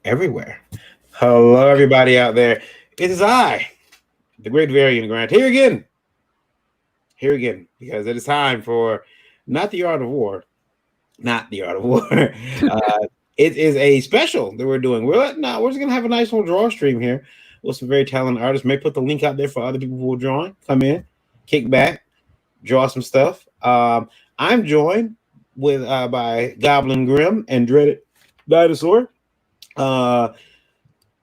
everywhere. Hello, everybody out there. It is I, the Great Variant Grant, here again, because it is time for not the Art of War, not the Art of War. It is a special that we're doing. We're just gonna have a nice little draw stream here with some very talented artists. May put the link out there for other people who are drawing. Come in, kick back, draw some stuff. I'm joined with by Goblin Grim and Dreaded Dinosaur. Uh,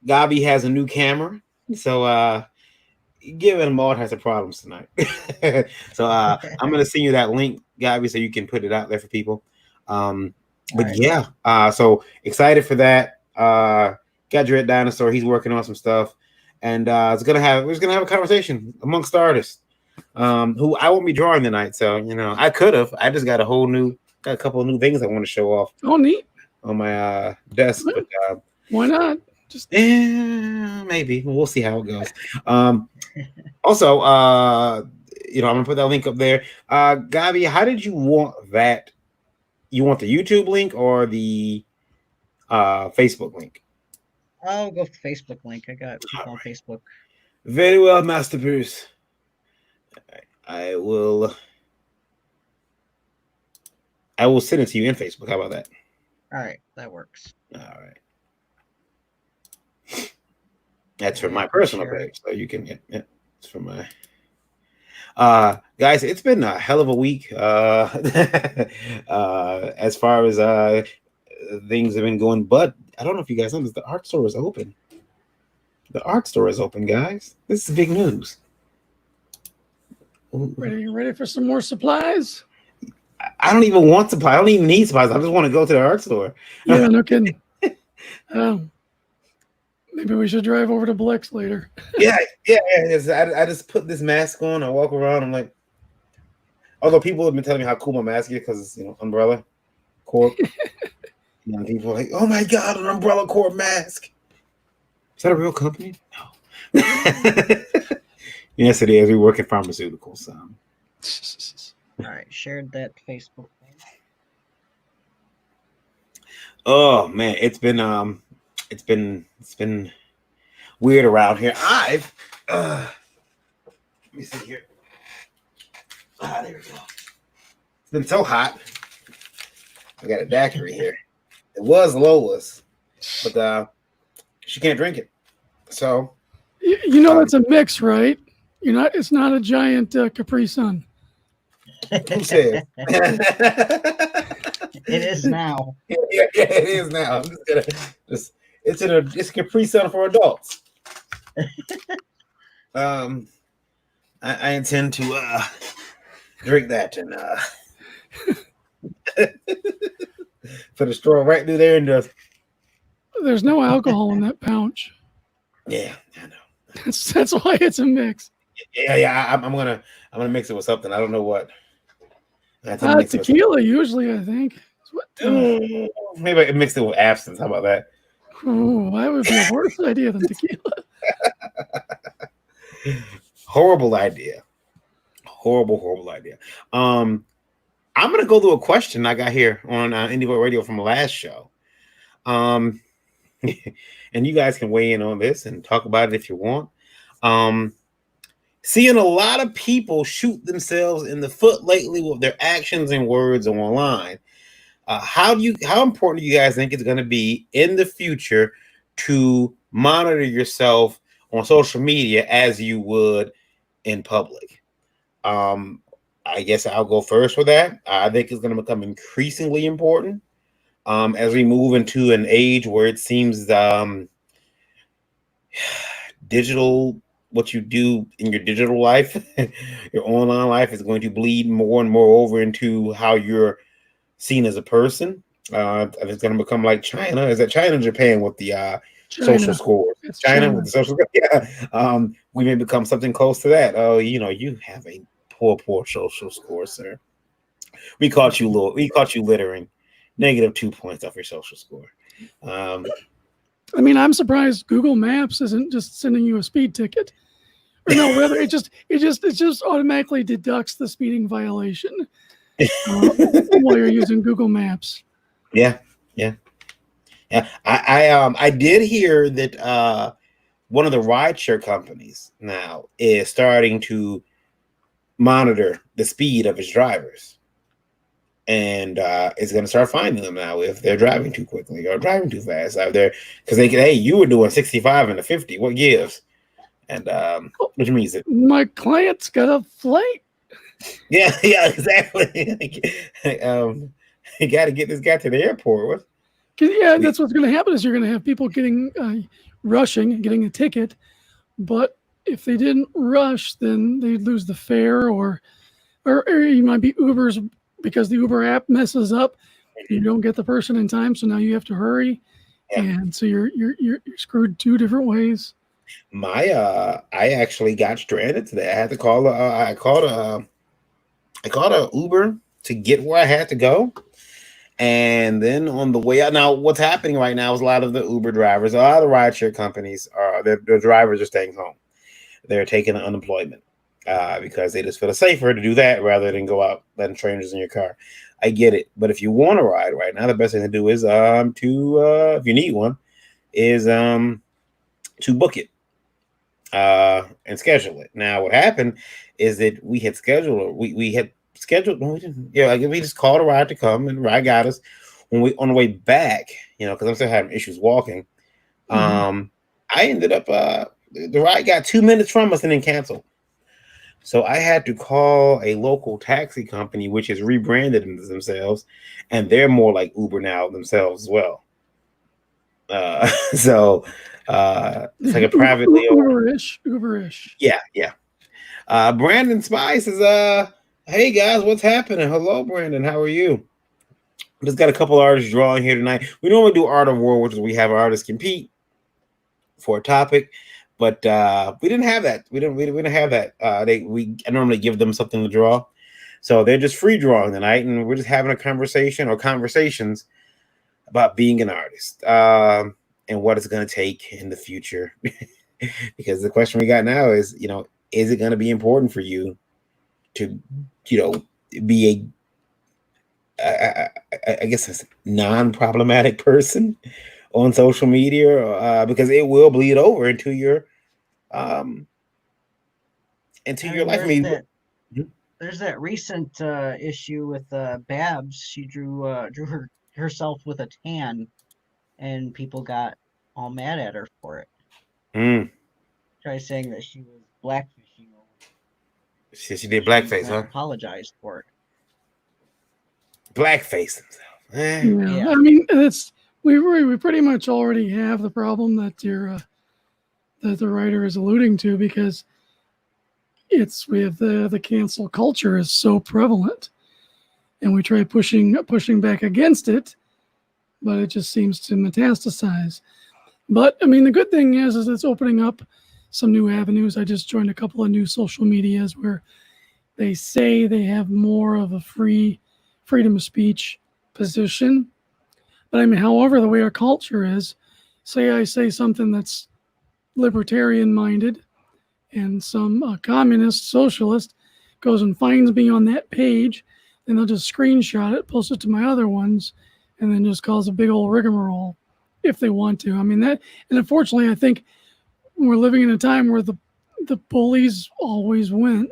Gabi has a new camera, so giving him all types of problems tonight. So I'm gonna send you that link, Gabi, so you can put it out there for people. But right. Yeah, so excited for that. Got Dread Dinosaur, he's working on some stuff, and we're just gonna have a conversation amongst artists. Who I won't be drawing tonight, so I could have. I just got a couple of new things I want to show off. Oh, neat. On my desk, but why not? Just maybe we'll see how it goes. Also, I'm gonna put that link up there. Gabi, how did you want that? You want the YouTube link or the Facebook link? I'll go for the Facebook link. I got people on Facebook. Very well, Master Bruce. I will send it to you in Facebook. How about that? All right, that works. All right. That's for my personal page, so you can get it. It's for my guys. It's been a hell of a week. As far as things have been going, but I don't know if you guys know this. The art store is open. The art store is open, guys. This is big news. Ready for some more supplies? I don't even want supplies. I don't even need supplies. I just want to go to the art store. Yeah, no kidding. Maybe we should drive over to Blex later. Yeah. I just put this mask on. I walk around. I'm like, although people have been telling me how cool my mask is because it's Umbrella Corp. People are like, oh my god, an Umbrella Corp mask. Is that a real company? No. Yes, it is. We work in pharmaceuticals. All right, shared that Facebook page. Oh man, it's been weird around here. Let me see here. There we go. It's been so hot. I got a daiquiri here. It was Lola's, but she can't drink it. So it's a mix, right? It's not a giant Capri Sun. Who said? It is now. Yeah, it is now. I'm just gonna it's Capri Sun for adults. I intend to drink that and put a straw right through there and just. There's no alcohol in that pouch. Yeah, I know. That's why it's a mix. Yeah. I'm gonna mix it with something. I don't know what. Tequila usually, I think. Maybe I mixed it with absinthe. How about that? Oh, that would be a worse idea than tequila. Horrible idea. Horrible idea. I'm gonna go through a question I got here on Indie Void Radio from the last show. And you guys can weigh in on this and talk about it if you want. Seeing a lot of people shoot themselves in the foot lately with their actions and words online. How important do you guys think it's going to be in the future to monitor yourself on social media as you would in public? I guess I'll go first with that. I think it's going to become increasingly important as we move into an age where it seems digital. What you do in your digital life, your online life is going to bleed more and more over into how you're seen as a person. It's going to become like China. Is that China or Japan with the social scores? It's China with the social scores. Yeah. We may become something close to that. Oh, you have a poor social score, sir. We caught you littering. -2 points off your social score. I'm surprised Google Maps isn't just sending you a speed ticket. Or no, rather it just automatically deducts the speeding violation while you're using Google Maps. Yeah. Yeah, I did hear that one of the rideshare companies now is starting to monitor the speed of its drivers, and it's going to start finding them now if they're driving too quickly or driving too fast out there, because they can, hey, you were doing 65 and a 50, what gives? And which means that My client's got a flight. yeah, exactly. You got to get this guy to the airport. What? Yeah, that's what's going to happen is you're going to have people getting rushing, getting a ticket, but if they didn't rush, then they'd lose the fare, or you might be Ubers because the Uber app messes up. You don't get the person in time, so now you have to hurry, and so you're screwed two different ways. I actually got stranded today. I had to call. I called a Uber to get where I had to go. And then on the way out, now what's happening right now is a lot of the Uber drivers, a lot of the rideshare companies their drivers are staying home. They're taking unemployment because they just feel it's safer to do that rather than go out letting strangers in your car. I get it, but if you want to ride right now, the best thing to do is if you need one, is to book it and schedule it. Now, what happened is that we had scheduled. No, we didn't. Yeah, we just called a ride to come, and the ride got us. When we on the way back, because I'm still having issues walking. I ended up the ride got 2 minutes from us and then canceled. So I had to call a local taxi company, which has rebranded themselves, and they're more like Uber now themselves as well. So it's like a privately Uberish. Yeah. Brandon Spice is hey guys, what's happening? Hello, Brandon. How are you? Just got a couple artists drawing here tonight. We normally do Art of War, which is we have artists compete for a topic, but we didn't have that. We didn't have that. I normally give them something to draw, so they're just free drawing tonight, and we're just having a conversation or conversations about being an artist and what it's going to take in the future. Because the question we got now is, is it going to be important for you to, be I guess a non-problematic person on social media, because it will bleed over into your life. There's that recent issue with Babs. She drew herself with a tan, and people got all mad at her for it. Try saying that she was blackfishing. She did blackface, huh? Apologized for it. Blackface himself. Yeah. I mean, we pretty much already have the problem that that the writer is alluding to, because we have the cancel culture is so prevalent, and we try pushing back against it, but it just seems to metastasize. But I mean, the good thing is it's opening up some new avenues. I just joined a couple of new social medias where they say they have more of a freedom of speech position. But I mean, however, the way our culture is, say I say something that's libertarian minded, and some communist socialist goes and finds me on that page, then they'll just screenshot it, post it to my other ones, and then just cause a big old rigmarole if they want to. I mean, and unfortunately, I think we're living in a time where the bullies always win,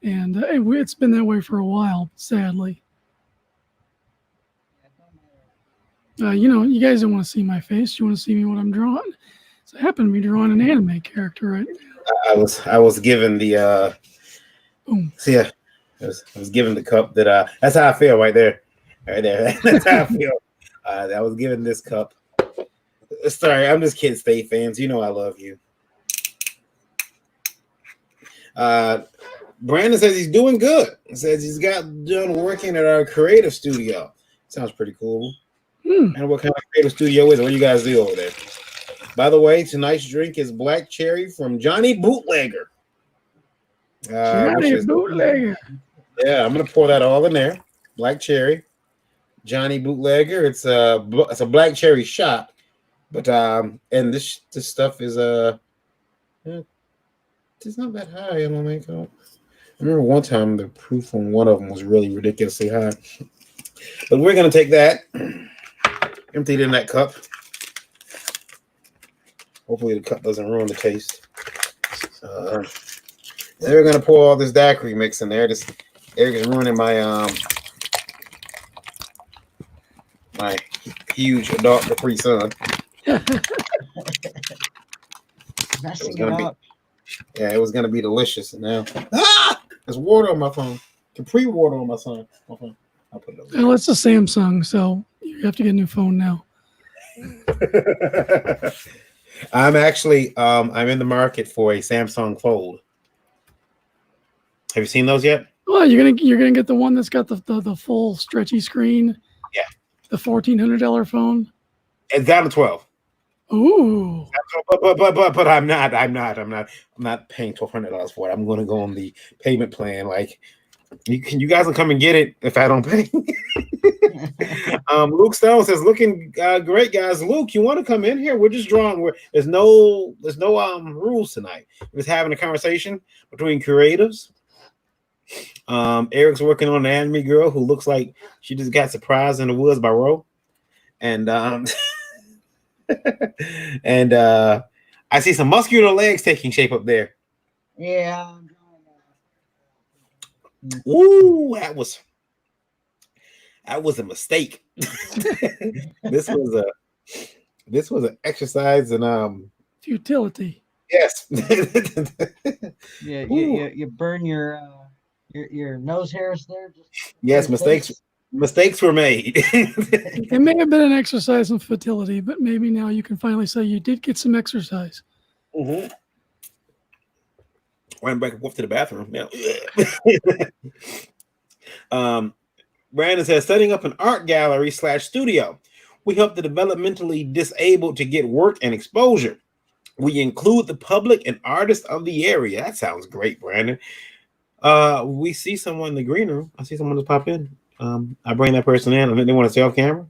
and it's been that way for a while, sadly. You guys don't want to see my face. You want to see me what I'm drawing. So I happen to be drawing an anime character right now. I was given the I was given the cup that that's how I feel right there. That's how I feel. I was given this cup. Sorry, I'm just kidding, State fans. You know I love you. Brandon says he's doing good. He says he's got done working at our creative studio. Sounds pretty cool. And what kind of creative studio is it? What do you guys do over there? By the way, tonight's drink is Black Cherry from Johnny Bootlegger. Bootlegger. Yeah, I'm gonna pour that all in there. Black Cherry, Johnny Bootlegger. It's a black cherry shot, but and this stuff is it's not that high in my makeup. I remember one time the proof on one of them was really ridiculously high, but we're gonna take that. empty it in that cup. Hopefully the cup doesn't ruin the taste. They're gonna pour all this daiquiri mix in there. Eric is ruining my my huge adult Capri Sun. Messing it gonna be- up. Yeah, it was gonna be delicious, and now there's water on my phone. Capri water on my phone. I'll put it over. Well, it's a Samsung, so you have to get a new phone now. I'm actually I'm in the market for a Samsung Fold. Have you seen those yet? Well, you're gonna get the one that's got the full stretchy screen. Yeah. The $1,400 phone. It's down to 12. Ooh. But I'm not paying $1,200 for it. I'm going to go on the payment plan. Like you guys will come and get it if I don't pay. Luke Stone says, "Looking great, guys." Luke, you want to come in here? We're just drawing. There's no rules tonight. We're just having a conversation between creatives. Eric's working on an anime girl who looks like she just got surprised in the woods by Ro, and and I see some muscular legs taking shape up there. Yeah. Ooh, that was a mistake. This was an exercise in Futility. yes. Yeah, you burn your nose hairs there. Yes, mistakes were made. It may have been an exercise in futility, but maybe now you can finally say you did get some exercise. Mm-hmm. Ran back and forth to the bathroom. Yeah. Brandon says, setting up an art gallery / studio. We help the developmentally disabled to get work and exposure. We include the public and artists of the area. That sounds great, Brandon. We see someone in the green room. I see someone just pop in. I bring that person in. I think they want to stay off camera.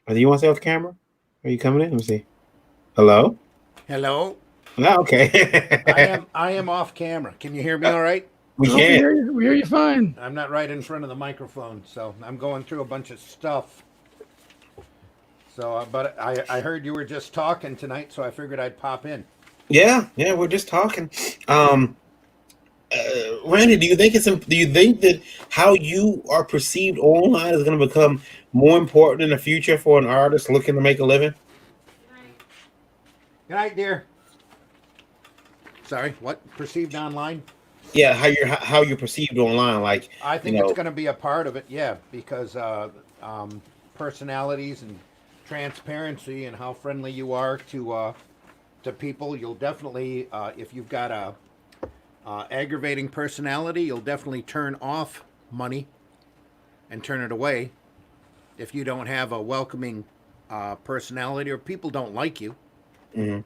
Do you want to stay off camera? Are you coming in? Let me see. Hello? Hello. Oh, okay. I am off camera. Can you hear me all right? We Oh, can. we hear you fine. I'm not right in front of the microphone, so I'm going through a bunch of stuff. So, but I heard you were just talking tonight, so I figured I'd pop in. Yeah, we're just talking. Randy, do you think that how you are perceived online is going to become more important in the future for an artist looking to make a living? Good night, dear. Sorry, what? Perceived online? Yeah, how you're perceived online, like I think it's going to be a part of it, yeah, because personalities and transparency and how friendly you are to people. You'll definitely, if you've got a aggravating personality, you'll definitely turn off money and turn it away. If you don't have a welcoming personality or people don't like you, mm-hmm.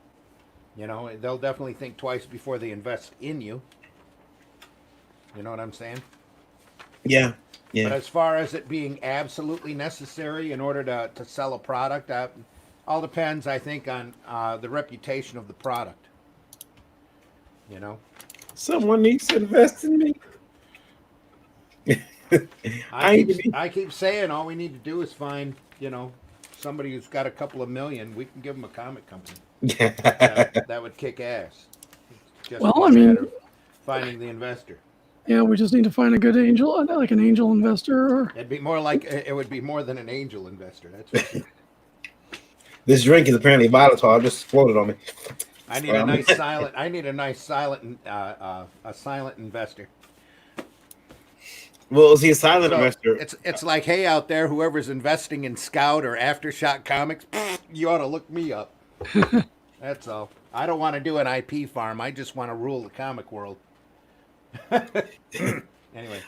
you know, they'll definitely think twice before they invest in you. You know what I'm saying? Yeah. But as far as it being absolutely necessary in order to sell a product, all depends, I think, on the reputation of the product. You know? Someone needs to invest in me. I keep saying all we need to do is find, you know, somebody who's got a couple of million. We can give them a comic company. That would kick ass. Just Well, a I mean, matter of finding the investor. Yeah, we just need to find a good angel, like an angel investor. Or It'd be more like it would be more than an angel investor. That's for sure. This drink is apparently volatile. Just floated on me. I need a nice silent. I need a nice silent, a silent investor. Well, is he a silent So investor? it's like, hey, out there, whoever's investing in Scout or Aftershock Comics, you ought to look me up. That's all. I don't want to do an IP farm. I just want to rule the comic world. Anyway,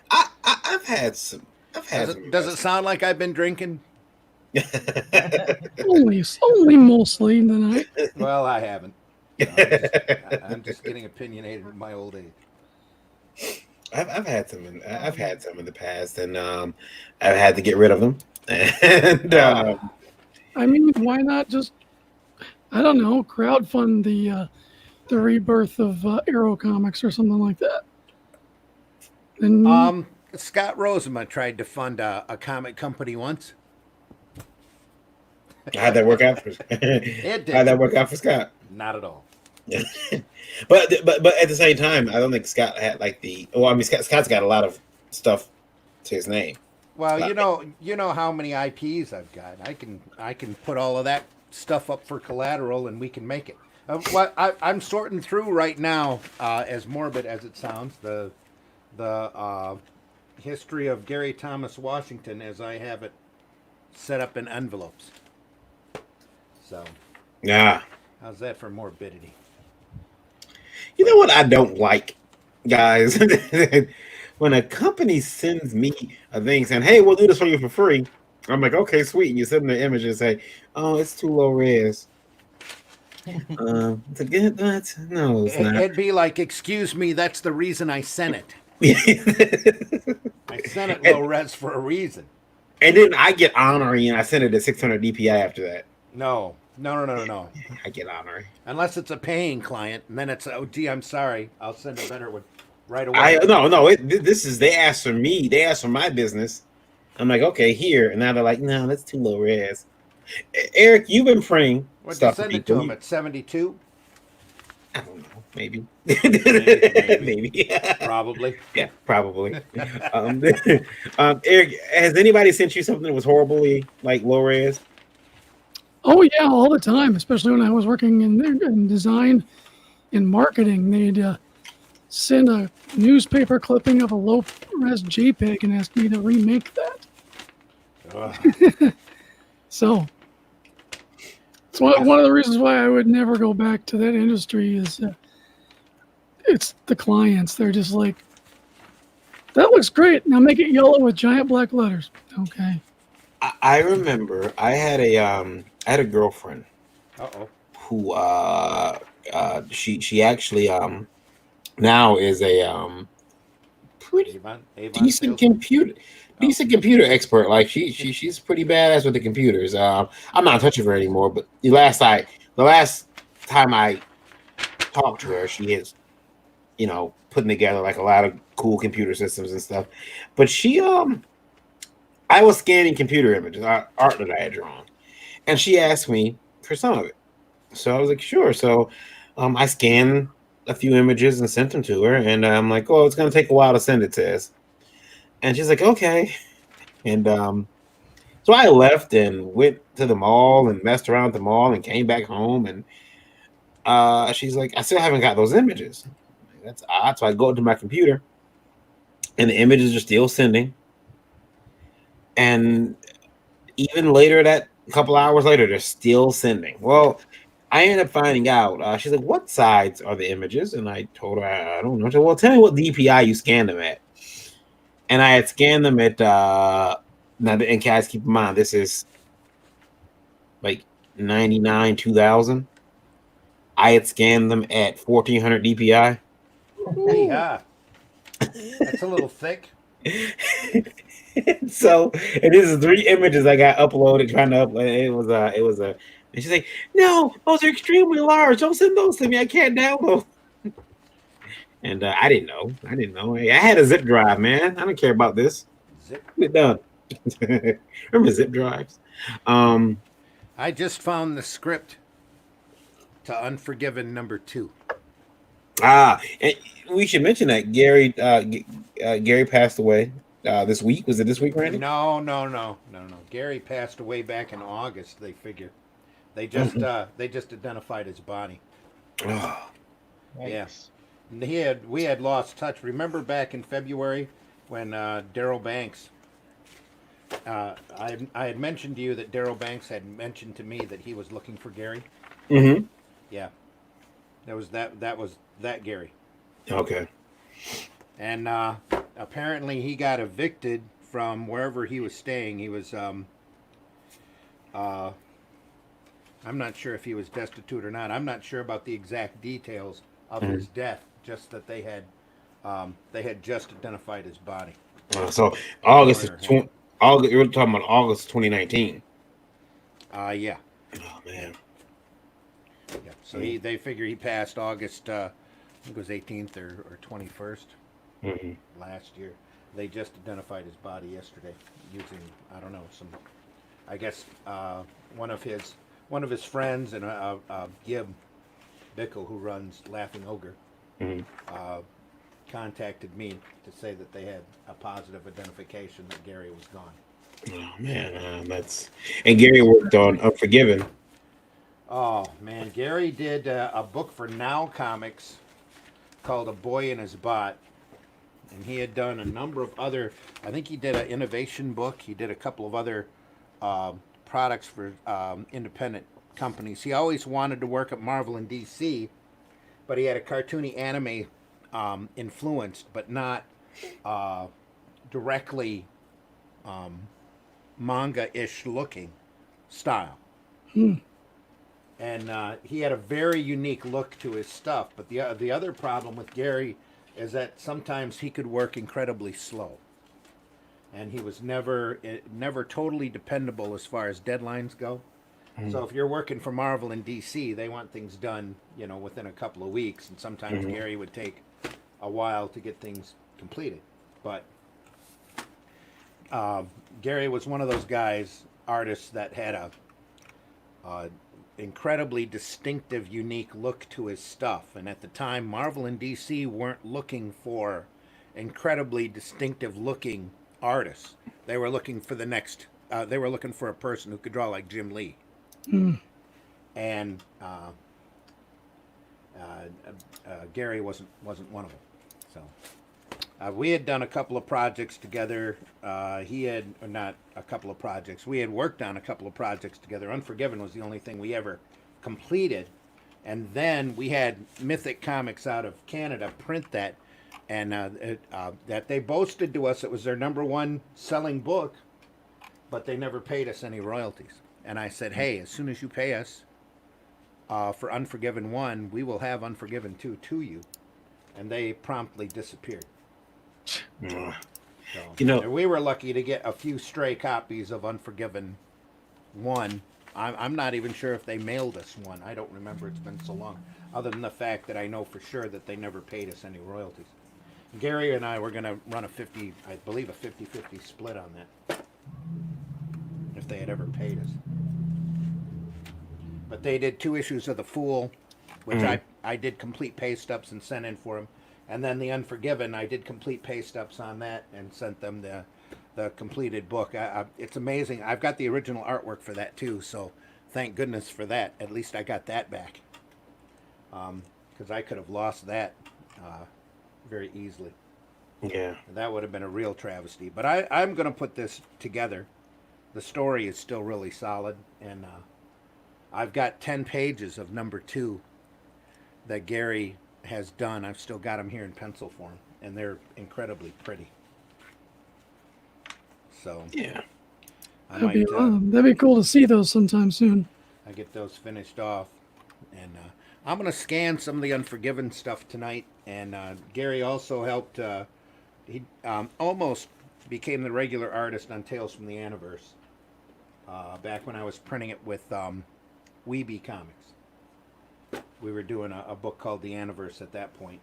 I've had some. Does it sound like I've been drinking? only mostly tonight. Well, I haven't. I'm just getting opinionated in my old age. I've had some. I've had some in the past, and I've had to get rid of them. And I mean, why not just, I don't know, crowdfund the rebirth of Arrow Comics or something like that? And Scott Rosenman tried to fund a comic company once. How'd that work out for It How'd that did. work out for Scott? Not at all. But at the same time, I don't think Scott had like the. Well, I mean, Scott's got a lot of stuff to his name. Well, Uh, you know how many IPs I've got. I can put all of that stuff up for collateral, and we can make it. I'm sorting through right now, as morbid as it sounds, the history of Gary Thomas Washington as I have it set up in envelopes. So, Yeah. how's that for morbidity? You know what I don't like, guys? When a company sends me a thing saying, "Hey, we'll do this for you for free," I'm like, "Okay, sweet." And you send them the image and say, "Oh, it's too low res." To get that? No, it's not. It'd be like, excuse me, that's the reason I sent it. I sent it low res for a reason. And then I get honorary and I send it at 600 DPI after that. No. I get honorary. Unless it's a paying client, and then it's, oh, gee, I'm sorry, I'll send a better one right away. No. This is they asked for me. They asked for my business. I'm like, okay, here, and now they're like, no, that's too low res. Eric, you've been praying What'd stuff you for send it to people. him at 72? I don't know, maybe, Maybe. maybe, Probably. yeah, probably. um, Eric, has anybody sent you something that was horribly like low res? Oh yeah, all the time. Especially when I was working in design and marketing, they'd send a newspaper clipping of a low-res JPEG and ask me to remake that. Ugh. So it's one of the reasons why I would never go back to that industry is it's the clients. They're just like, that looks great. Now make it yellow with giant black letters. Okay. I remember I had a girlfriend Uh-oh. who she actually now is a pretty Avon decent salesman? computer expert. Like she's pretty badass with the computers. I'm not touching her anymore, but the last time I talked to her, she is, putting together like a lot of cool computer systems and stuff. But I was scanning computer images, art that I had drawn, and she asked me for some of it. So I was like, sure. So I scanned a few images and sent them to her, and I'm like, oh, it's gonna take a while to send it to us. And she's like, okay. And so I left and went to the mall and messed around at the mall and came back home. And she's like, I still haven't got those images. That's odd. So I go to my computer and the images are still sending. And even later, that couple hours later, they're still sending. Well, I ended up finding out. She's like, what sides are the images? And I told her, I don't know. She said, well, tell me what DPI you scanned them at. And I had scanned them at now, and guys, keep in mind this is like 99 2000. I had scanned them at 1400 DPI. Yeah. That's a little thick. So, and this is 3 images I got uploaded trying to upload. It was a. And she's like, "No, those are extremely large. Don't send those to me. I can't download." And I didn't know. I had a zip drive, man. I don't care about this. Zip. Get done. Remember zip drives? I just found the script to Unforgiven #2. And we should mention that Gary Gary passed away this week. Was it this week, Randy? No. Gary passed away back in August. They figure. They just identified his body. Oh, Yeah. We had lost touch. Remember back in February when Daryl Banks. I had mentioned to you that Daryl Banks had mentioned to me that he was looking for Gary. mm-hmm. Yeah. That was that Gary. Okay. And apparently he got evicted from wherever he was staying. He was I'm not sure if he was destitute or not. I'm not sure about the exact details of his death. Just that they had just identified his body. So August is August. We're talking about August 2019. Yeah. Oh man. Yeah. So they figure he passed August. I think it was 18th or 21st Mm-hmm. last year. They just identified his body yesterday using, I don't know, some I guess one of his friends and Gib Bickle, who runs Laughing Ogre, Mhm. contacted me to say that they had a positive identification that Gary was gone. Oh man, and Gary worked on Unforgiven. Oh man, Gary did a book for Now Comics called A Boy in His Bot, and he had done a number of other. I think he did an innovation book. He did a couple of other products for independent companies. He always wanted to work at Marvel and DC, but he had a cartoony anime influenced, but not directly manga-ish looking style. And he had a very unique look to his stuff. But the other problem with Gary is that sometimes he could work incredibly slow, and he was never totally dependable as far as deadlines go. So if you're working for Marvel and DC, they want things done, within a couple of weeks, and sometimes Gary would take a while to get things completed. But Gary was one of those artists that had a incredibly distinctive, unique look to his stuff. And at the time, Marvel and DC weren't looking for incredibly distinctive looking artists. They were looking for the next. They were looking for a person who could draw like Jim Lee. And Gary wasn't one of them. So we had done a couple of projects together. He had not a couple of projects. We had worked on a couple of projects together. Unforgiven was the only thing we ever completed. And then we had Mythic Comics out of Canada print that, and that they boasted to us it was their #1 selling book, but they never paid us any royalties. And I said, hey, as soon as you pay us for Unforgiven 1, we will have Unforgiven 2 to you. And they promptly disappeared. Mm. So, we were lucky to get a few stray copies of Unforgiven 1. I'm not even sure if they mailed us one. I don't remember. It's been so long. Other than the fact that I know for sure that they never paid us any royalties. Gary and I were going to run a 50-50 split on that, if they had ever paid us. But they did 2 issues of The Fool, which I did complete paste ups and sent in for them. And then The Unforgiven, I did complete paste ups on that and sent them the completed book. It's amazing. I've got the original artwork for that too, so thank goodness for that. At least I got that back. Because I could have lost that very easily. Yeah. That would have been a real travesty. But I'm going to put this together. The story is still really solid, and I've got 10 pages of #2 that Gary has done. I've still got them here in pencil form, and they're incredibly pretty. So Yeah. That'd be cool to see those sometime soon. I get those finished off, and I'm going to scan some of the Unforgiven stuff tonight. And Gary also helped. He almost became the regular artist on Tales from the Aniverse. Back when I was printing it with Weeby Comics. We were doing a book called The Aniverse at that point.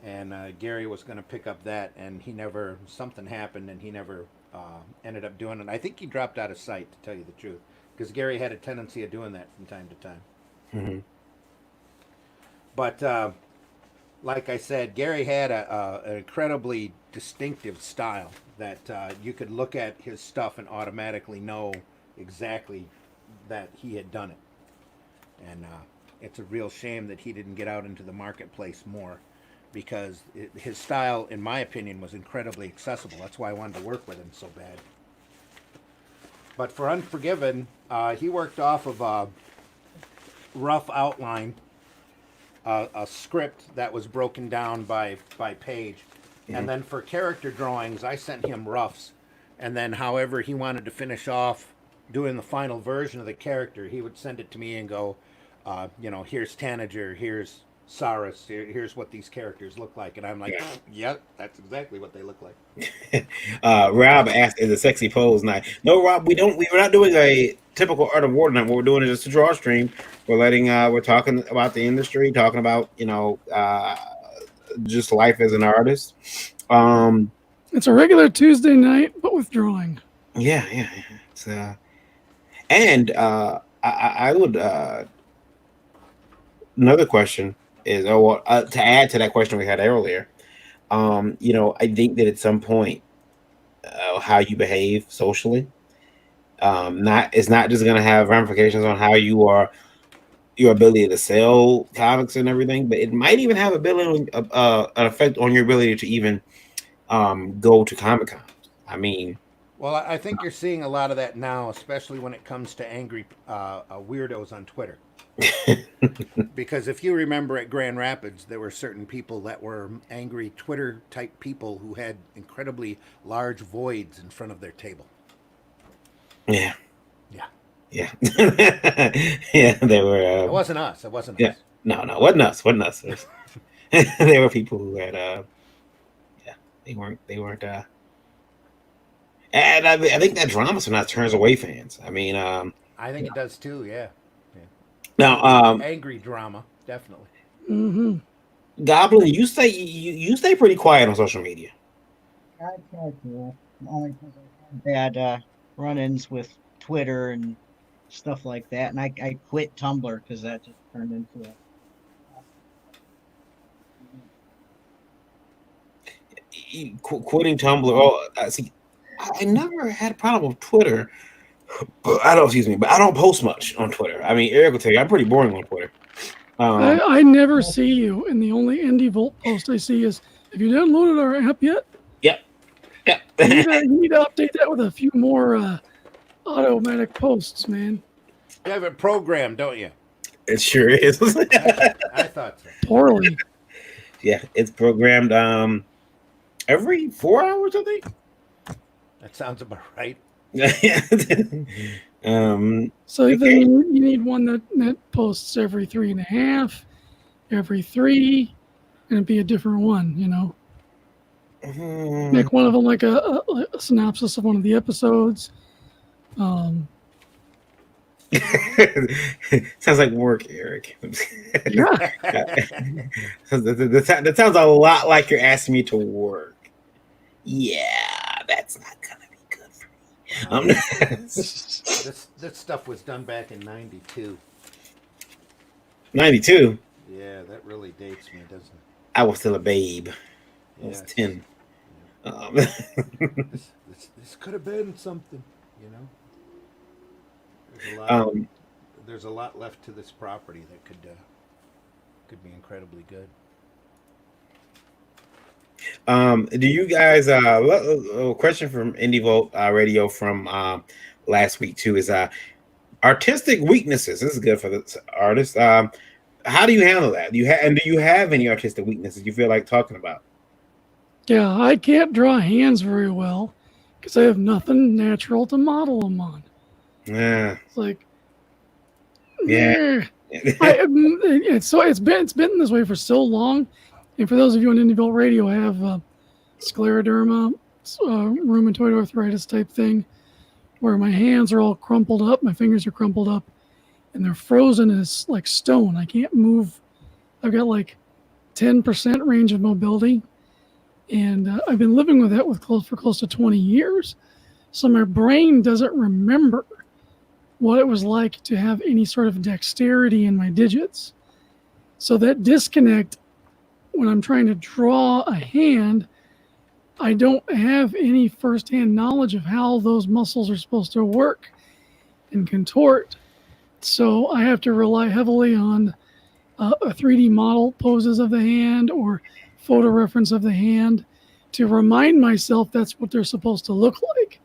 And Gary was going to pick up that, and something happened, and he never ended up doing it. I think he dropped out of sight, to tell you the truth, because Gary had a tendency of doing that from time to time. Mm-hmm. But like I said, Gary had an incredibly distinctive style that you could look at his stuff and automatically know exactly that he had done it. And it's a real shame that he didn't get out into the marketplace more, because his style, in my opinion, was incredibly accessible. That's why I wanted to work with him so bad. But for Unforgiven, he worked off of a rough outline, a script that was broken down by page. And then for character drawings, I sent him roughs. And then however he wanted to finish off doing the final version of the character, he would send it to me and go, here's Tanager, here's Saris, here's what these characters look like. And I'm like, yeah, that's exactly what they look like. Rob asked, is a sexy pose night? No, Rob, we're not doing a typical Art of War night. What we're doing is just a draw stream. We're talking about the industry, talking about, just life as an artist. It's a regular Tuesday night, but with drawing. Yeah. And I would another question is, to add to that question we had earlier. I think that at some point, how you behave socially, not it's not just going to have ramifications on how you are, your ability to sell comics and everything, but it might even have an effect on your ability to even go to Comic Con. I mean, Well, I think you're seeing a lot of that now, especially when it comes to angry weirdos on Twitter. Because if you remember at Grand Rapids, there were certain people that were angry Twitter type people who had incredibly large voids in front of their table. yeah, Yeah. yeah, yeah. They were. It wasn't us. It wasn't Yeah. us. No, wasn't us. Wasn't us. There were people who had. Yeah, they weren't. And I think that drama sometimes turns away fans. I mean, I think it does too. Yeah. now, Angry drama, definitely. Hmm. Goblin, you stay pretty quiet on social media. I try to. Only because I had bad run-ins with Twitter and stuff like that, and I quit Tumblr because that just turned into a. Quitting Tumblr. Oh, see, I never had a problem with Twitter. But I don't. Excuse me, but I don't post much on Twitter. I mean, Eric will tell you I'm pretty boring on Twitter. I never see you, and the only Indie Vault post I see is, "Have you downloaded our app yet?" Yep. You need to update that with a few more automatic posts, man. You have it programmed, don't you? It sure is. I thought so. Poorly. Yeah, it's programmed every 4 hours, I think. That sounds about right. So Okay. then you need one that posts every 3.5, every 3, and it'd be a different one, you know. Make one of them like a synopsis of one of the episodes. Sounds like work, Eric. Yeah. That sounds a lot like you're asking me to work. Yeah, that's not gonna be good for me. This stuff was done back in '92. 92. Yeah, that really dates me, doesn't it? I was still a babe. I was Yes. 10. This could have been something, you know. There's a lot left to this property that could be incredibly good. Do you guys a question from Indie Vault Radio from last week too is artistic weaknesses. This is good for the artist. How do you handle that? Do you have any artistic weaknesses you feel like talking about? Yeah, I can't draw hands very well because I have nothing natural to model them on. Yeah. It's like, Yeah. it's been this way for so long. And for those of you on Indie Vault Radio, I have scleroderma, rheumatoid arthritis type thing, where my hands are all crumpled up, my fingers are crumpled up, and they're frozen as like stone. I can't move. I've got like 10% range of mobility, and I've been living with that for close to 20 years. So my brain doesn't remember what it was like to have any sort of dexterity in my digits. So that disconnect, when I'm trying to draw a hand, I don't have any firsthand knowledge of how those muscles are supposed to work and contort. So I have to rely heavily on a 3D model poses of the hand or photo reference of the hand to remind myself that's what they're supposed to look like.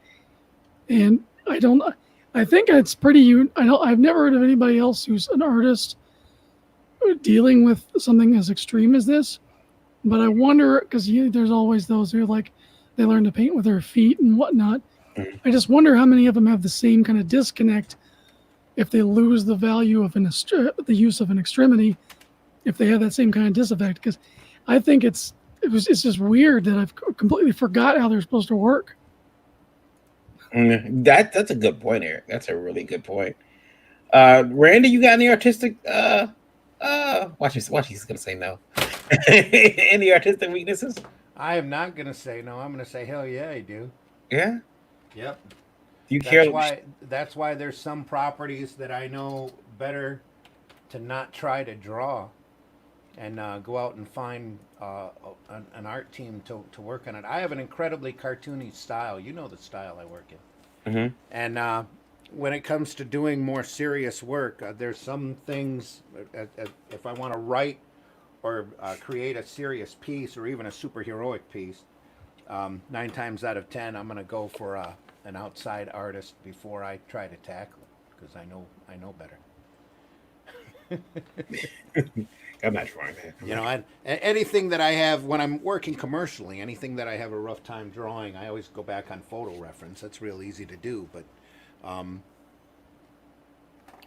And I think it's pretty, I've never heard of anybody else who's an artist dealing with something as extreme as this. But I wonder, because there's always those who like, they learn to paint with their feet and whatnot. I just wonder how many of them have the same kind of disconnect if they lose the value of the use of an extremity, if they have that same kind of disaffect. Because I think it's just weird that I've completely forgot how they're supposed to work. That's a good point, Eric. That's a really good point. Randy, you got any artistic watch he's gonna say no. Any artistic weaknesses? I am not gonna say no. I'm gonna say hell yeah, I do. Yeah. Yep. Do you care? That's why there's some properties that I know better to not try to draw and go out and find an art team to work on it. I have an incredibly cartoony style. You know the style I work in. Mm-hmm. And when it comes to doing more serious work, there's some things, if I want to write or create a serious piece or even a superheroic piece, 9 times out of 10, I'm going to go for an outside artist before I try to tackle it because I know better. I'm not drawing that. You know, anything that I have when I'm working commercially, anything that I have a rough time drawing, I always go back on photo reference. That's real easy to do, but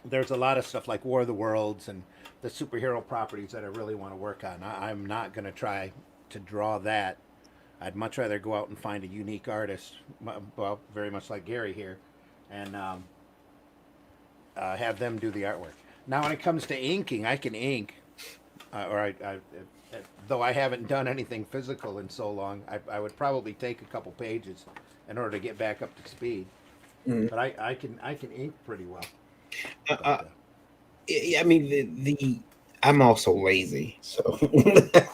there's a lot of stuff like War of the Worlds and the superhero properties that I really want to work on. I'm not going to try to draw that. I'd much rather go out and find a unique artist, well, very much like Gary here, and have them do the artwork. Now, when it comes to inking, I can ink. Though I haven't done anything physical in so long, I would probably take a couple pages in order to get back up to speed. Mhm. But I can ink pretty well. I mean, I'm also lazy, so I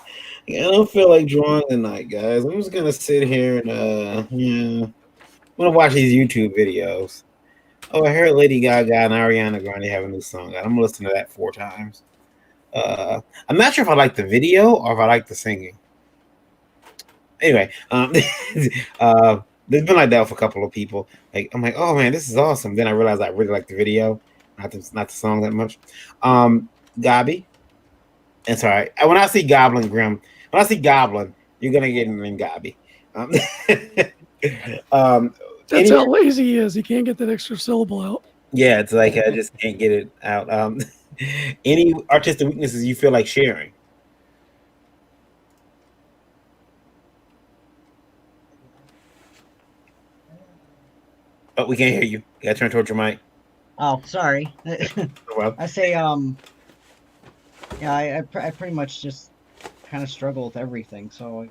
don't feel like drawing tonight, guys. I'm just gonna sit here and I'm gonna watch these YouTube videos. Oh, I heard Lady Gaga and Ariana Grande have a new song out. I'm gonna listen to that 4 times. I'm not sure if I like the video or if I like the singing. Anyway, there's been like that with a couple of people. Like, I'm like, oh man, this is awesome. Then I realized I really like the video, not the song that much. Gabi, and sorry, when I see Goblin Grim, when I see Goblin, you're gonna get him in Gabi. That's how lazy he is. He can't get that extra syllable out. Yeah, it's like I just can't get it out. Any artistic weaknesses you feel like sharing? Oh, we can't hear you. You gotta turn towards your mic. Oh, sorry. Well, I say, I pretty much just kind of struggle with everything. So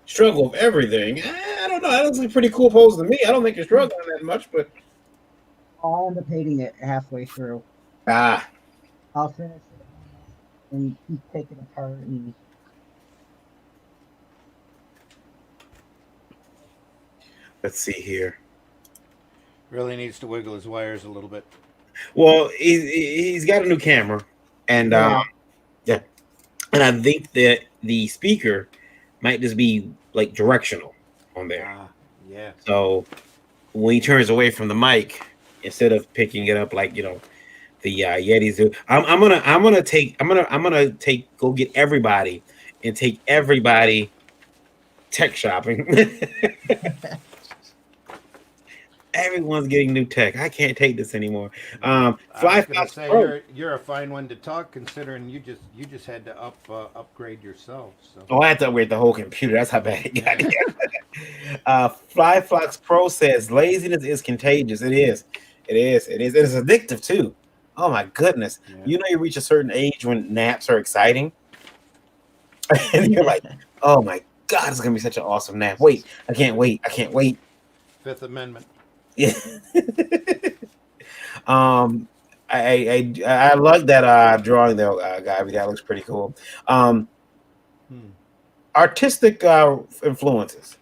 struggle with everything. I don't know. That looks like a pretty cool pose to me. I don't think you're struggling that much, but I'll end up hating it halfway through. I'll finish it and keep taking it apart and. Let's see here. Really needs to wiggle his wires a little bit. Well, he's got a new camera, and yeah, and I think that the speaker might just be like directional on there. Yeah. So when he turns away from the mic, instead of picking it up like the Yetis do, I'm gonna go get everybody and take everybody tech shopping. Everyone's getting new tech. I can't take this anymore. Flyfox Pro. You're a fine one to talk, considering you just had to upgrade yourself. So. Oh, I had to upgrade the whole computer. That's how bad it got. Flyfox Pro says laziness is contagious. It is. It's addictive too. Oh my goodness! Yeah. You know, you reach a certain age when naps are exciting, and you're like, "Oh my God, it's gonna be such an awesome nap." Wait, I can't wait. Fifth Amendment. Yeah. I like that drawing though, Gabi. That looks pretty cool. Artistic influences.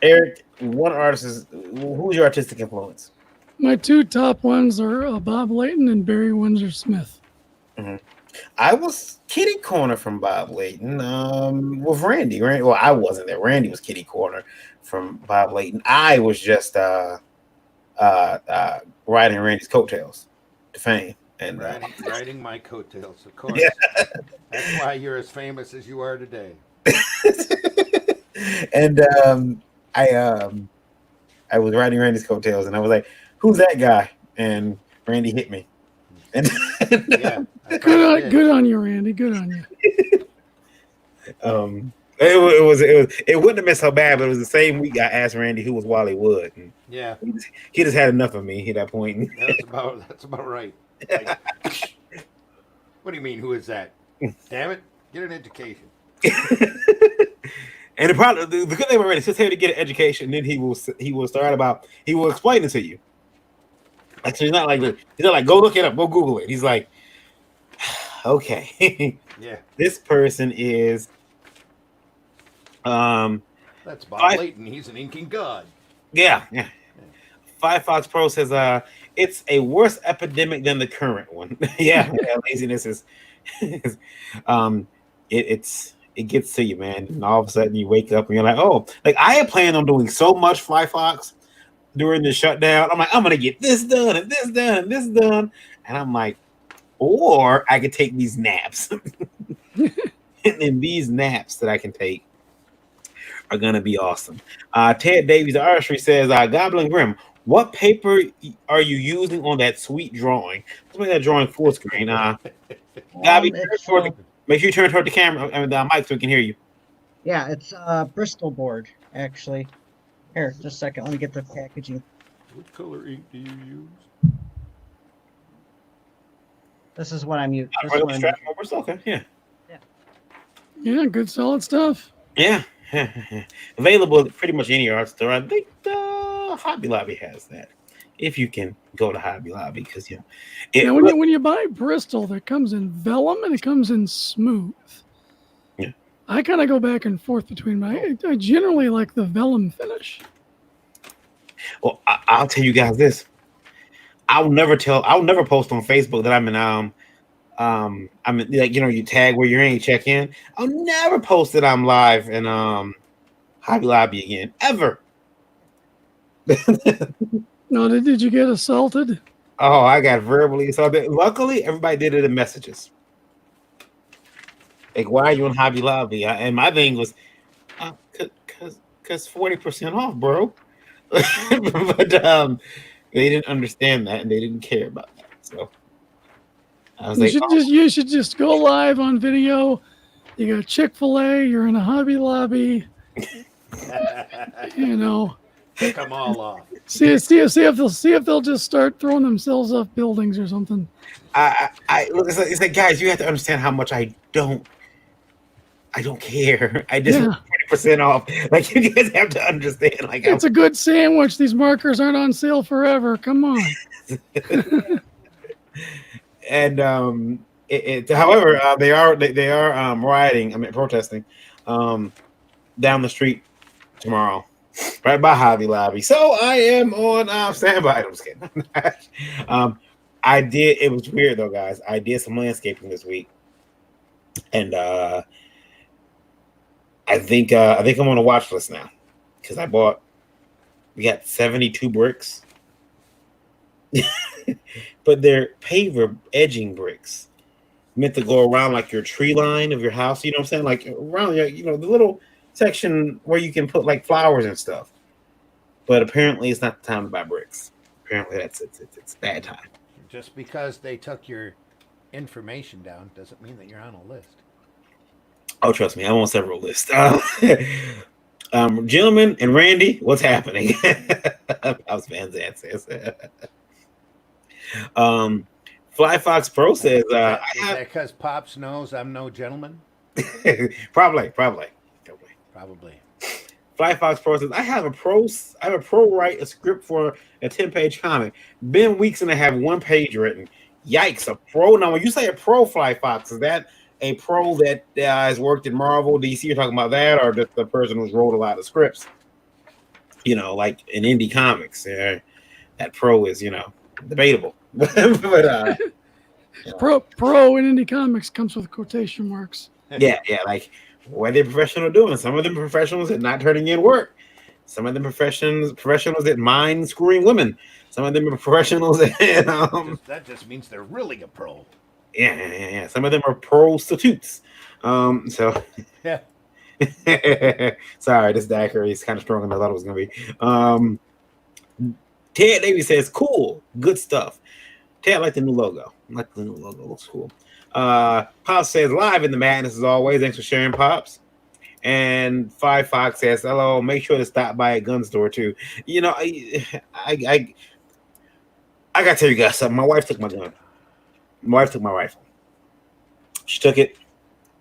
Eric, who's your artistic influence? My 2 top ones are Bob Layton and Barry Windsor Smith. Mm-hmm. I was kitty corner from Bob Layton with Randy. Well, I wasn't there. Randy was kitty corner from Bob Layton. I was just riding Randy's coattails to fame. And riding my coattails, of course. Yeah. That's why you're as famous as you are today. And I was riding Randy's coattails, and I was like, "Who's that guy?" And Randy hit me. And yeah, good on you, Randy. Good on you. It wouldn't have been so bad, but it was the same week I asked Randy who was Wally Wood. And yeah, he just had enough of me at that point. That's about right. Like, what do you mean? Who is that? Damn it! Get an education. And the good thing about it is he's here to get an education, and then he will explain it to you. Like, so he's not like go look it up, go Google it. He's like, okay, Yeah, this person is that's Bob Layton. He's an inking god. yeah. Firefox Pro says it's a worse epidemic than the current one. yeah, laziness is it gets to you, man. And all of a sudden you wake up and you're like, oh, like I had planned on doing so much Firefox during the shutdown. I'm like, I'm gonna get this done and this done and this done. And I'm like, or I could take these naps. And these naps that I can take are gonna be awesome. Ted Davies, the artistry says, Goblin Grim, what paper are you using on that sweet drawing? Let's make that drawing full screen. Gabby, make sure you turn toward the camera and the mic so we can hear you. Yeah, it's Bristol board, actually. Here, just a second. Let me get the packaging. What color ink do you use? This is what I'm using. Okay, yeah. Yeah, good solid stuff. Yeah. Available at pretty much any art store. I think Hobby Lobby has that. If you can go to Hobby Lobby, because when you buy Bristol, that comes in vellum and it comes in smooth. Yeah. I kind of go back and forth between I generally like the vellum finish. Well, I'll tell you guys this. I'll never post on Facebook that I'm in I'm like, you tag where you're in, you check in. I'll never post that I'm live in Hobby Lobby again, ever. No, did you get assaulted? Oh, I got verbally assaulted. Luckily, everybody did it in messages. Like, why are you in Hobby Lobby? And my thing was, cause 40% off, bro. But they didn't understand that and they didn't care about that. So I was you should just go live on video. You got Chick-fil-A, you're in a Hobby Lobby. Pick them all off. See if they'll just start throwing themselves off buildings or something. I look. It's like, guys, you have to understand how much I don't care. I just 20% off. Like, you guys have to understand. Like, it's a good sandwich. These markers aren't on sale forever. Come on. And however, they are rioting. Protesting down the street tomorrow, right by Hobby Lobby. So I am on standby. I'm just kidding. I did. It was weird though, guys. I did some landscaping this week, and I think I'm on a watch list now because we got 72 bricks, but they're paver edging bricks meant to go around like your tree line of your house. You know what I'm saying? Like around the little section where you can put like flowers and stuff. But apparently it's not the time to buy bricks. Apparently it's bad time. Just because they took your information down doesn't mean that you're on a list. Oh, trust me, I'm on several lists. Gentlemen and Randy, what's happening? House Van Zandt says. Fly Fox Pro says, is that because Pops knows I'm no gentleman? Probably. Fly Fox Pro says, I have a pro write a script for a 10-page comic. Been weeks and I have 1 page written. Yikes, a pro. Now, when you say a pro, Fly Fox, is that a pro that has worked in Marvel, DC? You're talking about that, or just the person who's wrote a lot of scripts? Like in indie comics, that pro is, debatable. But pro in indie comics comes with quotation marks. Yeah, like what are they professional doing? Some of them professionals at not turning in work. Some of them professionals at mind screwing women. Some of them are professionals at that just means they're really a pro. Yeah. Some of them are prostitutes. So yeah. Sorry, this daiquiri is kind of stronger than I thought it was going to be. Ted Davies says, cool, good stuff. Ted, I like the new logo. Looks cool. Pops says, live in the madness as always. Thanks for sharing, Pops. And Five Fox says, hello, make sure to stop by a gun store too. I gotta tell you guys something. My wife took my gun. My wife took my rifle. She took it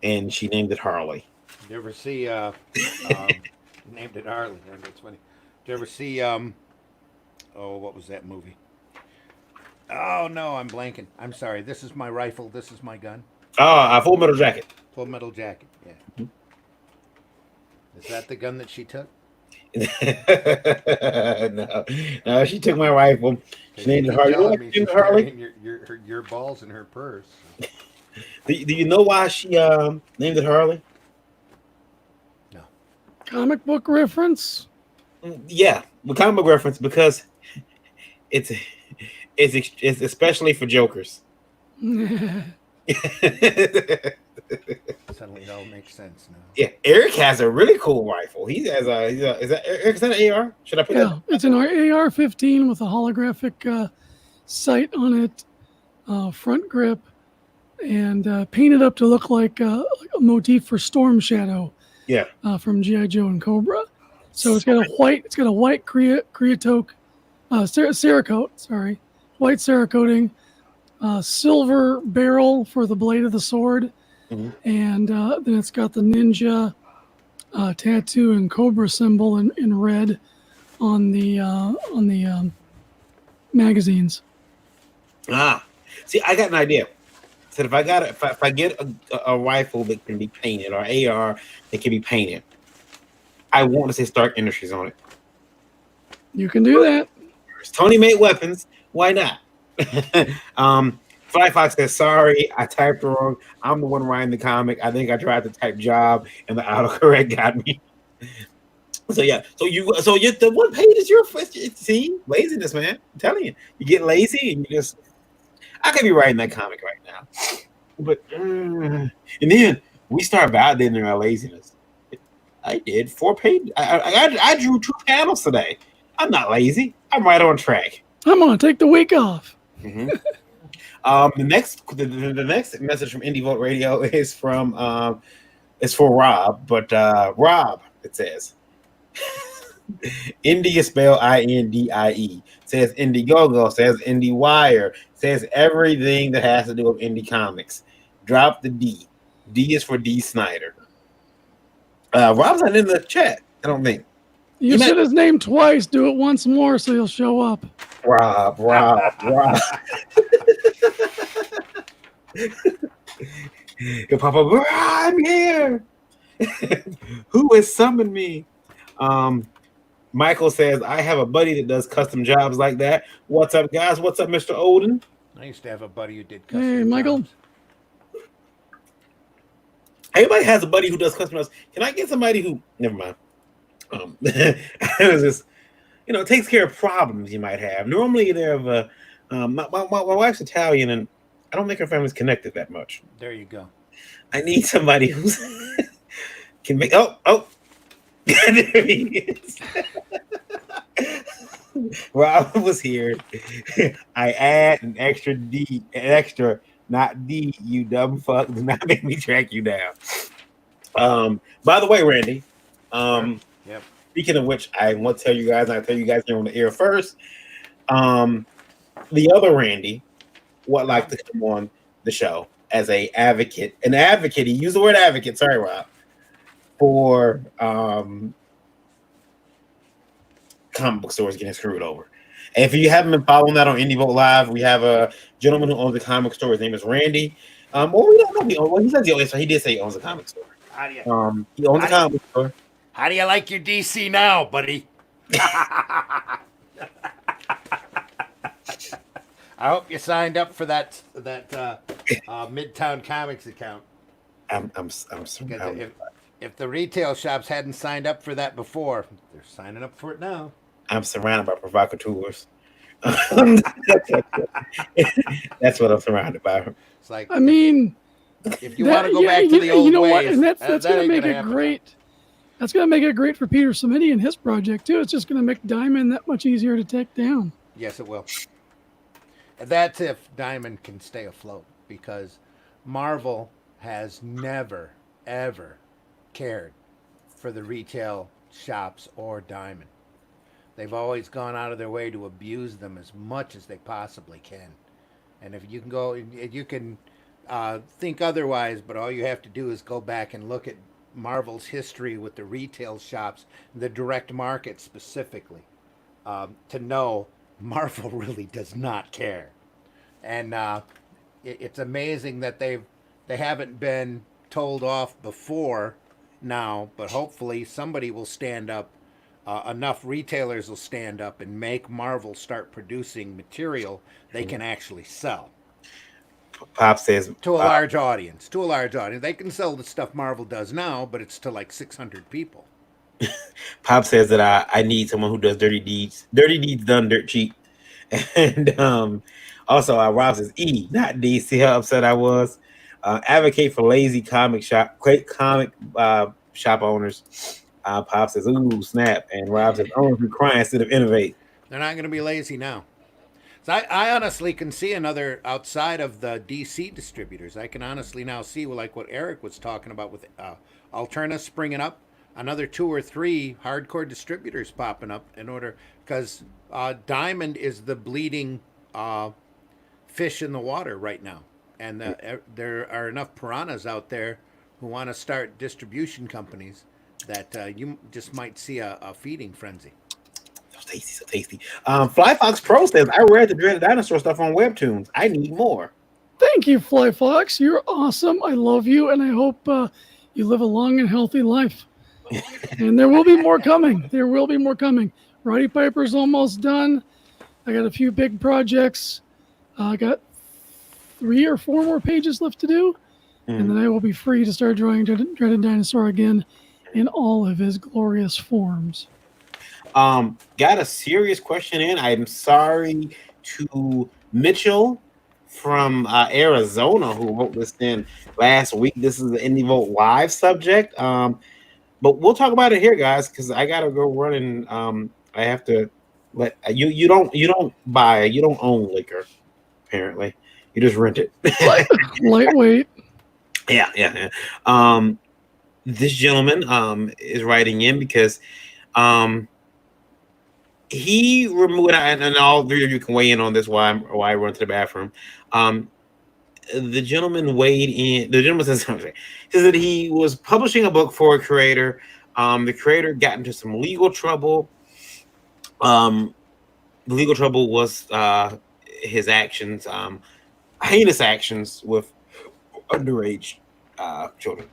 and she named it Harley. you ever see named it Harley? That's funny. Did you ever see oh, what was that movie? Oh no, I'm blanking. I'm sorry. This is my rifle. This is my gun. Oh, a Full Metal Jacket. Full Metal Jacket. Yeah. Is that the gun that she took? No, no, she took my rifle. She 'Cause named you it keep Harley. You know telling why me she named she's it Harley? carrying your balls in her purse. Do you know why she named it Harley? No. Comic book reference. Yeah, the comic book reference because it's it's especially for jokers. Suddenly it all makes sense now. Yeah, Eric has a really cool rifle. He has is that Eric? Is that an AR? Should I put Yeah, it's an AR-15 with a holographic sight on it, front grip, and painted up to look like a motif for Storm Shadow. Yeah. From GI Joe and Cobra. So it's got a white Cerakote, white Cerakoting, silver barrel for the blade of the sword, and then it's got the ninja tattoo and Cobra symbol in red on the magazines. See, I got an idea. Said if I get a rifle that can be painted or AR that can be painted, I want to say Stark Industries on it. You can do that. Tony made weapons. Why not? Fly Fox says, sorry, I typed wrong. I'm the one writing the comic. I think I tried to type job and the autocorrect got me. So yeah, so you the one page is your first. See, laziness, man. I'm telling you, you get lazy and you just. I could be writing that comic right now, but and then we start validating our laziness. I did 4 pages. I drew 2 panels today. I'm not lazy. I'm right on track. I'm gonna take the week off. Mm-hmm. The next message from Indie Vote Radio is from it's for Rob, but Rob, it says Indie is spelled INDIE. Says Indiegogo, says IndieWire, says everything that has to do with indie comics. Drop the D. D is for D Snyder. Rob's not in the chat, I don't think. You said his name twice. Do it once more so he'll show up. Rob. Yo, Papa, I'm here. Who has summoned me? Michael says, I have a buddy that does custom jobs like that. What's up, guys? What's up, Mr. Odin? I used to have a buddy who did custom Hey, Michael. jobs. Everybody has a buddy who does custom jobs. Can I get somebody who? Never mind. It was just, takes care of problems you might have. Normally, they're of my wife's Italian, and I don't think her family's connected that much. There you go. I need somebody who's can make. Oh. There he is. Rob was here. I add an extra D, not D, you dumb fuck. Do not make me track you down. By the way, Randy, Yep. Speaking of which, I want to tell you guys, I'll tell you guys here on the air first. The other Randy would like to come on the show as an advocate. He used the word advocate, sorry, Rob, for comic book stores getting screwed over. And if you haven't been following that on Indie Vote Live, we have a gentleman who owns a comic store. His name is Randy. Well, we don't know. Well, he says he owns. So he did say he owns a comic store. He owns a comic book store. How do you like your DC now, buddy? I hope you signed up for that Midtown Comics account. If the retail shops hadn't signed up for that before, they're signing up for it now. I'm surrounded by provocateurs. That's what I'm surrounded by. It's like, I mean, if you want to go back to the old ways, what? And that's going to make it happen. great. That's going to make it great for Peter Samiti and his project too. It's just going to make Diamond that much easier to take down. Yes, it will. That's if Diamond can stay afloat, because Marvel has never, ever cared for the retail shops or Diamond. They've always gone out of their way to abuse them as much as they possibly can. And if you can go, you can think otherwise, but all you have to do is go back and look at Marvel's history with the retail shops, the direct market specifically, to know Marvel really does not care. And it's amazing that they haven't been told off before now, but hopefully somebody will stand up. Enough retailers will stand up and make Marvel start producing material they can actually sell Pop says, to a large audience. To a large audience, they can sell the stuff Marvel does now, but it's to like 600 people. Pop says that I need someone who does dirty deeds. Dirty deeds done dirt cheap. And also, Rob says not D. See how upset I was. Advocate for lazy comic shop shop owners. Pop says, "Ooh, snap!" And Rob says, "Oh, if you're crying instead of innovate." They're not going to be lazy now. So I honestly can see another outside of the DC distributors. I can honestly now see like what Eric was talking about with Alterna springing up, another 2 or 3 hardcore distributors popping up in order because Diamond is the bleeding fish in the water right now, and there are enough piranhas out there who want to start distribution companies that you just might see a feeding frenzy. So tasty, so tasty. Fly Fox Pro says, "I read the Dreaded Dinosaur stuff on Webtoons. I need more." Thank you, Fly Fox. You're awesome. I love you, and I hope you live a long and healthy life. And there will be more coming. There will be more coming. Roddy Piper's almost done. I got a few big projects. I got 3 or 4 more pages left to do, and then I will be free to start drawing Dreaded Dinosaur again in all of his glorious forms. Got a serious question in. I'm sorry to Mitchell from Arizona who wrote this in last week. This is the Indie Vote Live subject. But we'll talk about it here, guys, because I gotta go running. I have to let you. You don't own liquor, apparently. You just rent it. Lightweight. Yeah. This gentleman is writing in because he removed, and all 3 of you can weigh in on this while I run to the bathroom. The gentleman weighed in. The gentleman says that he was publishing a book for a creator. The creator got into some legal trouble. The legal trouble was his actions, heinous actions with underage children.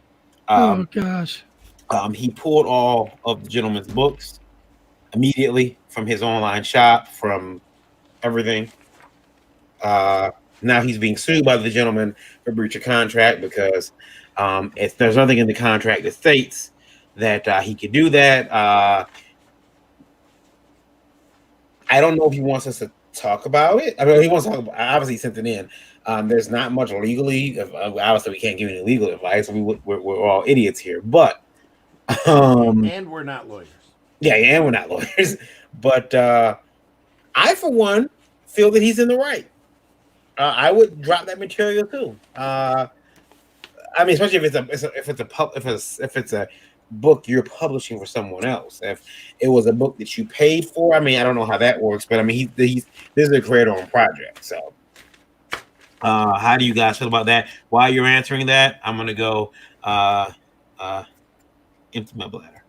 Oh gosh. He pulled all of the gentleman's books immediately from his online shop, from everything. Now he's being sued by the gentleman for breach of contract because there's nothing in the contract that states that he could do that. I don't know if he wants us to talk about it. I mean, he wants to talk about. Obviously, he sent it in. There's not much legally. Obviously, we can't give any legal advice. We're all idiots here, but and we're not lawyers. Yeah, and we're not lawyers. But I, for one, feel that he's in the right. I would drop that material too. I mean, especially if it's a book you're publishing for someone else. If it was a book that you paid for, I mean, I don't know how that works, but I mean, this is a creator-owned project. So, how do you guys feel about that? While you're answering that, I'm gonna go empty my bladder.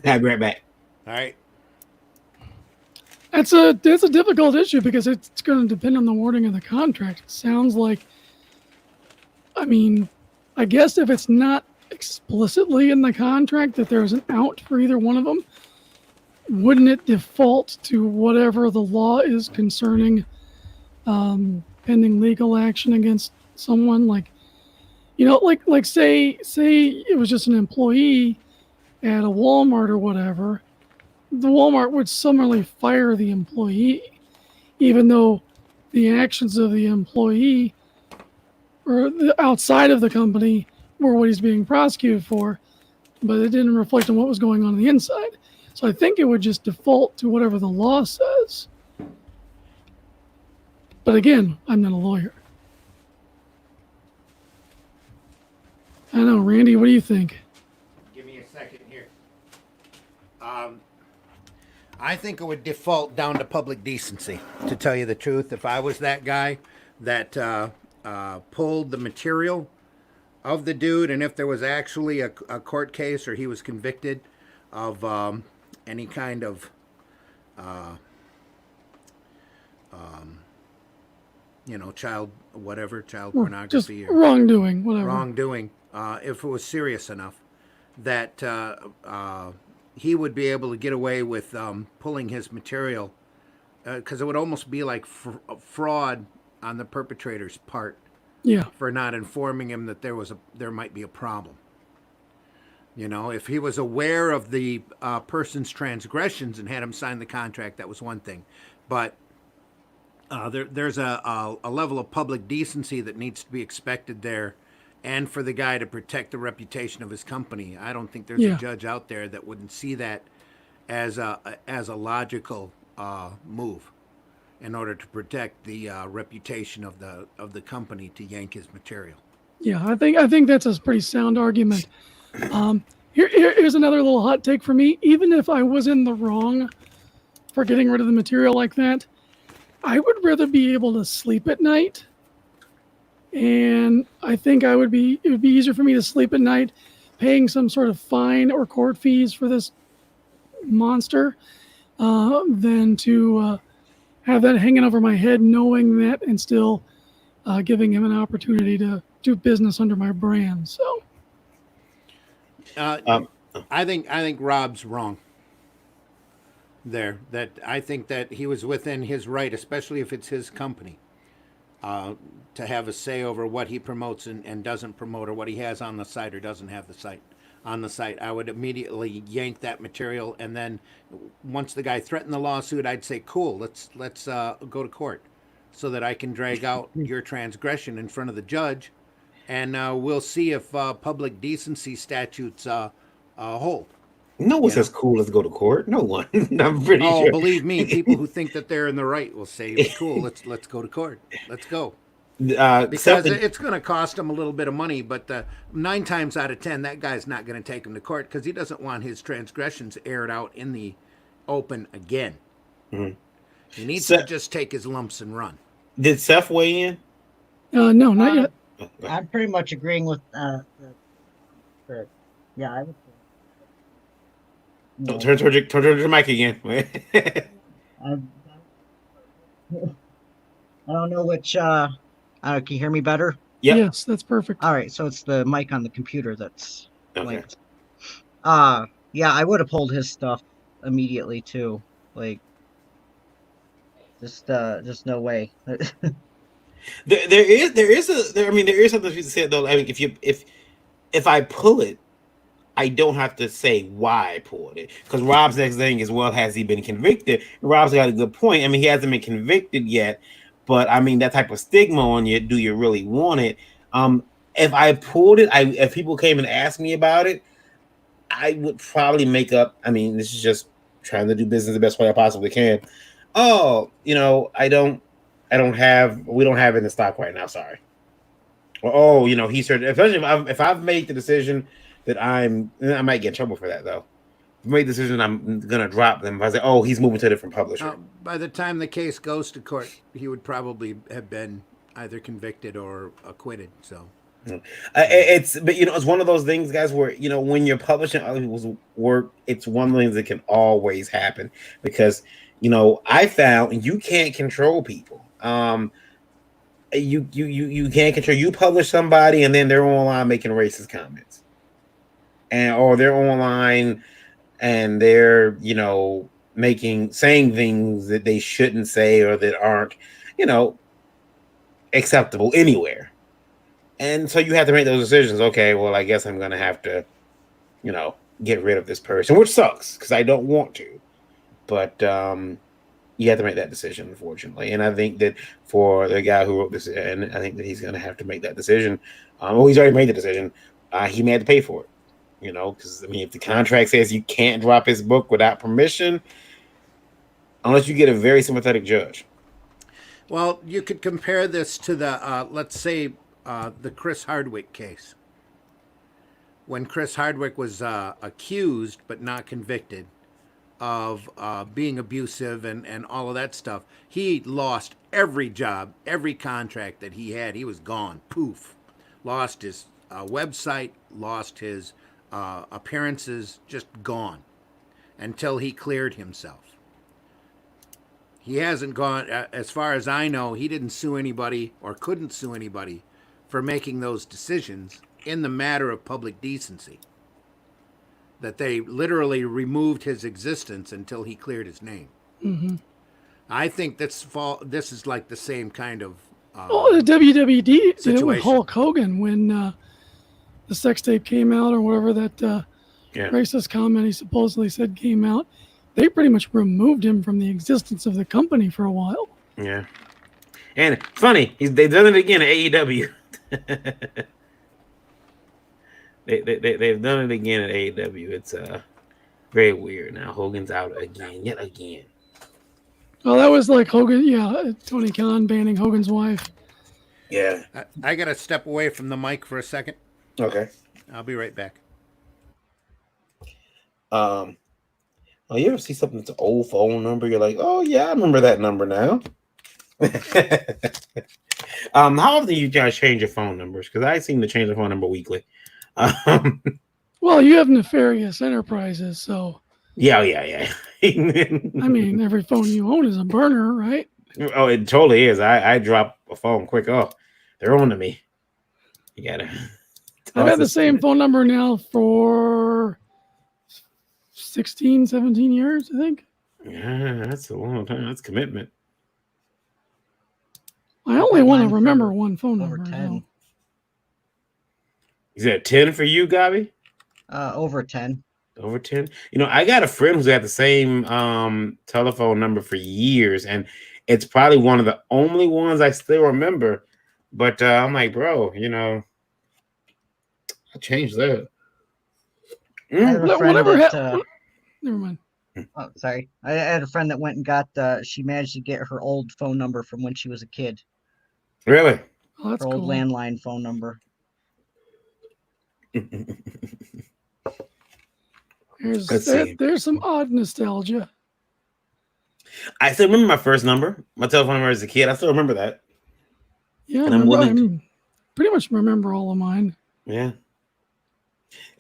I'll be right back. All right. It's a difficult issue because it's going to depend on the wording of the contract. It sounds like, I mean, I guess if it's not explicitly in the contract that there's an out for either one of them, wouldn't it default to whatever the law is concerning pending legal action against someone? Like, like say it was just an employee at a Walmart or whatever. The Walmart would summarily fire the employee, even though the actions of the employee or outside of the company were what he's being prosecuted for, but it didn't reflect on what was going on the inside. So I think it would just default to whatever the law says. But again, I'm not a lawyer. I don't know, Randy, what do you think? Give me a second here. I think it would default down to public decency, to tell you the truth. If I was that guy that pulled the material, of the dude, and if there was actually a court case or he was convicted of any kind of child Just pornography or wrongdoing, whatever. wrongdoing, if it was serious enough, that he would be able to get away with pulling his material, because it would almost be like fraud on the perpetrator's part Yeah. for not informing him that there might be a problem. If he was aware of the person's transgressions and had him sign the contract, that was one thing. But there's a level of public decency that needs to be expected there, and for the guy to protect the reputation of his company. I don't think there's a judge out there that wouldn't see that as a logical move in order to protect the reputation of the company to yank his material. Yeah, I think that's a pretty sound argument. Here's another little hot take for me. Even if I was in the wrong for getting rid of the material like that, I would rather be able to sleep at night. And I think it would be easier for me to sleep at night paying some sort of fine or court fees for this monster than to have that hanging over my head, knowing that, and still giving him an opportunity to do business under my brand. So I think Rob's wrong there. That I think that he was within his right, especially if it's his company, to have a say over what he promotes and doesn't promote, or what he has on the site or doesn't have the site on the site. I would immediately yank that material, and then once the guy threatened the lawsuit, I'd say, cool, let's go to court so that I can drag out your transgression in front of the judge, and we'll see if public decency statutes hold. No one says cool, let's go to court. No one. I'm pretty sure. Oh, believe me, people who think that they're in the right will say, cool, let's go to court. Let's go. Because it's going to cost him a little bit of money, but 9 times out of 10, that guy's not going to take him to court because he doesn't want his transgressions aired out in the open again. Mm-hmm. He needs to just take his lumps and run. Did Seth weigh in? No, not yet. I'm pretty much agreeing with. I would. No. Turn towards your mic again. I don't know which. Can you hear me better? Yep. Yes, that's perfect. All right, so it's the mic on the computer that's linked. Okay. Yeah, I would have pulled his stuff immediately too. Like, just no way. there is something to say though. I mean, if I pull it, I don't have to say why I pulled it, because Rob's next thing is, well, has he been convicted? Rob's got a good point. I mean, he hasn't been convicted yet, but I mean, that type of stigma on you, do you really want it? If I pulled it, if people came and asked me about it, I would probably make up. I mean, this is just trying to do business the best way I possibly can. Oh, we don't have it in stock right now. Sorry. Or, he said, especially if I've made the decision that I might get in trouble for that though. If I made the decision I'm gonna drop them, I say, oh, he's moving to a different publisher. By the time the case goes to court, he would probably have been either convicted or acquitted. So it's one of those things, guys, where when you're publishing other people's work, it's one of the things that can always happen, because I found you can't control people. You can't control. You publish somebody and then they're online making racist comments, or they're online and they're saying things that they shouldn't say or that aren't acceptable anywhere. And so you have to make those decisions. Okay, well, I guess I'm gonna have to get rid of this person, which sucks because I don't want to, but you have to make that decision, unfortunately. And I think that for the guy who wrote this, and I think that he's going to have to make that decision. He's already made the decision. He may have to pay for it, because if the contract says you can't drop his book without permission, unless you get a very sympathetic judge. Well, you could compare this to the, let's say, the Chris Hardwick case. When Chris Hardwick was accused but not convicted of being abusive and all of that stuff, he lost every job, every contract that he had. He was gone. Poof. Lost his website, lost his appearances, just gone until he cleared himself. He hasn't gone, as far as I know, he didn't sue anybody or couldn't sue anybody for making those decisions in the matter of public decency. That they literally removed his existence until he cleared his name. Mm-hmm. I think this is like the same kind of The WWE did it with situation. Hulk Hogan when the sex tape came out, or whatever that racist comment he supposedly said came out. They pretty much removed him from the existence of the company for a while. Yeah. And funny, they've done it again at AEW. They've done it again at AEW. It's very weird. Now Hogan's out yet again. Well, that was like Hogan, Tony Khan banning Hogan's wife. Yeah. I got to step away from the mic for a second. Okay. I'll be right back. You ever see something that's an old phone number? You're like, oh yeah, I remember that number now. How often do you guys change your phone numbers? Because I seem to change the phone number weekly. Well, you have Nefarious Enterprises, so Yeah. I mean, every phone you own is a burner, right? Oh, it totally is. I drop a phone quick. Oh, they're on to me. You gotta. I've had the same phone number now for 16, 17 years, I think. Yeah, that's a long time. That's commitment. I only want to Mine remember for one phone over number. 10. Is that 10 for you, Gabi? Over 10. Over 10? I got a friend who's got the same telephone number for years, and it's probably one of the only ones I still remember. But I'm like, bro, I changed that. I have a friend Whatever that, Never mind. oh, sorry. I had a friend that went and got, she managed to get her old phone number from when she was a kid. Really? Oh, that's Her old cool. landline phone number. There's some odd nostalgia. I still remember my first number, my telephone number as a kid. I still remember that. Yeah, And I'm willing to- pretty much remember all of mine. Yeah.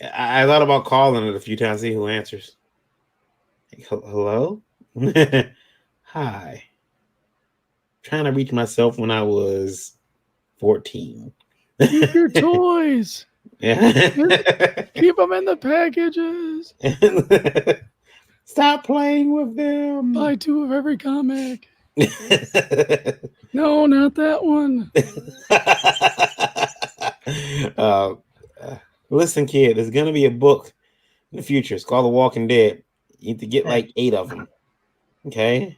I thought about calling it a few times, see who answers. Like, hello? Hi. Trying to reach myself when I was 14. Keep your toys. Yeah. Keep them in the packages. Stop playing with them. Buy 2 of every comic. No, not that one. Listen, kid, there's gonna be a book in the future. It's called The Walking Dead. You need to get like 8 of them. Okay?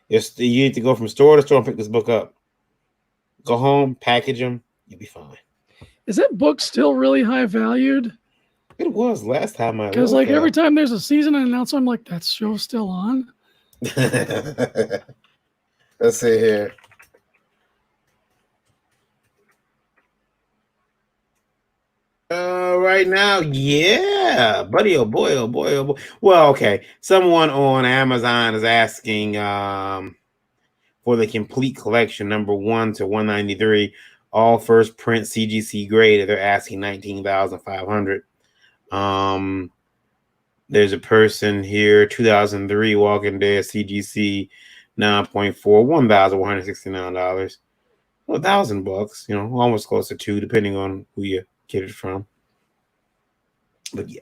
You need to go from store to store and pick this book up. Go home, package them, you'll be fine. Is that book still really high valued? It was last time I Because looked. every time there's a season announced, I'm like, that show's still on. Let's see here. Right now, yeah, buddy. Oh boy, oh boy, oh boy. Well, okay. Someone on Amazon is asking for the complete collection, number 1 to 193, all first print CGC grade. They're asking $19,500. There's a person here, 2003 Walking Dead CGC 9.4, $1,169. $1,000, almost close to 2, depending on who you get it from. But yeah,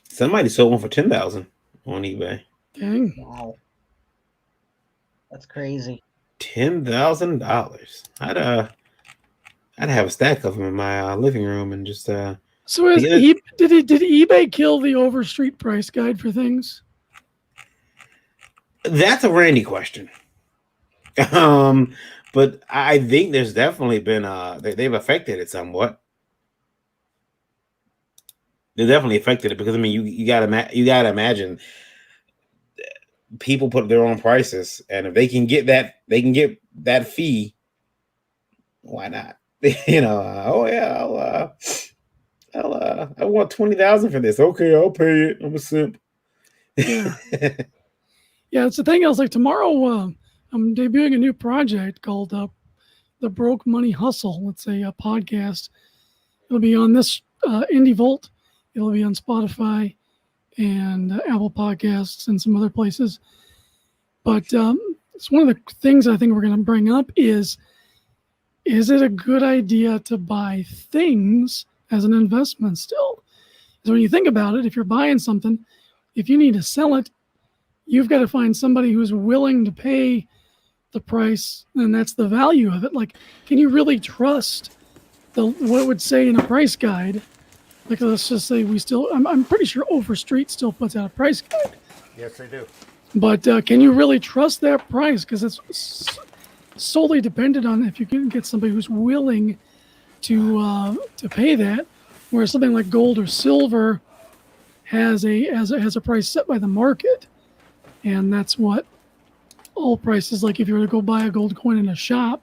somebody sold one for $10,000 on eBay. Dang. Wow. That's crazy. $10,000. I'd have a stack of them in my living room and just So did eBay kill the overstreet price guide for things? That's a Randy question. But I think there's definitely been they've affected it somewhat. They definitely affected it because you gotta imagine people put their own prices, and if they can get that fee, why not? Oh yeah, I want $20,000 for this. Okay, I'll pay it. I'm a simp. Yeah. Yeah, it's the thing. I was like, tomorrow I'm debuting a new project called the Broke Money Hustle. It's a podcast. It'll be on this Indie Volt. It'll be on Spotify and Apple Podcasts and some other places. But it's one of the things I think we're going to bring up is it a good idea to buy things as an investment still? So when you think about it, if you're buying something, if you need to sell it, you've got to find somebody who's willing to pay the price, and that's the value of it. Like, can you really trust what it would say in a price guide? Like, let's just say I'm pretty sure Overstreet still puts out a price guide. Yes, they do. But can you really trust that price? Because it's solely dependent on if you can get somebody who's willing to pay that. Whereas something like gold or silver has a price set by the market, and that's what all prices. Like if you were to go buy a gold coin in a shop,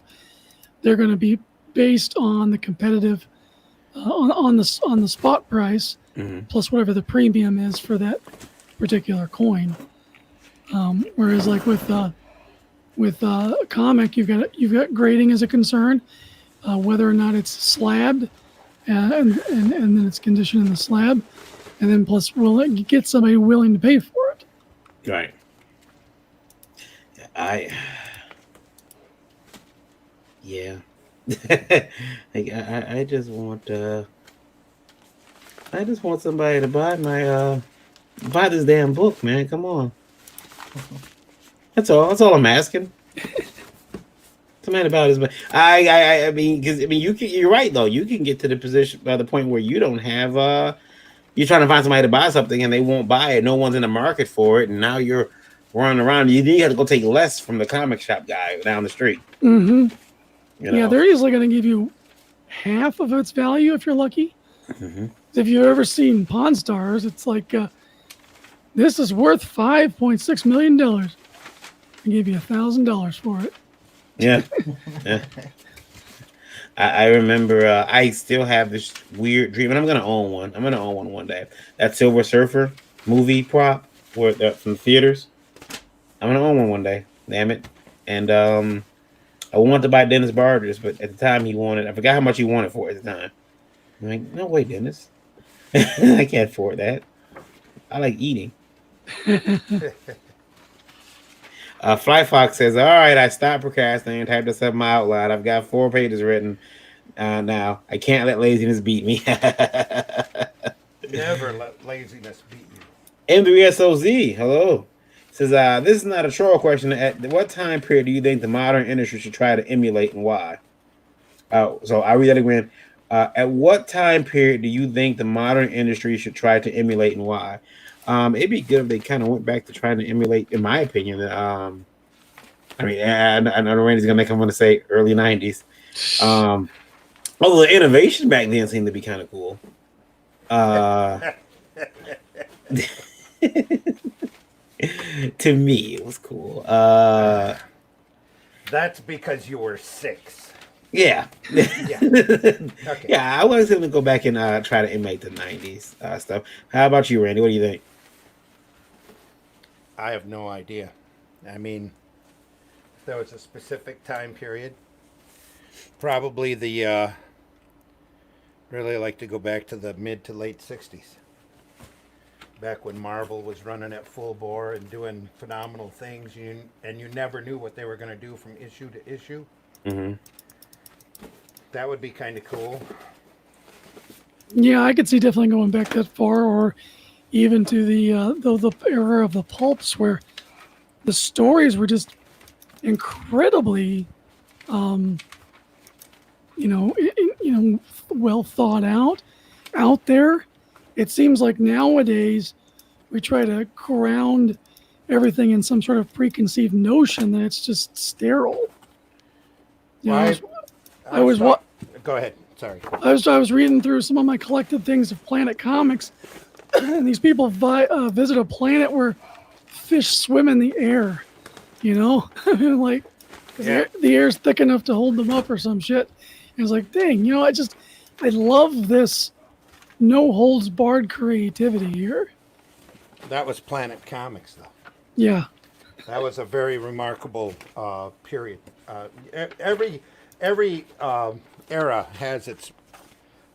they're going to be based on the competitive on the spot price plus whatever the premium is for that particular coin. Whereas like with a comic, you've got grading as a concern, whether or not it's slabbed, and then it's conditioned in the slab, and then plus will it get somebody willing to pay for it? Right. Yeah. I just want somebody to buy this damn book, man. Come on. That's all I'm asking. Something about his, I mean, because you're right though. You can get to the position by the point where you don't have you're trying to find somebody to buy something and they won't buy it. No one's in the market for it, and now you're running around. You have to go take less from the comic shop guy down the street. Mm-hmm. You know? Yeah, they're usually going to give you half of its value if you're lucky. Mm-hmm. If you've ever seen Pawn Stars, it's like this is worth $5.6 million. I give you $1,000 for it. Yeah. Yeah. I remember I still have this weird dream, and I'm going to own one. I'm going to own one day. That Silver Surfer movie prop from the theaters. I'm going to own one day. Damn it. And I wanted to buy Dennis Barger's, but at the time I forgot how much he wanted for it at the time. I'm like, no way, Dennis. I can't afford that. I like eating. Fly Fox says, all right, I stopped procrastinating, typed this up in my outline. I've got 4 pages written now. I can't let laziness beat me. Never let laziness beat you. M3SOZ, hello. Says, this is not a troll question. At what time period do you think the modern industry should try to emulate and why? So I'll read that again. At what time period do you think the modern industry should try to emulate and why? It'd be good if they kind of went back to trying to emulate, in my opinion. I know Randy's gonna make him want to say early 90s. Although the innovation back then seemed to be kind of cool. To me, it was cool. That's because you were 6. Yeah. Yeah. Okay. Yeah, I was going to go back and try to emulate the 90s stuff. How about you, Randy? What do you think? I have no idea. I mean, if there was a specific time period, probably really like to go back to the mid to late 60s. Back when Marvel was running at full bore and doing phenomenal things, and you never knew what they were going to do from issue to issue. Mm-hmm. That would be kind of cool. Yeah, I could see definitely going back that far, or even to the era of the pulps, where the stories were just incredibly, well thought out there. It seems like nowadays we try to ground everything in some sort of preconceived notion that it's just sterile. You know, Go ahead. Sorry. I was reading through some of my collected things of Planet Comics, and these people visit a planet where fish swim in the air. You know, like the air's thick enough to hold them up or some shit. And it's like, dang, I love this no holds barred creativity here. That was Planet Comics, though. every era has its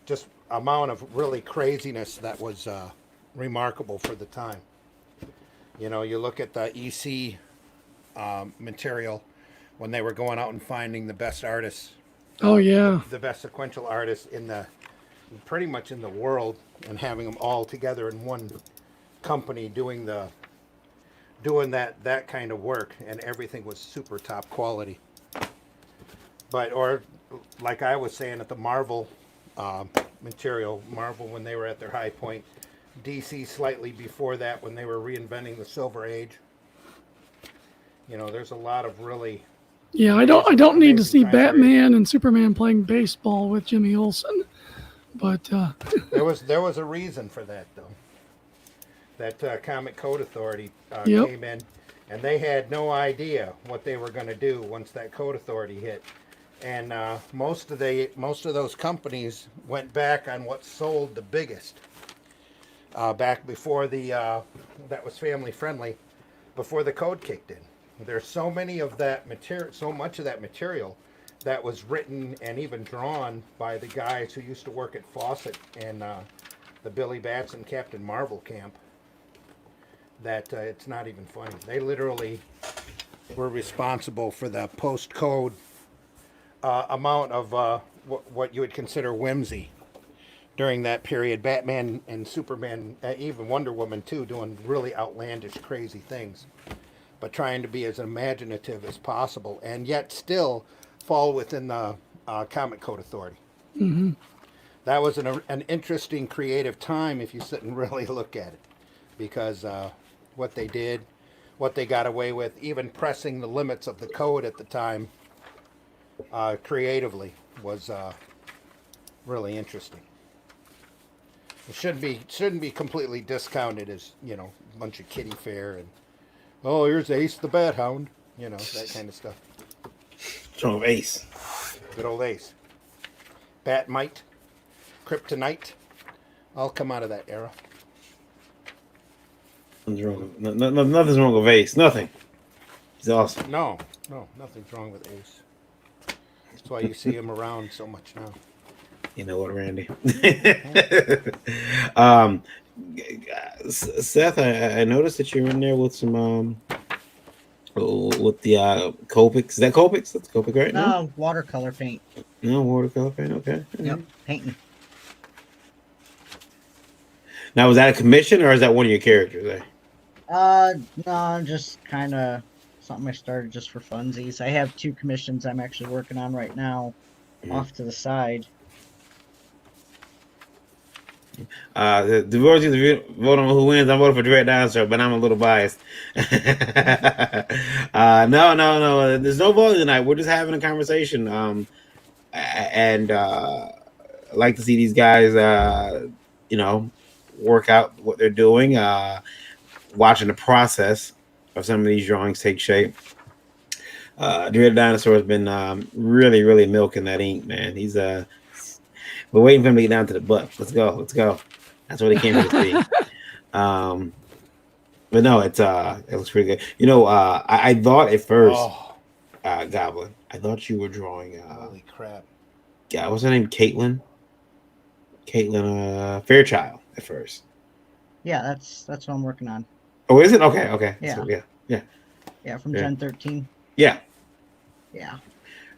just amount of really craziness that was remarkable for the time. You know, you look at the EC material when they were going out and finding the best artists, Oh yeah. the best sequential artists in the pretty much in the world, and having them all together in one company doing that kind of work, and everything was super top quality. But or like I was saying, at the Marvel material, Marvel when they were at their high point, DC slightly before that when they were reinventing the Silver Age. You know, there's a lot of really Yeah, I don't need to see amazing time period. Batman and Superman playing baseball with Jimmy Olsen, but There was a reason for that, though. That Comic Code Authority Yep. came in, and they had no idea what they were going to do once that Code Authority hit. And most of those companies went back on what sold the biggest. Back before that was family friendly, before the code kicked in. There's so many of that material, so much of that material that was written and even drawn by the guys who used to work at Fawcett and the Billy Batson Captain Marvel camp, that it's not even funny. They literally were responsible for the post-code amount of what you would consider whimsy during that period. Batman and Superman, even Wonder Woman too, doing really outlandish, crazy things, but trying to be as imaginative as possible, and yet still fall within the Comic Code Authority. mhm. That was an interesting creative time if you sit and really look at it, because what they did, what they got away with, even pressing the limits of the code at the time creatively was really interesting. It shouldn't be completely discounted as, you know, a bunch of kiddie fare and, oh, here's Ace the Bat Hound, you know, that kind of stuff. Strong Ace. Good old Ace. Batmite, Kryptonite, all come out of that era. Nothing's wrong nothing's wrong with Ace. Nothing. He's awesome. No, nothing's wrong with Ace. That's why you see him around so much now. You know what, Randy? Seth, I noticed that you're in there with some with the Copics. Is that Copics? That's Copic, right? No, watercolor paint. No watercolor paint. Okay. Yep, painting. Now, was that a commission or is that one of your characters there? No, just kind of something I started just for funsies. I have 2 commissions I'm actually working on right now, off to the side. The voters either vote on who wins. I'm voting for Dread Dinosaur, but I'm a little biased. No. There's no voting tonight. We're just having a conversation. And I like to see these guys, you know, work out what they're doing. Watching the process of some of these drawings take shape. Dread Dinosaur has been really, really milking that ink, man. He's we're waiting for him to get down to the butt. Let's go. That's what he came here to see. But no, it looks pretty good. You know, I thought at first, Goblin, I thought you were drawing. Holy crap! Yeah, what's her name? Caitlin Fairchild at first. Yeah, that's what I'm working on. Oh, is it? Okay. Yeah. So, yeah. From Yeah. Gen 13. Yeah. Yeah.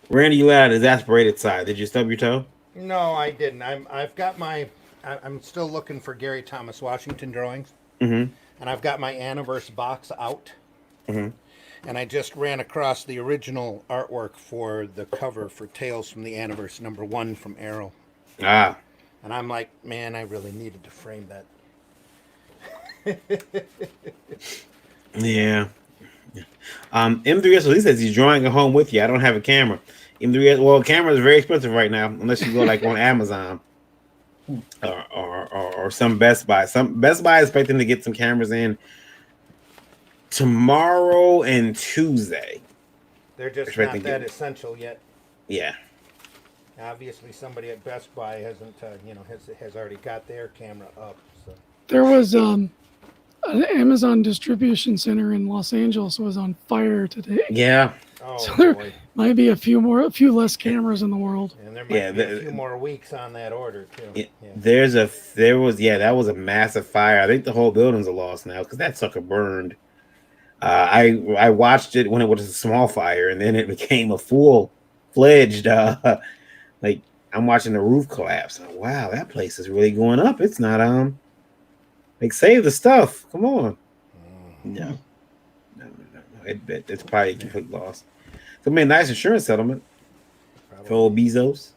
Randy, you let out his aspirated side. Did you stub your toe? No, I didn't. I'm still looking for Gary Thomas Washington drawings, Mm-hmm. and I've got my Aniverse box out. Mm-hmm. And I just ran across the original artwork for the cover for Tales from the Aniverse #1 from Arrow. Ah. And I'm like, man, I really needed to frame that. Yeah. M3S, he says he's drawing at home with you. I don't have a camera. M3S, well, cameras are very expensive right now, unless you go like on Amazon or some Best Buy. Some Best Buy is expecting to get some cameras in tomorrow and Tuesday. They're just Expecting not that it. essential yet. Yeah. Obviously, somebody at Best Buy hasn't, has already got their camera up. So There was an Amazon distribution center in Los Angeles was on fire today. Yeah. oh So boy, Might be a few less cameras in the world. And there might Yeah, be a few more weeks on that order too. It, Yeah. that was a massive fire. I think the whole building's a loss now because that sucker burned. I watched it when it was a small fire, and then it became a full fledged. Like I'm watching the roof collapse. Wow, that place is really going up. It's not like save the stuff. Come on. No. It's probably a complete loss. It's gonna be a nice insurance settlement for old Bezos.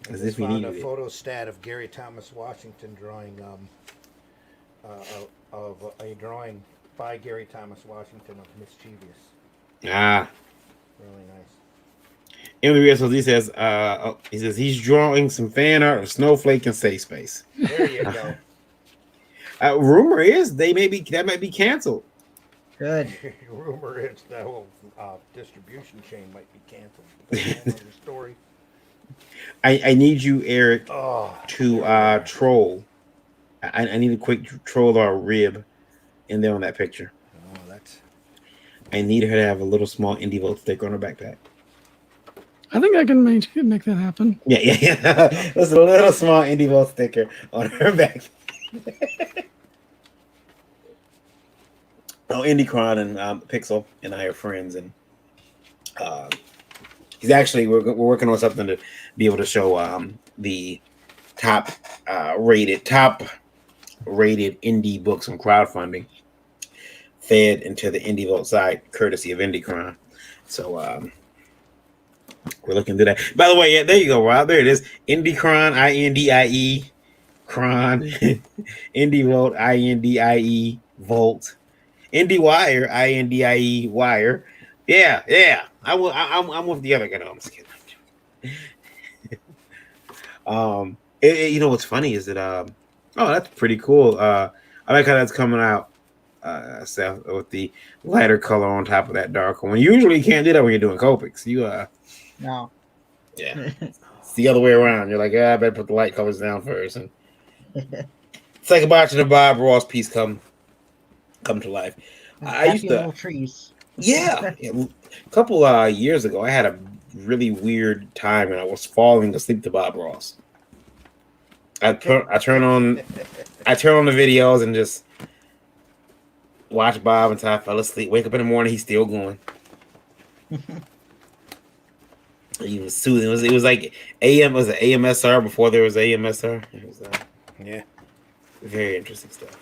I As just if we found a needed it. photo stat of Gary Thomas Washington drawing of a drawing by Gary Thomas Washington of Mischievous. Ah. Really nice. MWSLZ says, he says he's drawing some fan art of Snowflake and Safe Space. There you go. Rumor is that might be canceled. Good. Rumor is the whole distribution chain might be canceled. Another story. I need you, Eric, Oh, to troll. I need a quick troll or rib in there on that picture. oh, that's I need her to have a little small Indie Vote sticker on her backpack. I think I can make that happen. Yeah. There's a little small Indie Vote sticker on her backpack. Oh, IndieCron and Pixel and I are friends, and he's actually we're working on something to be able to show the top rated indie books on crowdfunding fed into the Indie Vote site, courtesy of IndieCron. So we're looking to that. By the way, yeah, there you go, Rob. There it is. IndieCron, INDIE, Cron, Indie Vote, INDIE, Volt. IndieWire, INDIE Wire. Yeah. I'm with the other guy. No, I'm just kidding. You know what's funny is that oh, that's pretty cool. I like how that's coming out, Seth, with the lighter color on top of that darker one. Usually you can't do that when you're doing Copics. No. Yeah, it's the other way around. You're like, I better put the light colors down first. And it's like watching the Bob Ross piece come to life. I used to, little trees. yeah. A couple years ago, I had a really weird time when I was falling asleep to Bob Ross. I turn on the videos and just watch Bob until I fell asleep. Wake up in the morning, he's still going. He was soothing. It was like was it AMSR before there was AMSR? It was yeah. very interesting stuff.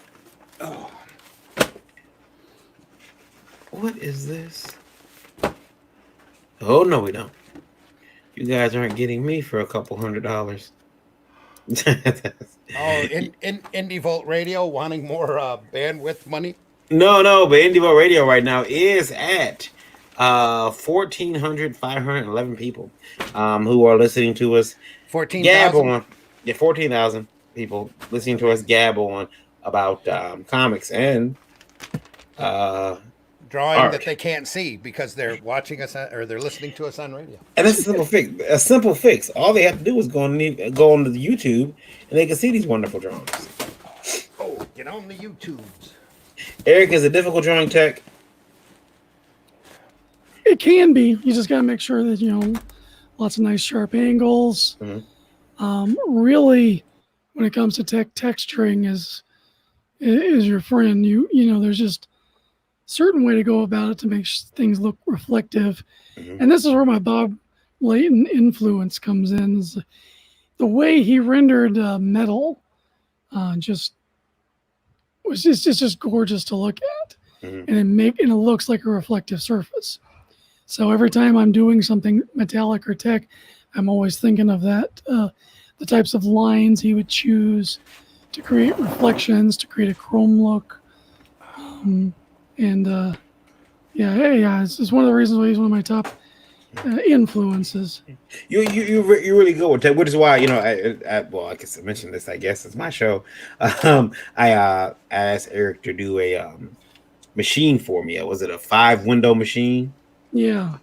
Oh. What is this? Oh no, we don't. You guys aren't getting me for a couple $100. Indie Volt Radio wanting more bandwidth money. No, but Indie Vote Radio right now is at 1,511 people who are listening to us 14,000. 14,000 people listening to us gab on about comics and drawing art. that they can't see because they're watching us or they're listening to us on radio. And that's a simple fix. All they have to do is go on the YouTube and they can see these wonderful drawings. Oh, get on the YouTubes. Eric, is a difficult drawing tech? It can be. You just got to make sure that lots of nice sharp angles. Mm-hmm. Really, when it comes to texturing, is your friend. There's just a certain way to go about it to make things look reflective. Mm-hmm. And this is where my Bob Layton influence comes in. Is the way he rendered metal, just gorgeous to look at, Mm-hmm. and it looks like a reflective surface. So every time I'm doing something metallic or tech, I'm always thinking of that, the types of lines he would choose to create reflections, to create a chrome look. It's one of the reasons why he's one of my top influences. You really good with tech, which is why I guess I mentioned this. I guess it's my show. I asked Eric to do a machine for me. Was it a 5-window machine? Yeah.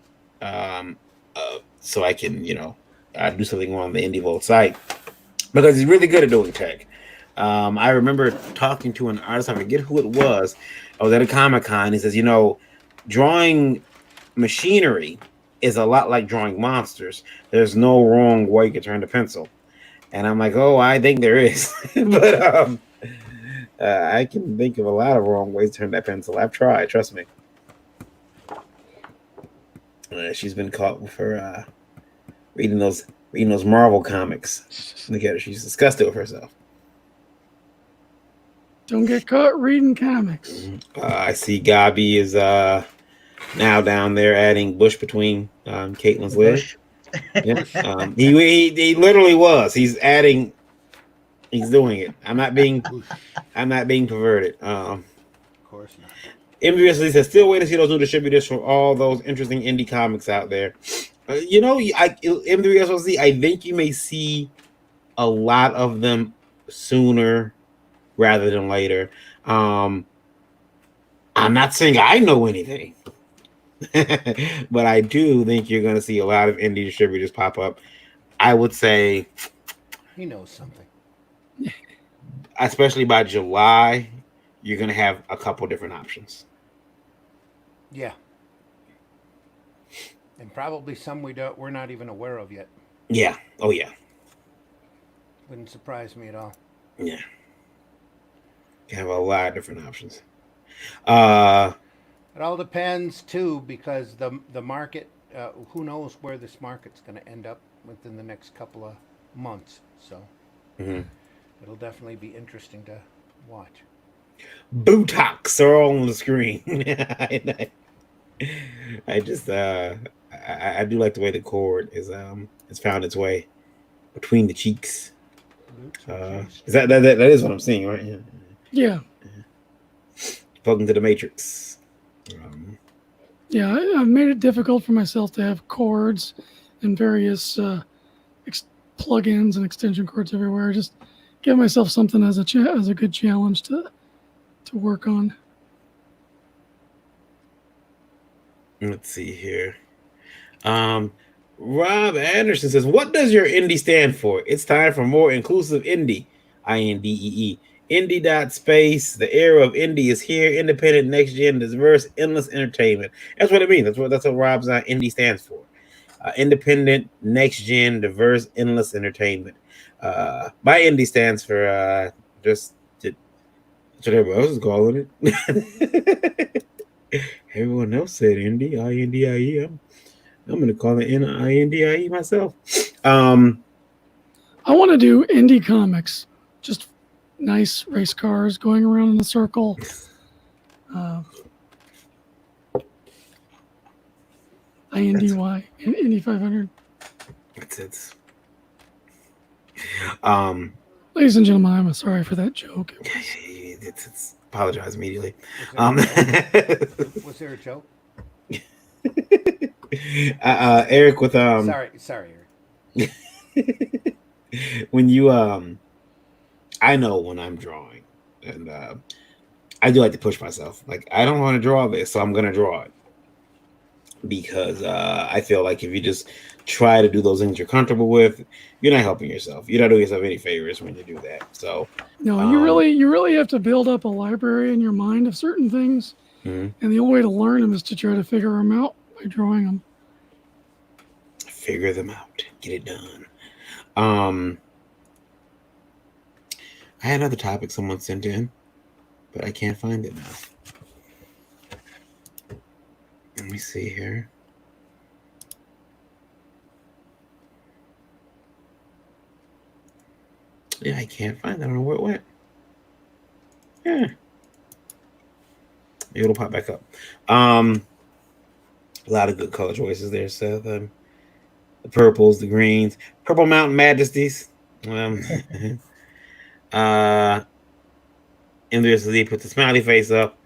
So I can do something on the Indie Vote site because he's really good at doing tech. I remember talking to an artist. I forget who it was. I was at a Comic-Con. He says, drawing machinery is a lot like drawing monsters. There's no wrong way you can turn the pencil. And I'm like, oh, I think there is. But I can think of a lot of wrong ways to turn that pencil. I've tried, trust me. She's been caught with her reading those Marvel comics. Look at her, she's disgusted with herself. Don't get caught reading comics. I see Gabi is now down there adding bush between Caitlin's legs. Yeah. He literally was. He's adding. He's doing it. I'm not being perverted. Of course not. Enviously says, still waiting to see those new distributors for all those interesting indie comics out there. MWSOC, I think you may see a lot of them sooner rather than later. I'm not saying I know anything, but I do think you're going to see a lot of indie distributors pop up. I would say He knows something. especially by July, you're going to have a couple different options. Yeah. And probably some we're not even aware of yet. Yeah. Oh, yeah. Wouldn't surprise me at all. Yeah. You have a lot of different options. It all depends too, because the market. Who knows where this market's going to end up within the next couple of months? So it'll definitely be interesting to watch. Botox are all on the screen. I just I do like the way the cord is found its way between the cheeks. Is that is what I'm seeing, right? Yeah. Welcome to the Matrix. Yeah, I've made it difficult for myself to have cords and various plugins and extension cords everywhere. Just give myself something as a good challenge to work on. Let's see here. Rob Anderson says, what does your indie stand for? It's time for more inclusive indie. INDEE. Indie.space. The era of indie is here. Independent, next gen, diverse, endless entertainment. That's what it means. That's what Rob's indie stands for. Independent, next gen, diverse, endless entertainment. My indie stands for that's what everyone else is calling it. Everyone else said indie, INDIE. I'm going to call it INDIE myself. I want to do indie comics. Just nice race cars going around in a circle. INDY, Indy 500. It's Ladies and gentlemen, I'm sorry for that joke. It's apologize immediately. Was there a joke? Eric with Sorry, Eric. When you I know when I'm drawing, and I do like to push myself. Like, I don't want to draw this, so I'm gonna draw it, because I feel like if you just try to do those things you're comfortable with, you're not helping yourself. You're not doing yourself any favors when you do that. So no, you really have to build up a library in your mind of certain things, and the only way to learn them is to try to figure them out by drawing them. Figure them out, get it done. I had another topic someone sent in, but I can't find it now. Let me see here. Yeah, I can't find it. I don't know where it went. Yeah. Maybe it'll pop back up. A lot of good color choices there, Seth. The purples, the greens, Purple Mountain Majesties. Endlessly put the smiley face up.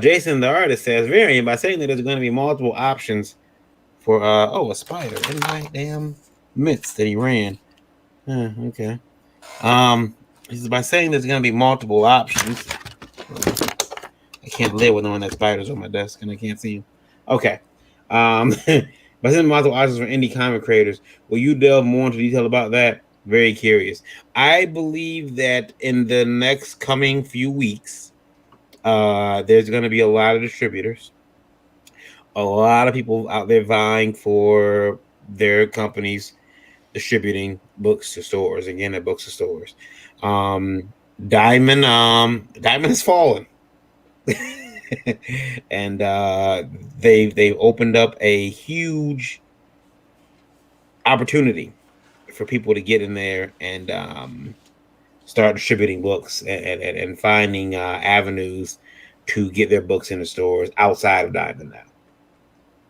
Jason, the artist, says variant by saying that there's going to be multiple options for a spider in my damn midst that he ran. Okay. He says by saying there's going to be multiple options. I can't live with knowing that spiders on my desk and I can't see them. Okay. By saying multiple options for indie comic creators, will you delve more into detail about that? Very curious. I believe that in the next coming few weeks, there's going to be a lot of distributors. a lot of people out there vying for their companies distributing books to stores again at books to stores. Um, Diamond has fallen, and they've opened up a huge opportunity for people to get in there and start distributing books and finding avenues to get their books in the stores outside of Diamond now.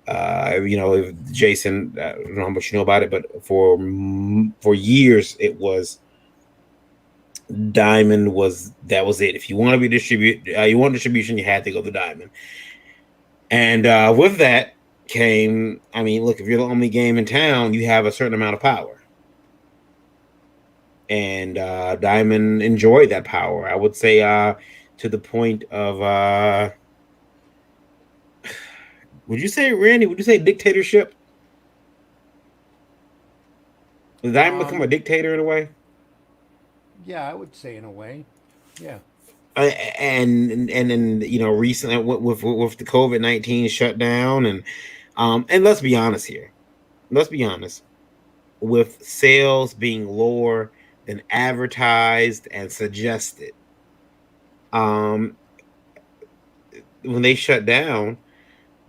If Jason, I don't know how much you know about it, but for years it was Diamond that was it. If you want to be you want distribution, you had to go to Diamond. And with that came, I mean, look, if you're the only game in town, you have a certain amount of power. And Diamond enjoyed that power. I would say to the point of would you say, Randy? Would you say dictatorship? Did Diamond become a dictator in a way? Yeah, I would say in a way. Yeah. And recently with the COVID-19 shutdown and let's be honest here. Let's be honest. With sales being lower than advertised and suggested, when they shut down,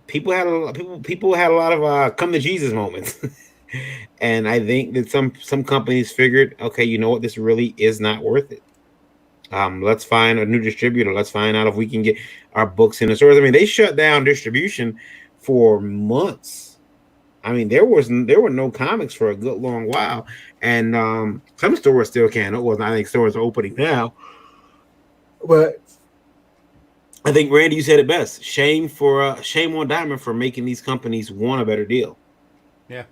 people had a lot of come to Jesus moments. And I think that some companies figured, okay, you know what, this really is not worth it. Let's find a new distributor. Let's find out if we can get our books in the stores. I mean, they shut down distribution for months. I mean, there were no comics for a good long while, and some stores still can. Well, I think stores are opening now, but I think Randy, you said it best. Shame on Diamond for making these companies want a better deal. Yeah.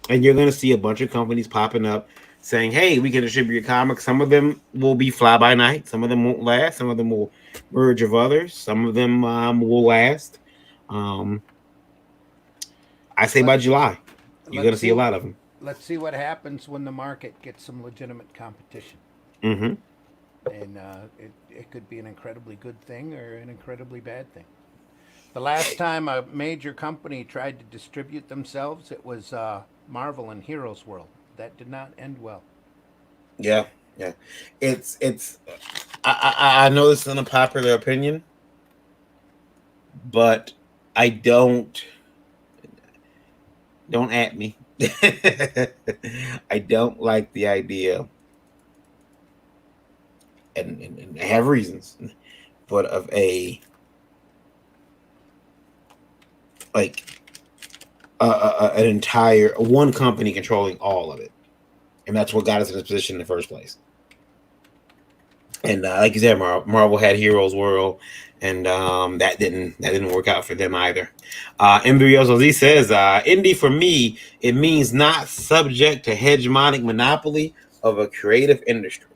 And you're going to see a bunch of companies popping up saying, hey, we can distribute your comics. Some of them will be fly by night. Some of them won't last. Some of them will merge of others. Some of them will last. I say by July, you're going to see a lot of them. Let's see what happens when the market gets some legitimate competition. Mm-hmm. And it could be an incredibly good thing or an incredibly bad thing. The last time a major company tried to distribute themselves, it was Marvel and Heroes World. That did not end well. Yeah. It's. I know this is an unpopular opinion, but I don't at me. I don't like the idea, and I have reasons, but of an entire one company controlling all of it, and that's what got us in this position in the first place. And like you said, Marvel had Heroes World, and that didn't work out for them either. MBOZ says, indie for me, it means not subject to hegemonic monopoly of a creative industry.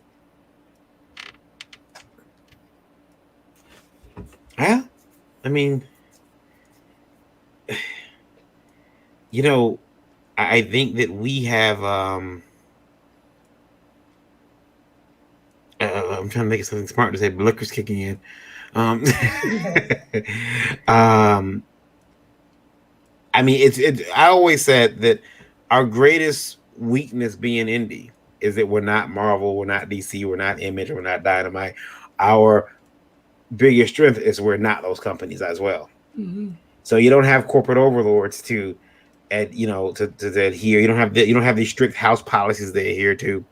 Yeah, I mean, I think that we have. I'm trying to make it something smart to say, but liquor's kicking in. I mean, it's. I always said that our greatest weakness being indie is that we're not Marvel, we're not DC, we're not Image, we're not Dynamite. Our biggest strength is we're not those companies as well. Mm-hmm. So you don't have corporate overlords to adhere. You don't have these strict house policies they adhere to,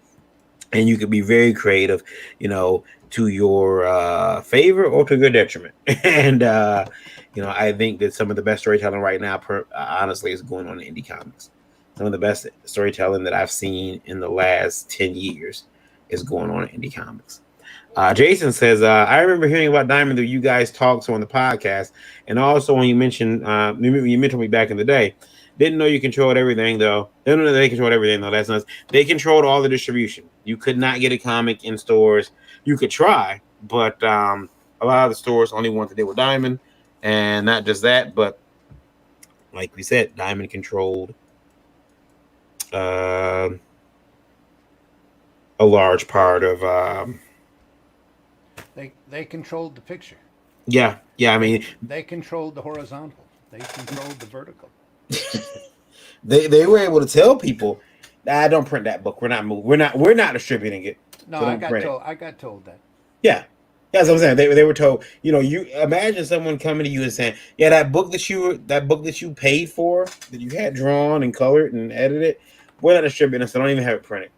and you could be very creative, to your favor or to your detriment. And I think that some of the best storytelling right now, honestly, is going on in indie comics. Some of the best storytelling that I've seen in the last 10 years is going on in indie comics. Jason says, I remember hearing about Diamond that you guys talked on the podcast, and also when you mentioned me back in the day. Didn't know you controlled everything, though. Didn't know they controlled everything, though. That's nuts. They controlled all the distribution. You could not get a comic in stores. You could try, but a lot of the stores only wanted to deal with Diamond, and not just that, but like we said, Diamond controlled a large part of. They controlled the picture. Yeah, yeah. I mean, They controlled the horizontal. They controlled the vertical. they were able to tell people, "I don't print that book. We're not moving. We're not distributing it. No, So don't print it." I got told that. Yeah. Yeah, that's what I'm saying. They were told, you imagine someone coming to you and saying, "Yeah, that book that you paid for, that you had drawn and colored and edited, we're not distributing it, so don't even have it printed.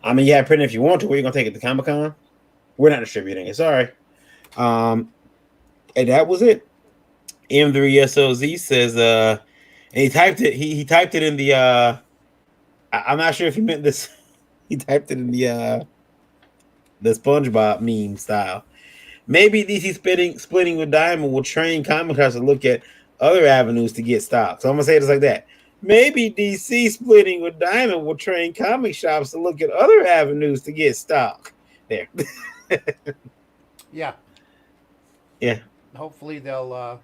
I mean, yeah, print it if you want to. Where you gonna take it to Comic Con? We're not distributing it. Sorry." And that was it. M3SOZ says, and he typed it. He typed it in the. I'm not sure if he meant this. He typed it in the SpongeBob meme style. Maybe DC splitting with Diamond will train comic shops to look at other avenues to get stock. So I'm gonna say it just like that. Maybe DC splitting with Diamond will train comic shops to look at other avenues to get stock. There. Yeah. Yeah. Hopefully they'll,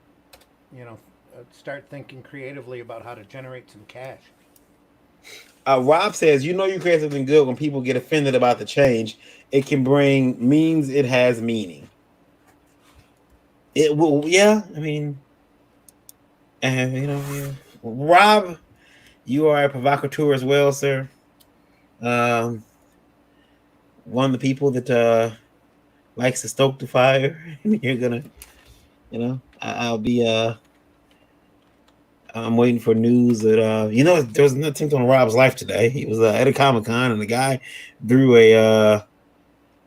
start thinking creatively about how to generate some cash. Rob says, you create something good when people get offended about the change. It can means it has meaning. It will, yeah. I mean, yeah. Rob, you are a provocateur as well, sir. One of the people that likes to stoke the fire. You're gonna, I'll be I'm waiting for news that there was nothing on Rob's life today. He was at a Comic Con and the guy threw a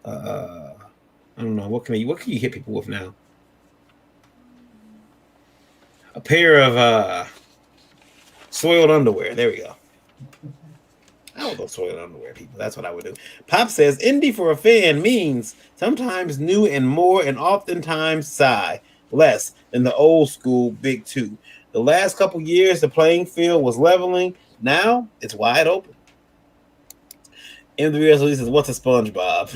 I don't know, what can you hit people with now? A pair of soiled underwear. There we go. I would go soiled underwear, people. That's what I would do. Pop says, indie for a fan means sometimes new and more, and oftentimes sigh less than the old school big two. The last couple years, the playing field was leveling. Now it's wide open. M3SOZ says, what's a SpongeBob?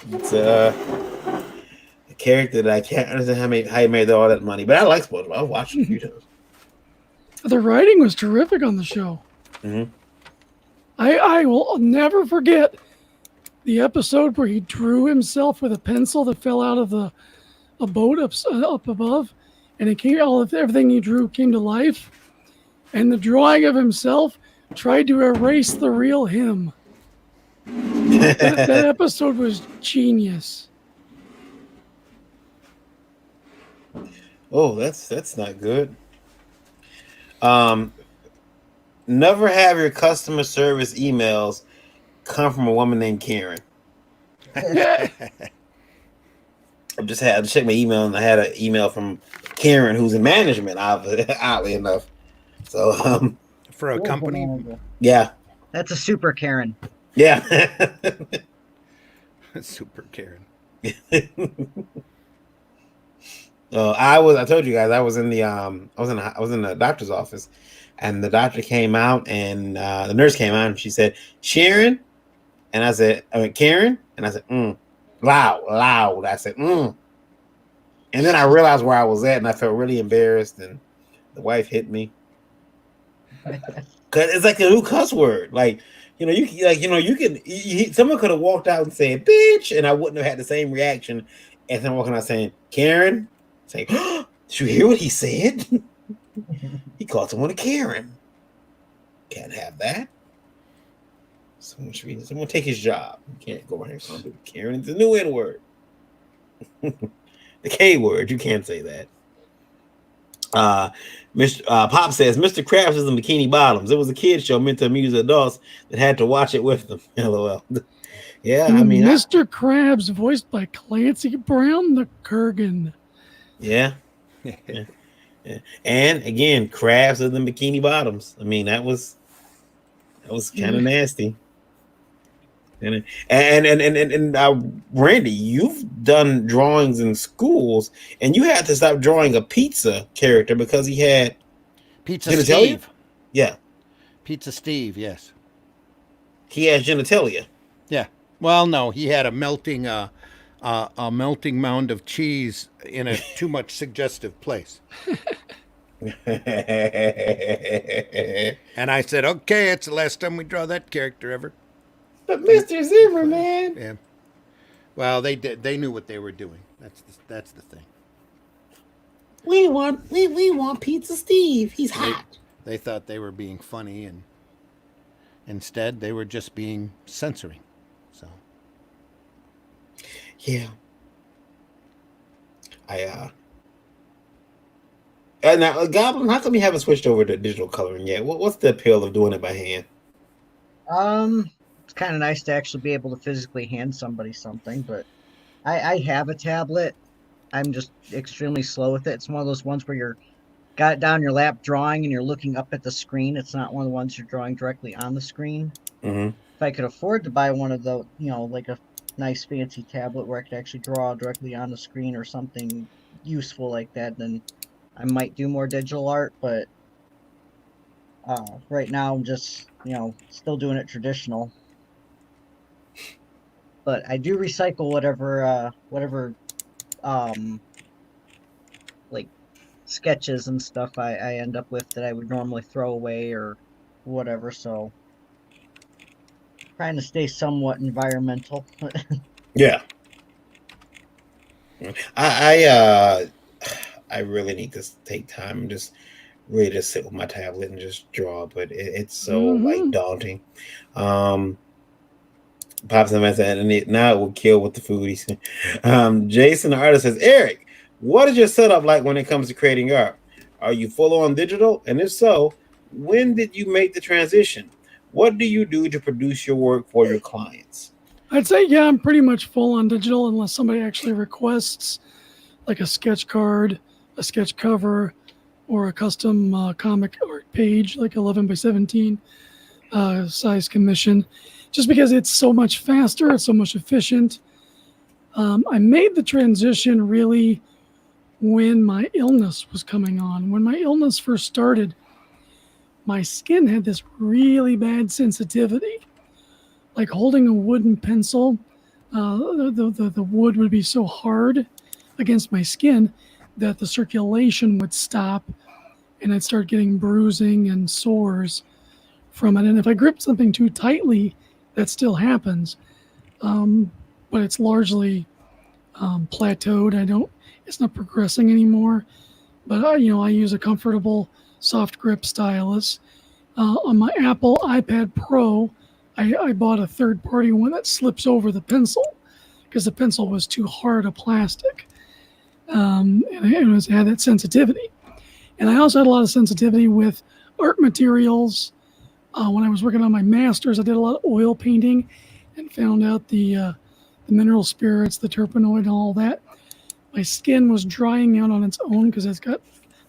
It's a character that I can't understand how he made all that money, but I like SpongeBob. I've watched it a few times. The writing was terrific on the show. Mm-hmm. I will never forget the episode where he drew himself with a pencil that fell out of a boat up above, and everything he drew came to life. And the drawing of himself tried to erase the real him. that episode was genius. Oh, that's not good. Never have your customer service emails come from a woman named Karen. I just had to check my email, and I had an email from Karen, who's in management, oddly enough. So, for a company, yeah, That's a super Karen. yeah. super Karen. I told you guys I was in the doctor's office, and the doctor came out, and the nurse came out, and she said, Sharon, and I said, Karen, and I said, loud. I said, and then I realized where I was at, and I felt really embarrassed, and the wife hit me. Cause it's like a new cuss word. Like, someone could have walked out and said, bitch, and I wouldn't have had the same reaction as someone walking out saying, Karen. Say, did you hear what he said? He called someone a Karen. Can't have that. Someone take his job. You can't go around here calling Karen. It's a new N word. The K word. You can't say that. Mr. Pop says Mr. Krabs is in Bikini Bottoms. It was a kid show meant to amuse adults that had to watch it with them. LOL. Yeah, I mean, Mr. Krabs, voiced by Clancy Brown the Kurgan. Yeah. Yeah. And again, Krabs is in Bikini Bottoms. I mean, that was kind of nasty. And Randy, you've done drawings in schools, and you had to stop drawing a pizza character because he had Pizza genitalia. Steve. Yeah, Pizza Steve. Yes. he has genitalia. Yeah. Well, no, he had a melting mound of cheese in a too much suggestive place. And I said, okay, it's the last time we draw that character ever. But Mr. Zimmerman. Yeah. Well, they did. They knew what they were doing. That's the thing. We want Pizza Steve. He's hot. They thought they were being funny, and instead they were just being censoring. So Yeah. Now Goblin, how come you haven't switched over to digital coloring yet? What's the appeal of doing it by hand? It's kind of nice to actually be able to physically hand somebody something, but I have a tablet. I'm just extremely slow with it. It's one of those ones where you're got it down your lap drawing and you're looking up at the screen. It's not one of the ones you're drawing directly on the screen. Mm-hmm. If I could afford to buy one of the, like a nice fancy tablet where I could actually draw directly on the screen or something useful like that, then I might do more digital art. But right now I'm just, still doing it traditional. But I do recycle whatever like sketches and stuff I end up with that I would normally throw away or whatever. So trying to stay somewhat environmental. Yeah. I really need to take time and just really just sit with my tablet and just draw, but it's so like daunting. Pops and said, and now it will kill with the food. He said. Jason, the artist, says, Eric, what is your setup like when it comes to creating art? Are you full on digital? And if so, when did you make the transition? What do you do to produce your work for your clients? I'd say, yeah, I'm pretty much full on digital unless somebody actually requests like a sketch card, a sketch cover, or a custom comic art page, like 11 by 17 size commission, just because it's so much faster, it's so much efficient. I made the transition really when my illness was coming on. When my illness first started, my skin had this really bad sensitivity. Like holding a wooden pencil, the wood would be so hard against my skin that the circulation would stop and I'd start getting bruising and sores from it. And if I gripped something too tightly, that still happens. But it's largely plateaued. It's not progressing anymore. But I use a comfortable soft grip stylus. On my Apple iPad Pro, I bought a third-party one that slips over the pencil because the pencil was too hard a plastic. And it had that sensitivity. And I also had a lot of sensitivity with art materials. When I was working on my master's, I did a lot of oil painting and found out the mineral spirits, the terpenoid, and all that. My skin was drying out on its own because I've got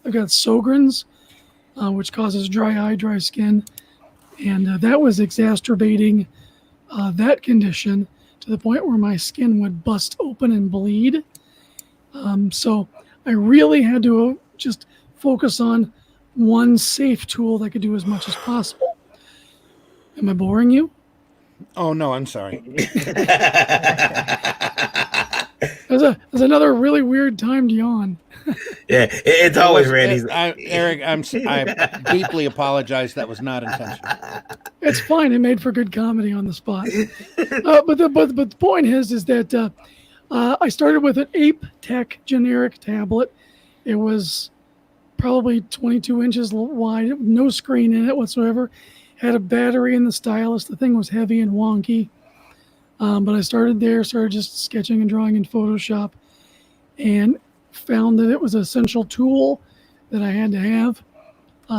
Sjogren's, which causes dry eye, dry skin. And that was exacerbating that condition to the point where my skin would bust open and bleed. So I really had to just focus on one safe tool that could do as much as possible. Am I boring you? Oh, no, I'm sorry. There's another really weird time to yawn. Yeah, it's always Randy's. Eric, I deeply apologize. That was not intentional. It's fine. It made for good comedy on the spot. But the point is that I started with an Ape Tech generic tablet. It was probably 22 inches wide, no screen in it whatsoever. Had a battery in the stylus. The thing was heavy and wonky. But I started just sketching and drawing in Photoshop, and found that it was an essential tool that I had to have.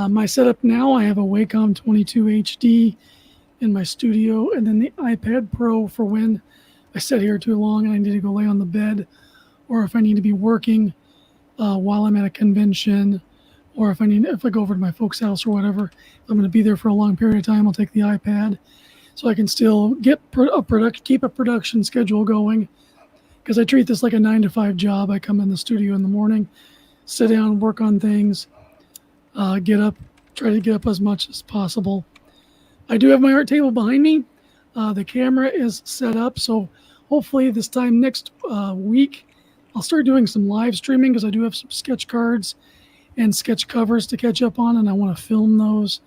My setup now, I have a Wacom 22 HD in my studio, and then the iPad Pro for when I sit here too long and I need to go lay on the bed, or if I need to be working while I'm at a convention, or if I go over to my folks' house or whatever, if I'm going to be there for a long period of time, I'll take the iPad. So I can still keep a production schedule going, because I treat this like a 9-to-5 job. I come in the studio in the morning, sit down, work on things, try to get up as much as possible. I do have my art table behind me. The camera is set up, so hopefully this time next week, I'll start doing some live streaming, because I do have some sketch cards and sketch covers to catch up on, and I want to film those.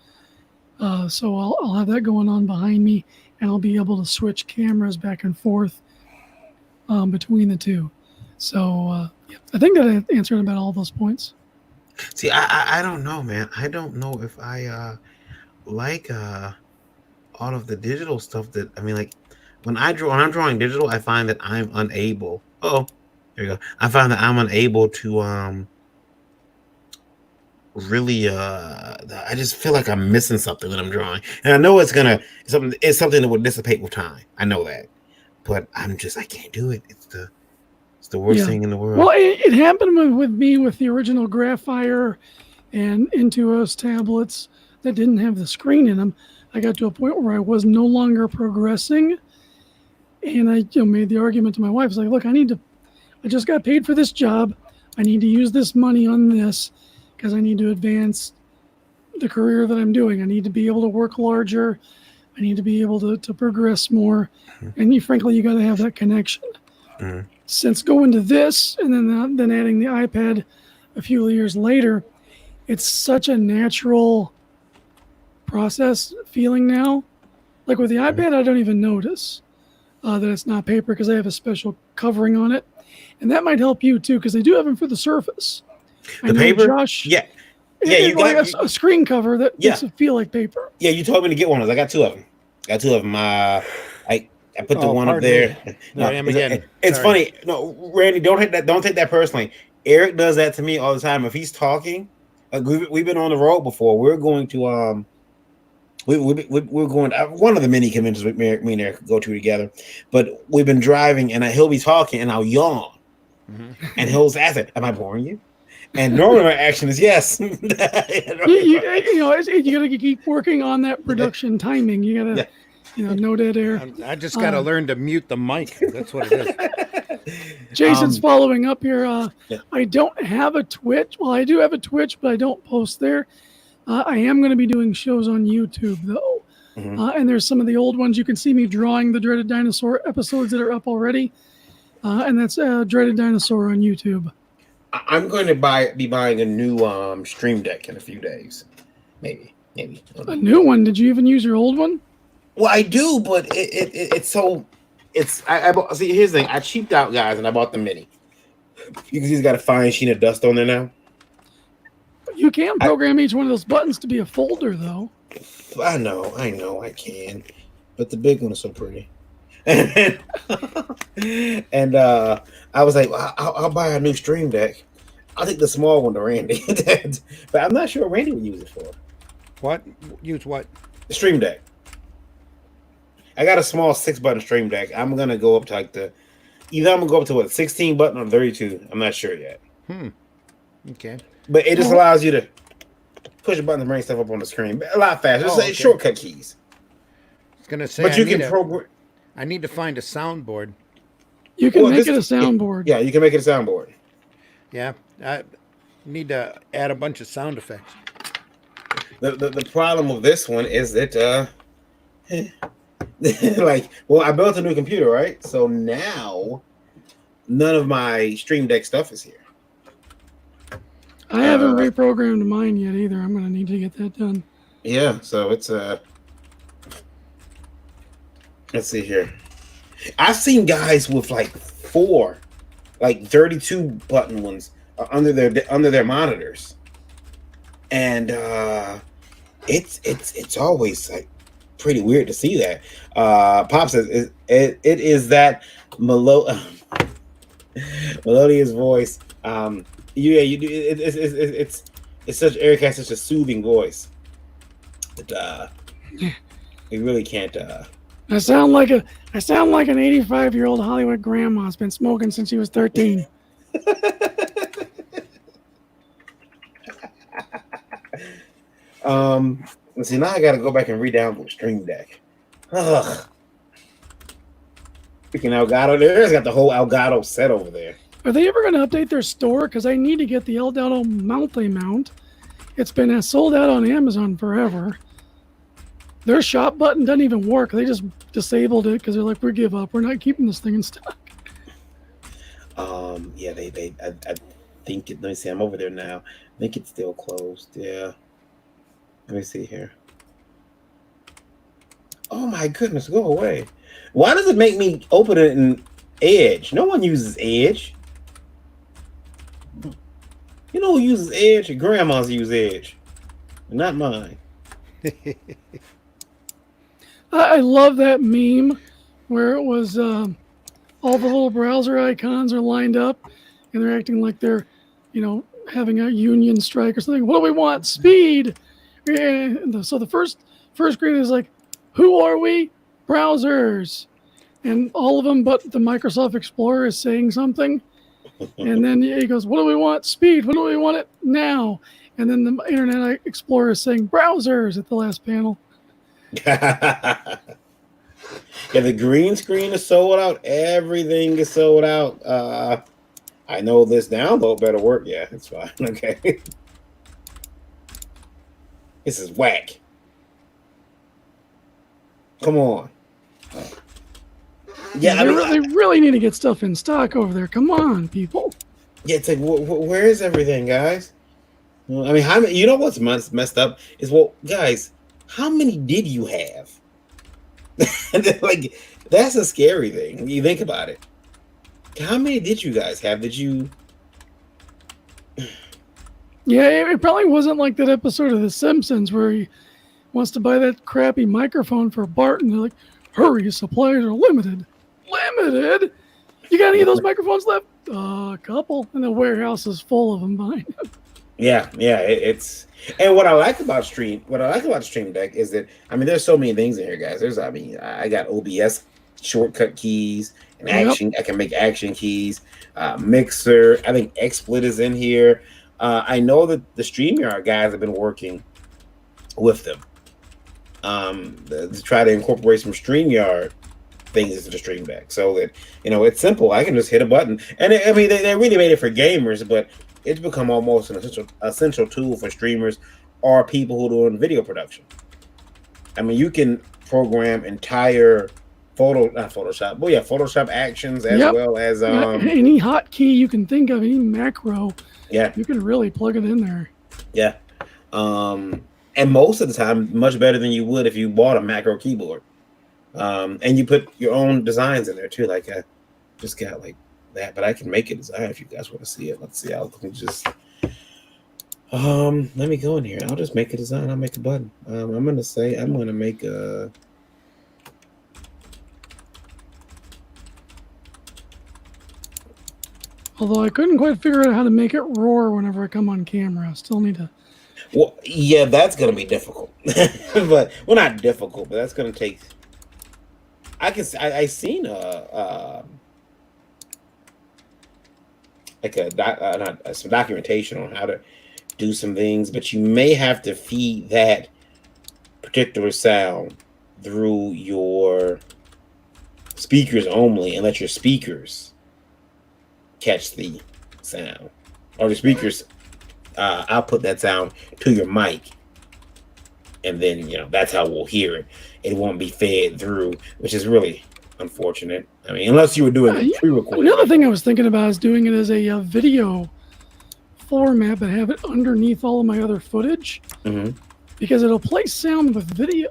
So I'll have that going on behind me, and I'll be able to switch cameras back and forth. between the two. So yeah, I think that answered about all those points. See, I don't know, man. I don't know if I like all of the digital stuff that I mean, like when I'm drawing digital, I find that I'm unable. Oh, there you go. I find that I'm unable to really I just feel like I'm missing something when I'm drawing. And I know it's something that will dissipate with time. I know that. But I can't do it. It's the worst thing in the world. Well, it happened with me with the original Graphire and Intuos tablets that didn't have the screen in them. I got to a point where I was no longer progressing, and I made the argument to my wife. I was like, look, I just got paid for this job. I need to use this money on this because I need to advance the career that I'm doing. I need to be able to work larger. I need to be able to progress more. And frankly, you got to have that connection. Mm-hmm. Since going to this and then adding the iPad a few years later, it's such a natural process feeling now. Like with the iPad, I don't even notice that it's not paper because I have a special covering on it. And that might help you too, because they do have them for the Surface. The paper? Josh, yeah, you got a screen cover that makes it feel like paper. Yeah, you told me to get one of those. I got two of them. I put the one up there. No, it's funny. No, Randy, don't take that personally. Eric does that to me all the time. If he's talking, we've been on the road before. We're going to we're going to one of the mini conventions me and Eric go to together. But we've been driving, and he'll be talking, and I'll yawn, and he'll ask, "Am I boring you?" And normal reaction is yes. you gotta keep working on that production timing. You gotta. No dead air. I just got to learn to mute the mic. That's what it is. Jason's following up here. I don't have a Twitch. Well, I do have a Twitch, but I don't post there. I am going to be doing shows on YouTube, though. Mm-hmm. And there's some of the old ones. You can see me drawing the Dreaded Dinosaur episodes that are up already. And that's Dreaded Dinosaur on YouTube. I'm going to be buying a new Stream Deck in a few days. Maybe. A new one? Did you even use your old one? Well, I do, but it's so I see. Here's the thing: I cheaped out, guys, and I bought the mini because he's got a fine sheen of dust on there now. You can program each one of those buttons to be a folder, though. I know, I can, but the big one is so pretty. And I was like, I'll buy a new Stream Deck. I'll take the small one to Randy, but I'm not sure what Randy would use it for. What? Use what? The Stream Deck. I got a small 6-button Stream Deck. I'm gonna go up to either I'm gonna go up to what 16 button or 32. I'm not sure yet. Okay. But it just allows you to push a button and bring stuff up on the screen a lot faster. It's shortcut keys. I was gonna say, but you can program. I need to find a soundboard. You can make it a soundboard. Yeah, you can make it a soundboard. Yeah, I need to add a bunch of sound effects. The problem with this one is that I built a new computer, right? So now none of my Stream Deck stuff is here. I haven't reprogrammed mine yet either. I'm going to need to get that done. Yeah, so it's let's see here. I've seen guys with 4 32 button ones under their monitors. And it's always pretty weird to see that. Pop says it is that melodious voice. You do. It's such Eric has such a soothing voice. But you really can't. I sound like an 85-year-old Hollywood grandma who's been smoking since she was 13. Let's see. Now I got to go back and re-download Stream Deck. Ugh. Freaking Elgato. There's got the whole Elgato set over there. Are they ever going to update their store? Because I need to get the Elgato mount they mount. It's been sold out on Amazon forever. Their shop button doesn't even work. They just disabled it because they're like, we give up. We're not keeping this thing in stock. Yeah, I think let me see. I'm over there now. I think it's still closed. Yeah. Let me see here. Oh my goodness, go away. Why does it make me open it and Edge. No one uses Edge. You know who uses Edge? Your grandmas use Edge, not mine. I love that meme where it was all the little browser icons are lined up and they're acting like they're, having a union strike or something. What do we want? Speed. And so the first screen is like, who are we? Browsers. And all of them but the Microsoft Explorer is saying something. And then he goes, what do we want? Speed. What do we want it now? And then the Internet Explorer is saying browsers at the last panel. Yeah, the green screen is sold out. Everything is sold out. I know this download better work. Yeah, it's fine. Okay. This is whack. Come on. Yeah, they really need to get stuff in stock over there. Come on, people. Yeah, it's like, where is everything, guys? I mean, how many? You know what's messed up is, well, guys, how many did you have? Like, that's a scary thing when you think about it. How many did you guys have? Did you? Yeah, it probably wasn't like that episode of The Simpsons where he wants to buy that crappy microphone for Bart, and they're like, "Hurry, supplies are limited." Limited? You got any of those microphones left? A couple, and the warehouse is full of them behind. Yeah, it's. And what I like about Stream Deck is that, I mean, there's so many things in here, guys. I got OBS shortcut keys and action. I can make action keys, mixer. I think XSplit is in here. I know that the StreamYard guys have been working with them to try to incorporate some StreamYard things into the Stream Deck, so that it's simple. I can just hit a button, and they really made it for gamers, but it's become almost an essential tool for streamers or people who are doing video production. I mean, you can program entire Photoshop actions as well as any hotkey you can think of, any macro. Yeah, you can really plug it in there. Yeah, and most of the time, much better than you would if you bought a macro keyboard. And you put your own designs in there too. Like I just got like that, but I can make a design if you guys want to see it. Let's see. Let me go in here. I'll just make a design. I'll make a button. I'm gonna make a. Although I couldn't quite figure out how to make it roar whenever I come on camera. I still need to. Well, yeah, that's gonna be difficult. But not difficult, but that's gonna take. I seen some documentation on how to do some things, but you may have to feed that particular sound through your speakers only, and let your speakers catch the sound, or the speakers output that sound to your mic, and then that's how we'll hear it. It won't be fed through, which is really unfortunate. I mean, unless you were doing a pre-recording. Another thing I was thinking about is doing it as a video format, but have it underneath all of my other footage, because it'll play sound with video.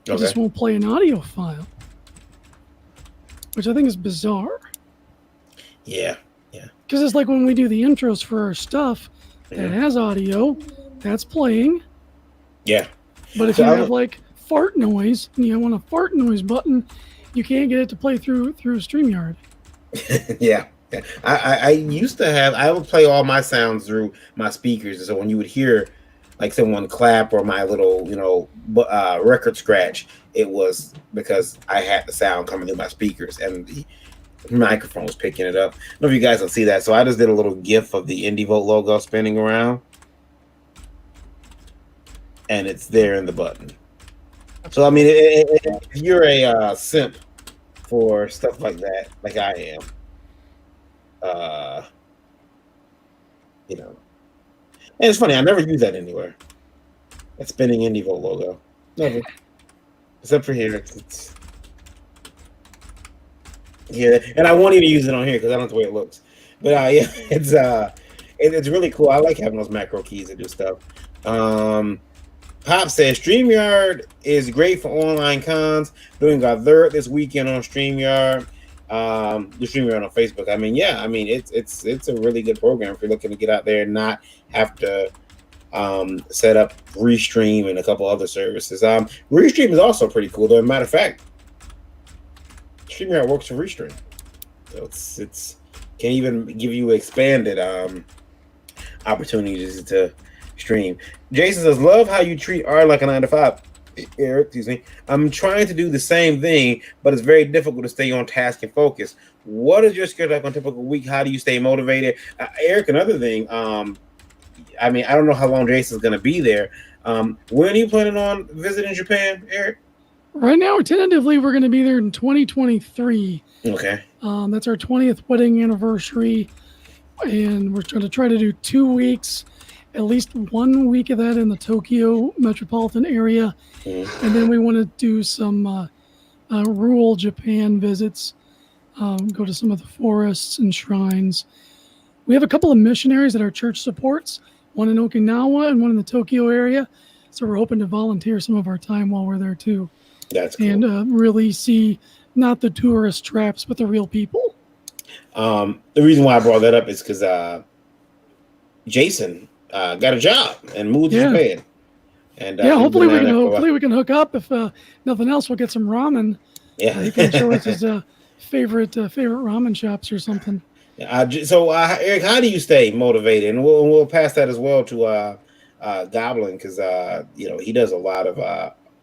It just won't play an audio file, which I think is bizarre. Yeah. Because it's like when we do the intros for our stuff that has audio, that's playing. Yeah. But if you have like fart noise and you want a fart noise button, you can't get it to play through StreamYard. Yeah. I used to have. I would play all my sounds through my speakers, and so when you would hear like someone clap or my little record scratch, it was because I had the sound coming through my speakers, and the microphone was picking it up. I don't know if you guys can see that. So I just did a little GIF of the IndieVolt logo spinning around, and it's there in the button. So I mean, if you're a simp for stuff like that, like I am, and it's funny, I never use that anywhere. That spinning IndieVolt logo, never, except for here. It's here, and I won't even use it on here because I don't like the way it looks. But yeah, it's really cool. I like having those macro keys to do stuff. Pop says StreamYard is great for online cons. Doing our third this weekend on StreamYard. The streaming on Facebook. I mean, yeah, I mean it's a really good program if you're looking to get out there and not have to set up Restream and a couple other services. Restream is also pretty cool, though. As a matter of fact, StreamYard works for Restream, so it's can even give you expanded opportunities to stream. Jason says, "Love how you treat art like a 9 to 5." Eric, excuse me. I'm trying to do the same thing, but it's very difficult to stay on task and focus. What is your schedule like on a typical week? How do you stay motivated? Eric, another thing. I mean, I don't know how long Jason's going to be there. When are you planning on visiting Japan, Eric? Right now, tentatively, we're going to be there in 2023. Okay. That's our 20th wedding anniversary, and we're going to try to do 2 weeks, at least 1 week of that in the Tokyo metropolitan area, and then we want to do some rural Japan visits, go to some of the forests and shrines. We have a couple of missionaries that our church supports, one in Okinawa and one in the Tokyo area, so we're hoping to volunteer some of our time while we're there too. That's cool. And really see not the tourist traps, but the real people. The reason why I brought that up is because Jason got a job and moved to Japan. And hopefully we can hook up. If nothing else, we'll get some ramen. Yeah, he can show us his favorite ramen shops or something. So Eric, how do you stay motivated? And we'll pass that as well to Goblin, because he does a lot of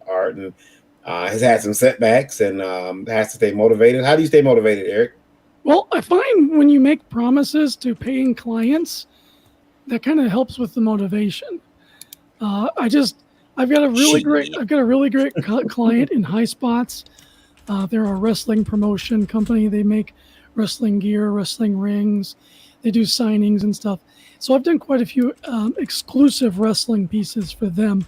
art and has had some setbacks and has to stay motivated. How do you stay motivated, Eric? Well, I find when you make promises to paying clients, that kind of helps with the motivation. I've got a really great client in High Spots. They're a wrestling promotion company. They make wrestling gear, wrestling rings. They do signings and stuff. So I've done quite a few exclusive wrestling pieces for them,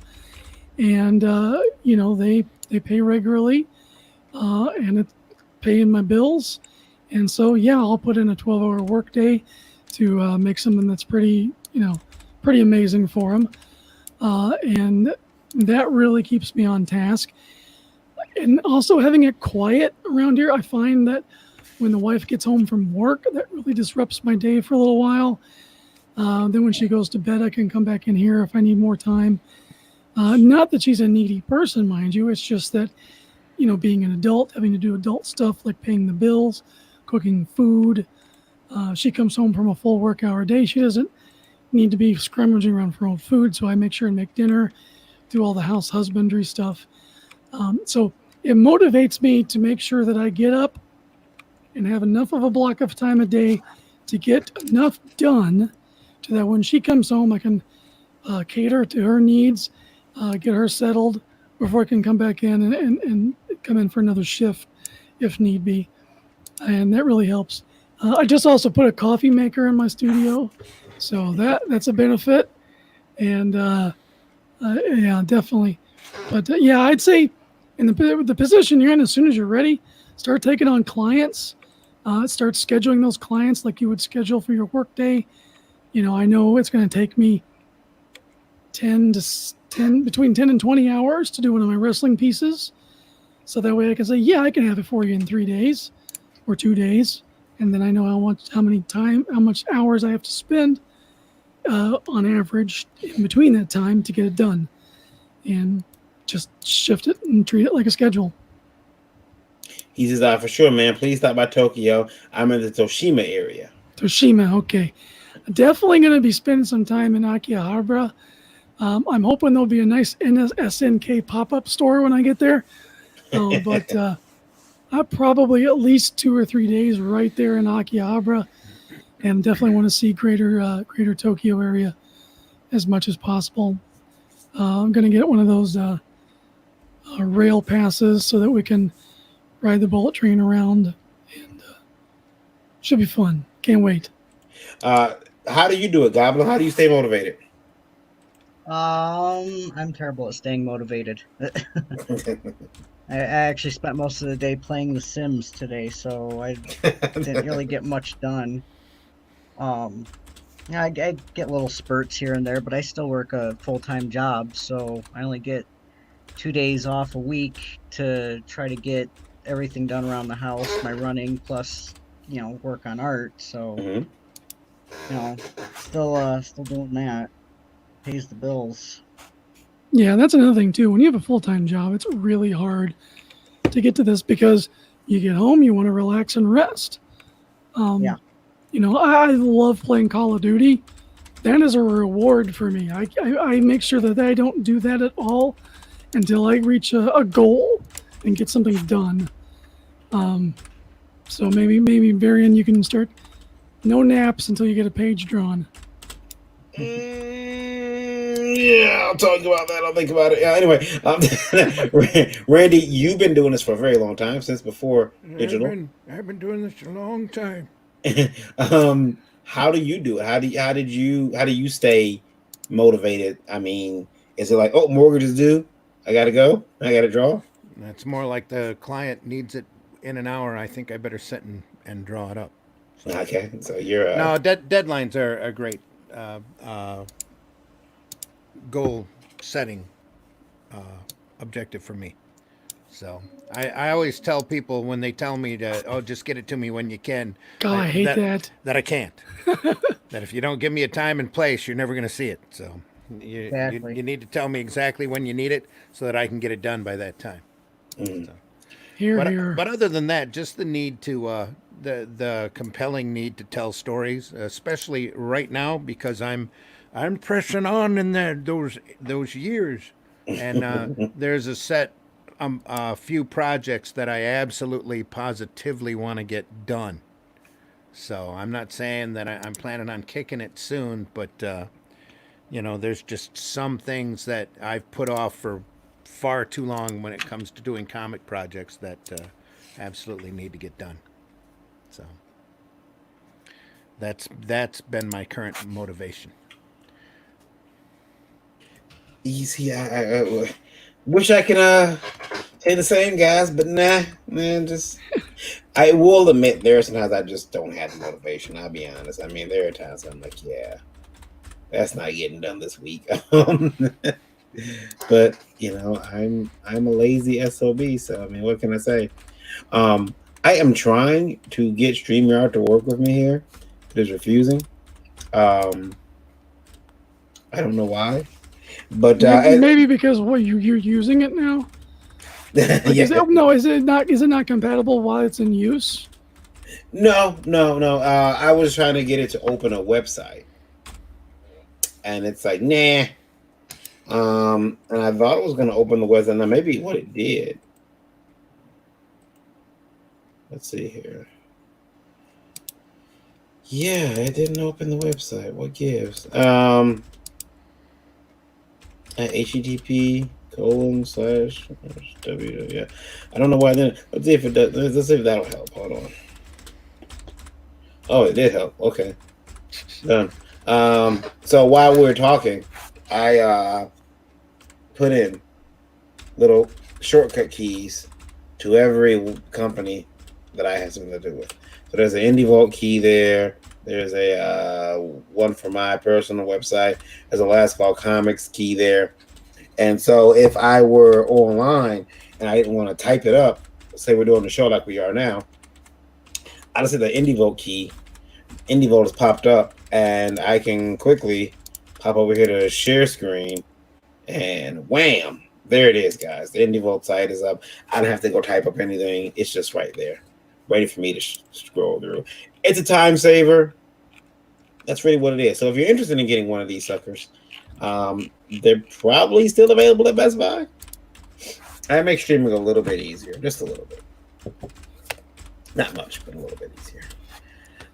and they pay regularly, and it's paying my bills. And so I'll put in a 12-hour workday to make something that's pretty amazing for them, and that really keeps me on task. And also having it quiet around here, I find that when the wife gets home from work, that really disrupts my day for a little while. Then when she goes to bed, I can come back in here if I need more time. Not that she's a needy person, mind you. It's just that, being an adult, having to do adult stuff like paying the bills, cooking food. She comes home from a full work hour day. She doesn't need to be scrummaging around for her own food, so I make sure and make dinner, do all the house husbandry stuff. So it motivates me to make sure that I get up and have enough of a block of time a day to get enough done so that when she comes home, I can cater to her needs, get her settled before I can come back in and come in for another shift if need be. And that really helps. I just also put a coffee maker in my studio, so that's a benefit. And definitely. But I'd say in the position you're in, as soon as you're ready, start taking on clients. Start scheduling those clients like you would schedule for your workday. I know it's going to take me between 10 and 20 hours to do one of my wrestling pieces. So that way I can say, I can have it for you in 3 days or 2 days. And then I know how much hours I have to spend on average in between that time to get it done. And just shift it and treat it like a schedule. He says, for sure, man, please stop by Tokyo. I'm in the Toshima area. Toshima, okay. Definitely going to be spending some time in Akihabara. I'm hoping there'll be a nice SNK pop-up store when I get there. But I probably at least 2 or 3 days right there in Akihabara, and definitely want to see greater Tokyo area as much as possible. I'm going to get one of those rail passes so that we can ride the bullet train around, and should be fun. Can't wait. How do you do it, Goblin? How do you stay motivated? I'm terrible at staying motivated. I actually spent most of the day playing The Sims today, so I didn't really get much done. I get little spurts here and there, but I still work a full-time job, so I only get 2 days off a week to try to get everything done around the house, my running plus, work on art. So, Mhm. still doing that. Pays the bills. Yeah, that's another thing too. When you have a full-time job, it's really hard to get to this because you get home, you want to relax and rest. Yeah. I love playing Call of Duty. That is a reward for me. I make sure that I don't do that at all until I reach a goal and get something done. So maybe Varian, you can start no naps until you get a page drawn. Yeah, I'll talk about that. I'll think about it. Yeah, anyway, Randy, you've been doing this for a very long time, since before digital. I've been doing this a long time. How do you do it? How do you stay motivated? I mean, is it like, oh, mortgage is due, I gotta go, I gotta draw? It's more like the client needs it in an hour. I think I better sit and draw it up. Okay, so you're No, deadlines are a great goal setting objective for me. So I always tell people when they tell me to, just get it to me when you can. God, I hate that. That I can't. That if you don't give me a time and place, you're never going to see it. So Exactly. you need to tell me exactly when you need it so that I can get it done by that time. So. Here. But other than that, just the need to the compelling need to tell stories, especially right now because I'm pressing on in those years, and there's a few projects that I absolutely positively want to get done. So I'm not saying that I'm planning on kicking it soon, but there's just some things that I've put off for far too long when it comes to doing comic projects that absolutely need to get done. So that's been my current motivation. Easy. I wish I could say the same, guys, but nah, man. Just I will admit there are sometimes I just don't have the motivation. I'll be honest. I mean, there are times I'm like, yeah, that's not getting done this week. But I'm a lazy SOB, so I mean, what can I say? I am trying to get StreamYard to work with me here. It is refusing. I don't know why, but maybe because you're using it now. yeah. Is it not compatible while it's in use? No. I was trying to get it to open a website, and it's like, nah. And I thought it was going to open the website. Now maybe what it did. Let's see here. Yeah, it didn't open the website. What gives? At http://w. Yeah, I don't know why. Then let's see if it does. Let's see if that'll help. Hold on. Oh, it did help. Okay, done. So while we were talking, I put in little shortcut keys to every company that I have something to do with. So there's an Indie Vault key there. There's a one for my personal website. There's a Last Call Comics key there. And so if I were online and I didn't want to type it up, say we're doing the show like we are now, I just hit the Indie Vault key. Indie Vault has popped up, and I can quickly pop over here to share screen, and wham, there it is, guys. The Indie Vault site is up. I don't have to go type up anything. It's just right there, waiting for me to scroll through. It's a time saver. That's really what it is. So if you're interested in getting one of these suckers, they're probably still available at Best Buy. I make streaming a little bit easier, just a little bit. Not much, but a little bit easier.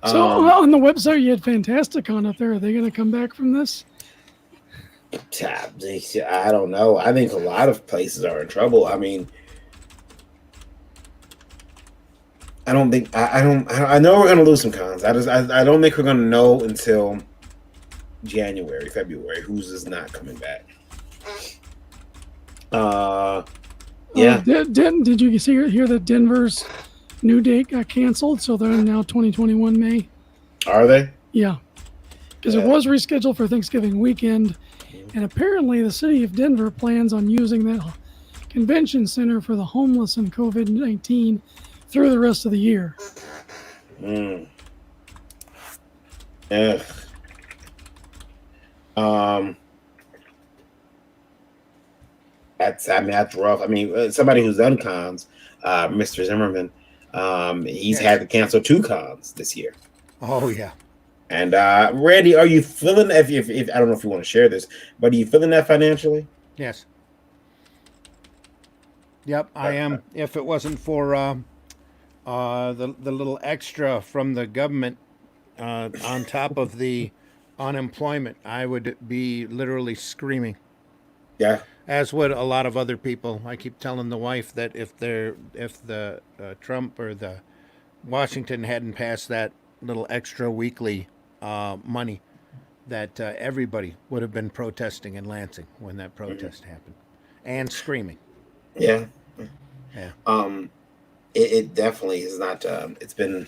So on the website, you had Fantasticon up there. Are they going to come back from this? I don't know. I think a lot of places are in trouble. I mean, I don't think I know we're going to lose some cons. I don't think we're going to know until January, February who's is not coming back. Yeah. Did you hear that Denver's new date got canceled? So they're now 2021 May. Are they? Yeah, because it was rescheduled for Thanksgiving weekend, and apparently the city of Denver plans on using that convention center for the homeless and COVID-19 through the rest of the year. Mm. Ugh. That's rough. I mean, somebody who's done cons, Mr. Zimmerman, he's had to cancel 2 cons this year. Oh yeah. And Randy, are you feeling if I don't know if you want to share this, but are you feeling that financially? Yes. Yep, I am. If it wasn't for the little extra from the government on top of the unemployment, I would be literally screaming. Yeah. As would a lot of other people. I keep telling the wife that if the Trump or the Washington hadn't passed that little extra weekly money, that everybody would have been protesting in Lansing when that protest happened, and screaming. Yeah. Yeah. It definitely is not. It's been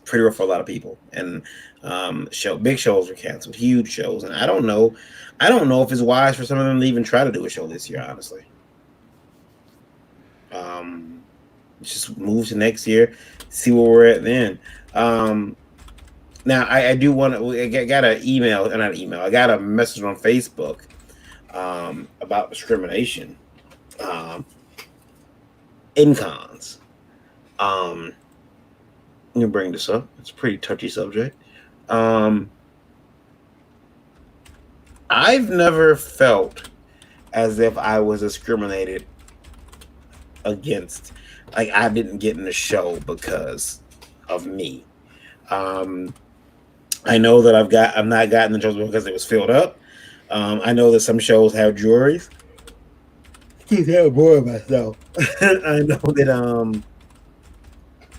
pretty rough for a lot of people, and big shows were canceled, huge shows, and I don't know if it's wise for some of them to even try to do a show this year. Honestly, just move to next year, see where we're at then. Now I do want to. I got an email, not an email. I got a message on Facebook about discrimination in cons. Let me bring this up. It's a pretty touchy subject. I've never felt as if I was discriminated against. Like I didn't get in the show because of me. I know that I've not gotten the shows because it was filled up. I know that some shows have juries. Keep having more of myself. I know that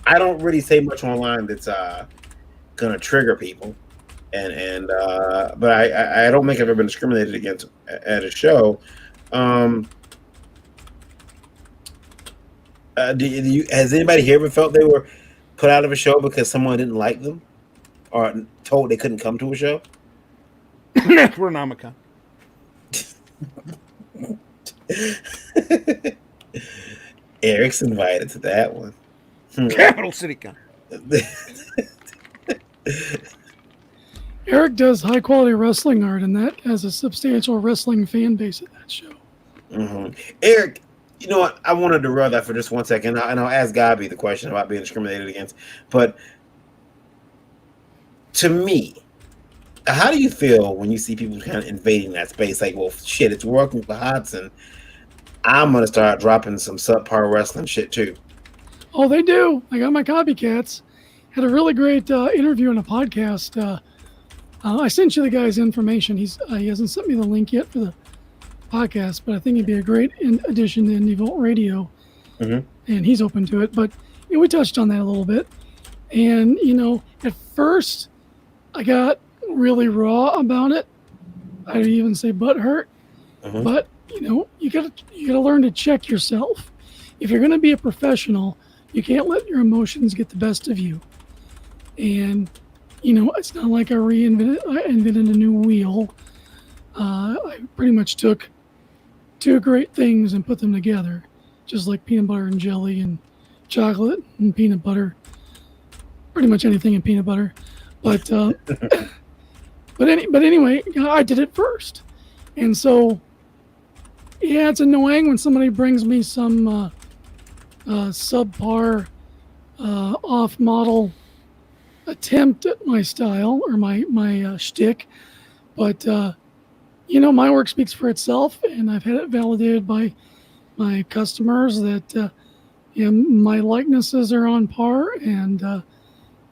I don't really say much online that's gonna trigger people, but I don't think I've ever been discriminated against at a show. Has anybody here ever felt they were put out of a show because someone didn't like them or told they couldn't come to a show? Necronomicon. Eric's invited to that one. Capital City Con. Eric does high quality wrestling art, and that has a substantial wrestling fan base at that show. Mm-hmm. Eric, you know what? I wanted to run that for just 1 second, and I'll ask Gabi the question about being discriminated against. But to me, how do you feel when you see people kind of invading that space? Like, well, shit, it's working for Hodson. I'm gonna start dropping some subpar wrestling shit too. Oh, they do. I got my copycats. Had a really great interview on a podcast. I sent you the guy's information. He hasn't sent me the link yet for the podcast, but I think he'd be a great addition to Indie Vault Radio, and he's open to it. But we touched on that a little bit. And at first, I got really raw about it. I'd even say butthurt. But you gotta learn to check yourself. If you're gonna be a professional, you can't let your emotions get the best of you. And it's not like I invented a new wheel. I pretty much took 2 great things and put them together, just like peanut butter and jelly and chocolate and peanut butter. Pretty much anything in peanut butter. But but anyway, I did it first, and so yeah, it's annoying when somebody brings me some subpar, off-model attempt at my style or my shtick. But my work speaks for itself, and I've had it validated by my customers that my likenesses are on par, and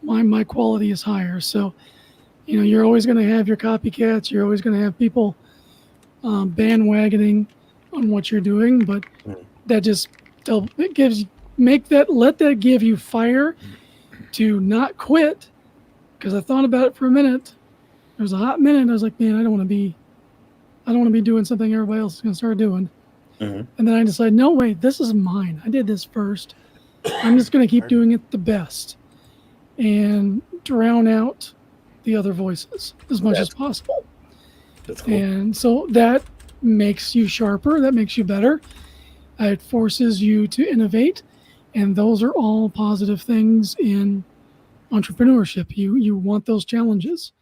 my quality is higher. So you're always going to have your copycats. You're always going to have people bandwagoning on what you're doing, but that just let that give you fire to not quit. Because I thought about it for a minute. There was a hot minute. I was like, man, I don't want to be doing something everybody else is going to start doing. And then I decided, no, wait, this is mine. I did this first. I'm just going to keep doing it the best and drown out the other voices as much as possible. That's cool. And so that makes you sharper. That makes you better. It forces you to innovate, and those are all positive things in entrepreneurship. You want those challenges.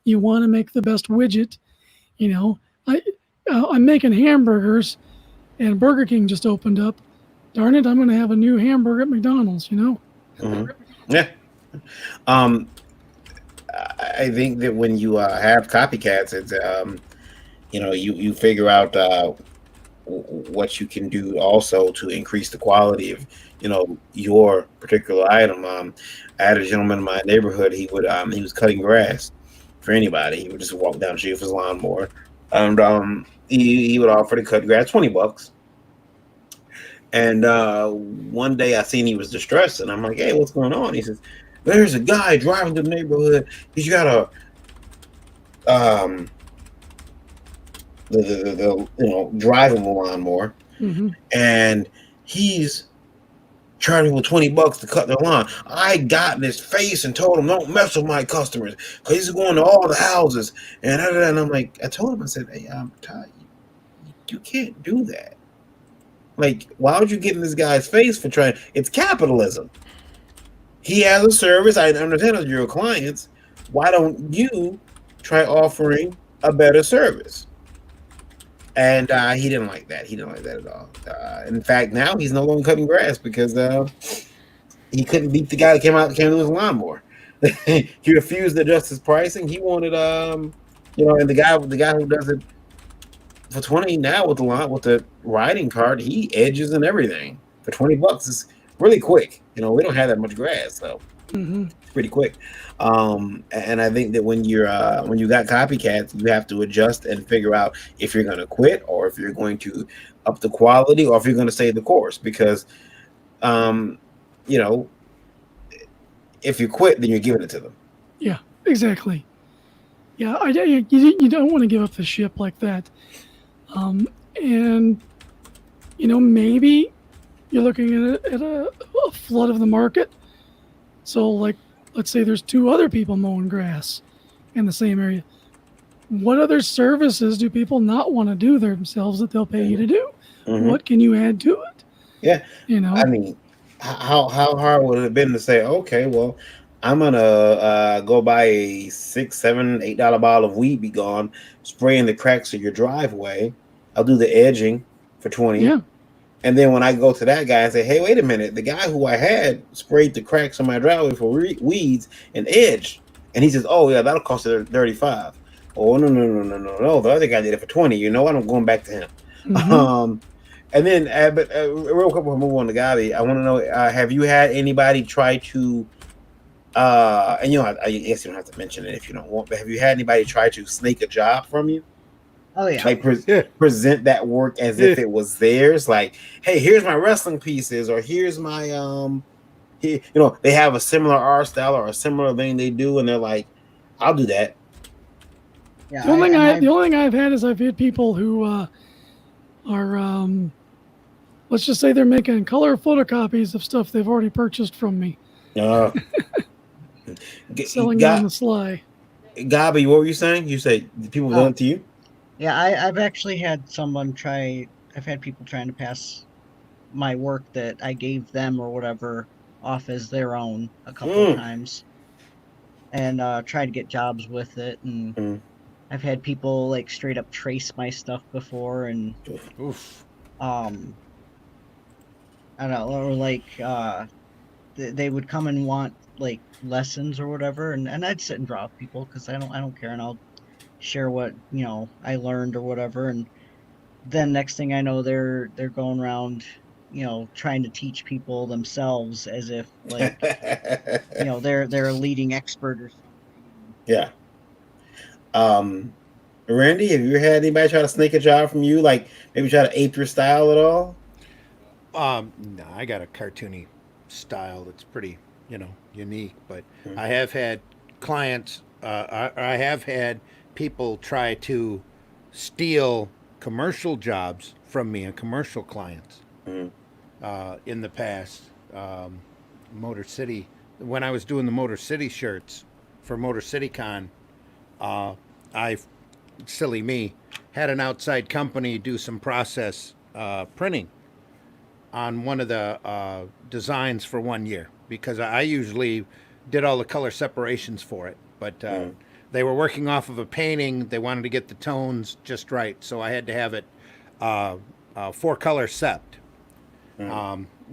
You want to make the best widget. You know, I'm making hamburgers, and Burger King just opened up. Darn it, I'm going to have a new hamburger at McDonald's. Yeah. Um, I think that when you have copycats, it's you figure out what you can do also to increase the quality of your particular item. I had a gentleman in my neighborhood. He was cutting grass for anybody. He would just walk down the street with his lawnmower, and he would offer to cut grass $20. And one day I seen he was distressed, and I'm like, "Hey, what's going on?" He says, "There's a guy driving through the neighborhood. He's got a driving a lawnmower, and he's charging with $20 to cut their lawn. I got in his face and told him, don't mess with my customers because he's going to all the houses." And I'm like, I told him, I said, "Hey, Ty, you can't do that. Like, why would you get in this guy's face for trying? It's capitalism. He has a service. I understand that you're clients. Why don't you try offering a better service?" And he didn't like that. He didn't like that at all. In fact, now he's no longer cutting grass because he couldn't beat the guy that came to his lawnmower. He refused to adjust his pricing. He wanted, and the guy who does it for 20 now with the riding cart, he edges and everything for $20. It's really quick. We don't have that much grass, so it's pretty quick. And I think that when you got copycats, you have to adjust and figure out if you're going to quit or if you're going to up the quality or if you're going to stay the course. Because, if you quit, then you're giving it to them. Yeah, exactly. Yeah, you don't want to give up the ship like that. And maybe you're looking at a flood of the market. So, like, let's say there's 2 other people mowing grass in the same area. What other services do people not want to do themselves that they'll pay you to do? What can you add to it? Yeah. I mean, how hard would it have been to say, okay, well, I'm gonna go buy a $6, $7, $8 bottle of Weed Be Gone, spray in the cracks of your driveway. I'll do the edging for $20. Yeah. And then when I go to that guy and say, "Hey, wait a minute, the guy who I had sprayed the cracks on my driveway for weeds and edged," and he says, "Oh yeah, that'll cost you $35." Oh no, the other guy did it for $20. You know what? I'm going back to him. And then, but real quick before we move on to Gabi, I want to know: have you had anybody try to? And I guess you don't have to mention it if you don't want, but have you had anybody try to snake a job from you? Oh yeah. Like present that work as if it was theirs. Like, hey, here's my wrestling pieces, or here's my they have a similar art style or a similar thing they do, and they're like, "I'll do that." Yeah. The only thing I've had is I've had people who are let's just say they're making color photocopies of stuff they've already purchased from me. Selling it on the sly. Gabi, what were you saying? You say people done it to you? Yeah, I've actually had I've had people trying to pass my work that I gave them or whatever off as their own a couple of times and try to get jobs with it. And I've had people like straight up trace my stuff before and I don't know, or like they would come and want like lessons or whatever, and I'd sit and draw with people because I don't care, and I'll share what I learned or whatever. And then next thing I know, they're going around trying to teach people themselves as if like they're a leading expert or something. Yeah. Randy, have you had anybody try to snake a job from you, like maybe try to ape your style at all? No, I got a cartoony style that's pretty unique, but I have had clients I have had people try to steal commercial jobs from me and commercial clients in the past. Motor City, when I was doing the Motor City shirts for Motor City Con, I, silly me, had an outside company do some process printing on one of the designs for 1 year because I usually did all the color separations for it, but they were working off of a painting. They wanted to get the tones just right, so I had to have it 4-color sept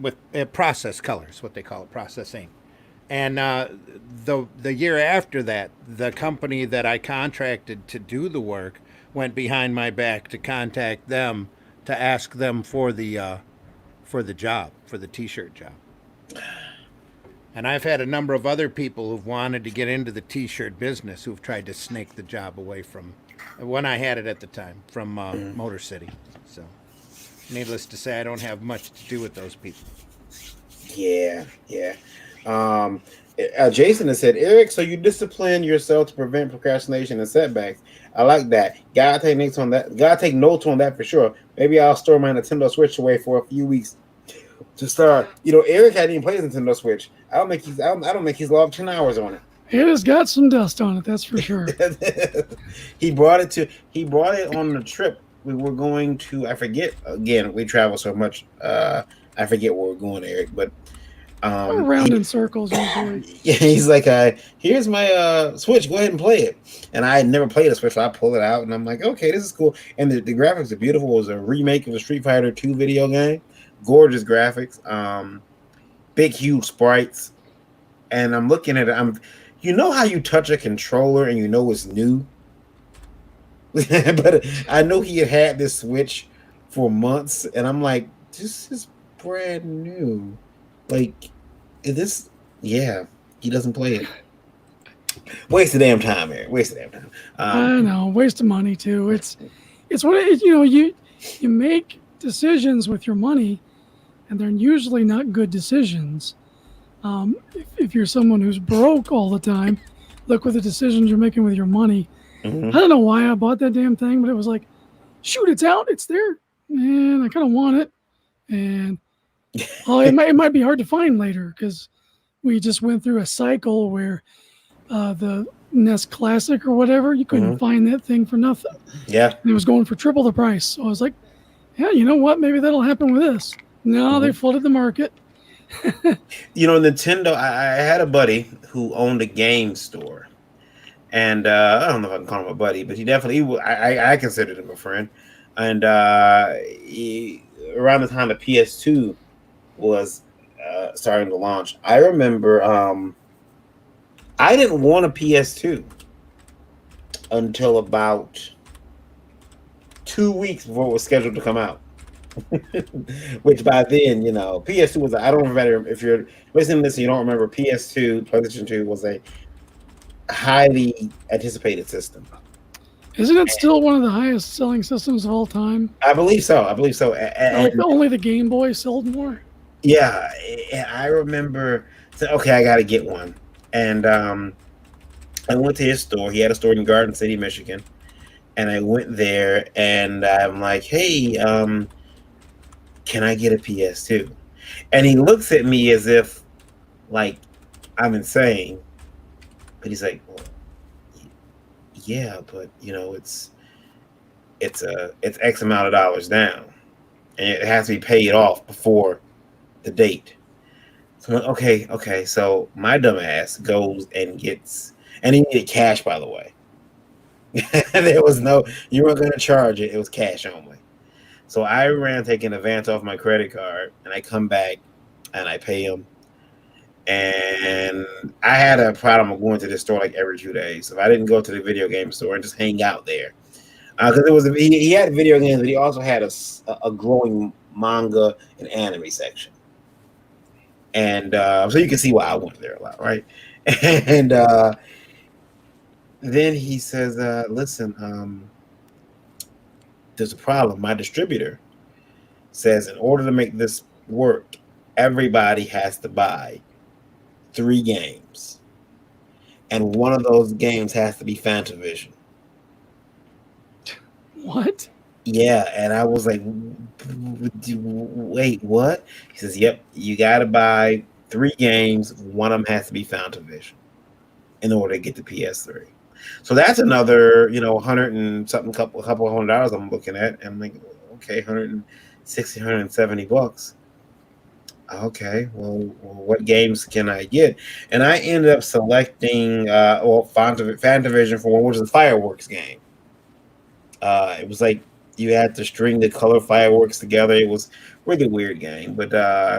with process colors, what they call it, processing. And the year after that, the company that I contracted to do the work went behind my back to contact them to ask them for the job, for the T-shirt job. And I've had a number of other people who've wanted to get into the T-shirt business who've tried to snake the job away from when I had it at the time from Motor City. So, needless to say, I don't have much to do with those people. Yeah. Jason has said, Eric, so you discipline yourself to prevent procrastination and setbacks. I like that. Gotta take notes on that. Gotta take notes on that for sure. Maybe I'll store my Nintendo Switch away for a few weeks to start. Eric hadn't even played the Nintendo Switch. I don't think he's logged 10 hours on it. It has got some dust on it, that's for sure. He brought it on the trip. We were going to, I forget, again, we travel so much. I forget where we're going, Eric, but around in circles usually. Yeah, he's like, here's my Switch, go ahead and play it. And I had never played a Switch, so I pull it out and I'm like, okay, this is cool. And the graphics are beautiful. It was a remake of a Street Fighter 2 video game. Gorgeous graphics, big huge sprites. And I'm looking at it, you know how you touch a controller and you know it's new? But I know he had this Switch for months and I'm like, this is brand new. Like, is this? Yeah, he doesn't play it. Waste of damn time, Eric. Waste of damn time. I know, waste of money too. It's what you make decisions with your money, and they're usually not good decisions. If you're someone who's broke all the time, look what the decisions you're making with your money. Mm-hmm. I don't know why I bought that damn thing, but it was like, shoot, it's out, it's there, and I kind of want it, and it might be hard to find later because we just went through a cycle where the NES Classic or whatever, you couldn't find that thing for nothing. Yeah. And it was going for triple the price. So I was like, yeah, you know what? Maybe that'll happen with this. No, they flooded the market. Nintendo, I had a buddy who owned a game store. And I don't know if I can call him a buddy, but I considered him a friend. And around the time the PS2 was starting to launch, I remember I didn't want a PS2 until about 2 weeks before it was scheduled to come out. Which by then, PS2 was, I don't remember if you're listening to this and you don't remember, PS2, PlayStation 2 was a highly anticipated system. Isn't it still one of the highest selling systems of all time? I believe so. And only the Game Boy sold more? Yeah, and I remember saying, okay, I got to get one. And I went to his store. He had a store in Garden City, Michigan. And I went there and I'm like, hey, can I get a PS2? And he looks at me as if, like, I'm insane. But he's like, well, yeah, but, it's X amount of dollars down. And it has to be paid off before the date. So I'm like, okay. So my dumb ass goes and gets, and he needed cash, by the way. There was you weren't going to charge it. It was cash only. So I ran taking an advance off my credit card, and I come back and I pay him. And I had a problem of going to this store like every 2 days. So if I didn't go to the video game store and just hang out there, because he had video games, but he also had a growing manga and anime section. And so you can see why I went there a lot, right? And then he says, listen, there's a problem. My distributor says in order to make this work, everybody has to buy 3 games. And one of those games has to be Fantavision. What? Yeah, and I was like, wait, what? He says, yep, you got to buy 3 games. One of them has to be Fantavision in order to get the PS3. So that's another, $100 and something, couple $100 I'm looking at. And I'm like, okay, $160, $170. Okay, well, what games can I get? And I ended up selecting Fantavision for one, which is a fireworks game. It was like you had to string the color fireworks together. It was really weird game, but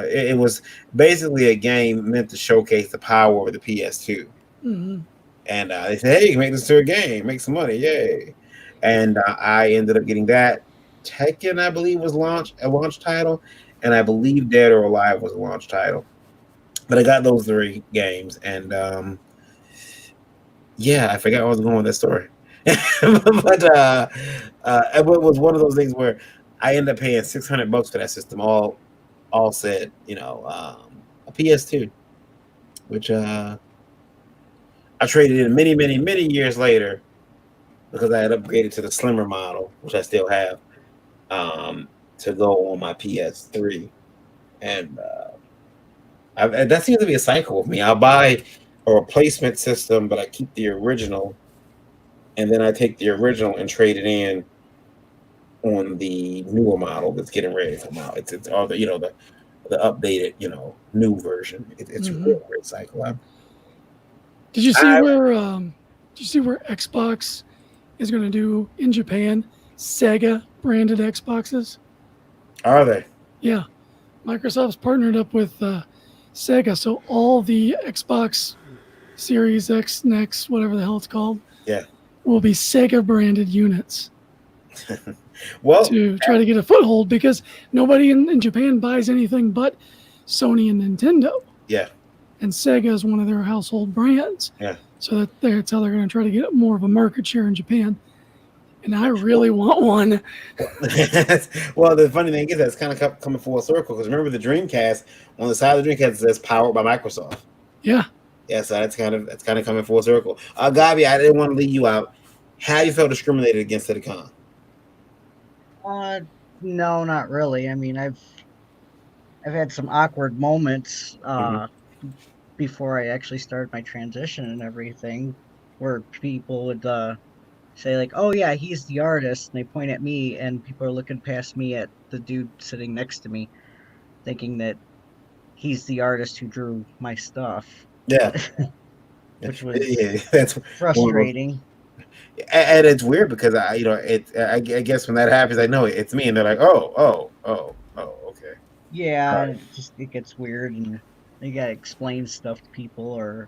it was basically a game meant to showcase the power of the PS2. Mhm. And they said, "Hey, you can make this to a game, make some money, yay!" And I ended up getting that. Tekken, I believe, was a launch title, and I believe Dead or Alive was a launch title. But I got those three games, and yeah, I forgot where I was going with that story. But it was one of those things where I ended up paying $600 for that system, all said, a PS2, which I traded in many, many, many years later because I had upgraded to the slimmer model, which I still have, to go on my PS3. And that seems to be a cycle with me. I'll buy a replacement system, but I keep the original, and then I take the original and trade it in on the newer model that's getting ready to come out. It's all the updated new version. It's a Mhm. real great cycle. Did you see I- where Xbox is going to do in Japan Sega branded Xboxes? Are they? Yeah, Microsoft's partnered up with Sega, so all the Xbox Series X, Next, whatever the hell it's called, Yeah. will be Sega branded units Well, to try to get a foothold because nobody in Japan buys anything but Sony and Nintendo. yeah, And Sega is one of their household brands. yeah. So that's how they're going to try to get more of a market share in Japan. And I really want one. Well, the funny thing is that's kind of coming full circle because remember the Dreamcast on the side of the Dreamcast says powered by Microsoft. Yeah. Yeah, so that's kind of coming full circle. Gabi, I didn't want to leave you out. How you felt discriminated against at the con? No, not really. I mean, I've had some awkward moments before I actually started my transition and everything, where people would say like, "Oh yeah, he's the artist," and they point at me, and people are looking past me at the dude sitting next to me, thinking that he's the artist who drew my stuff. Yeah, Which was that's frustrating. And it's weird because I guess when that happens, I know it's me, and they're like, oh, okay. Yeah, Right. it gets weird, and you gotta explain stuff to people, or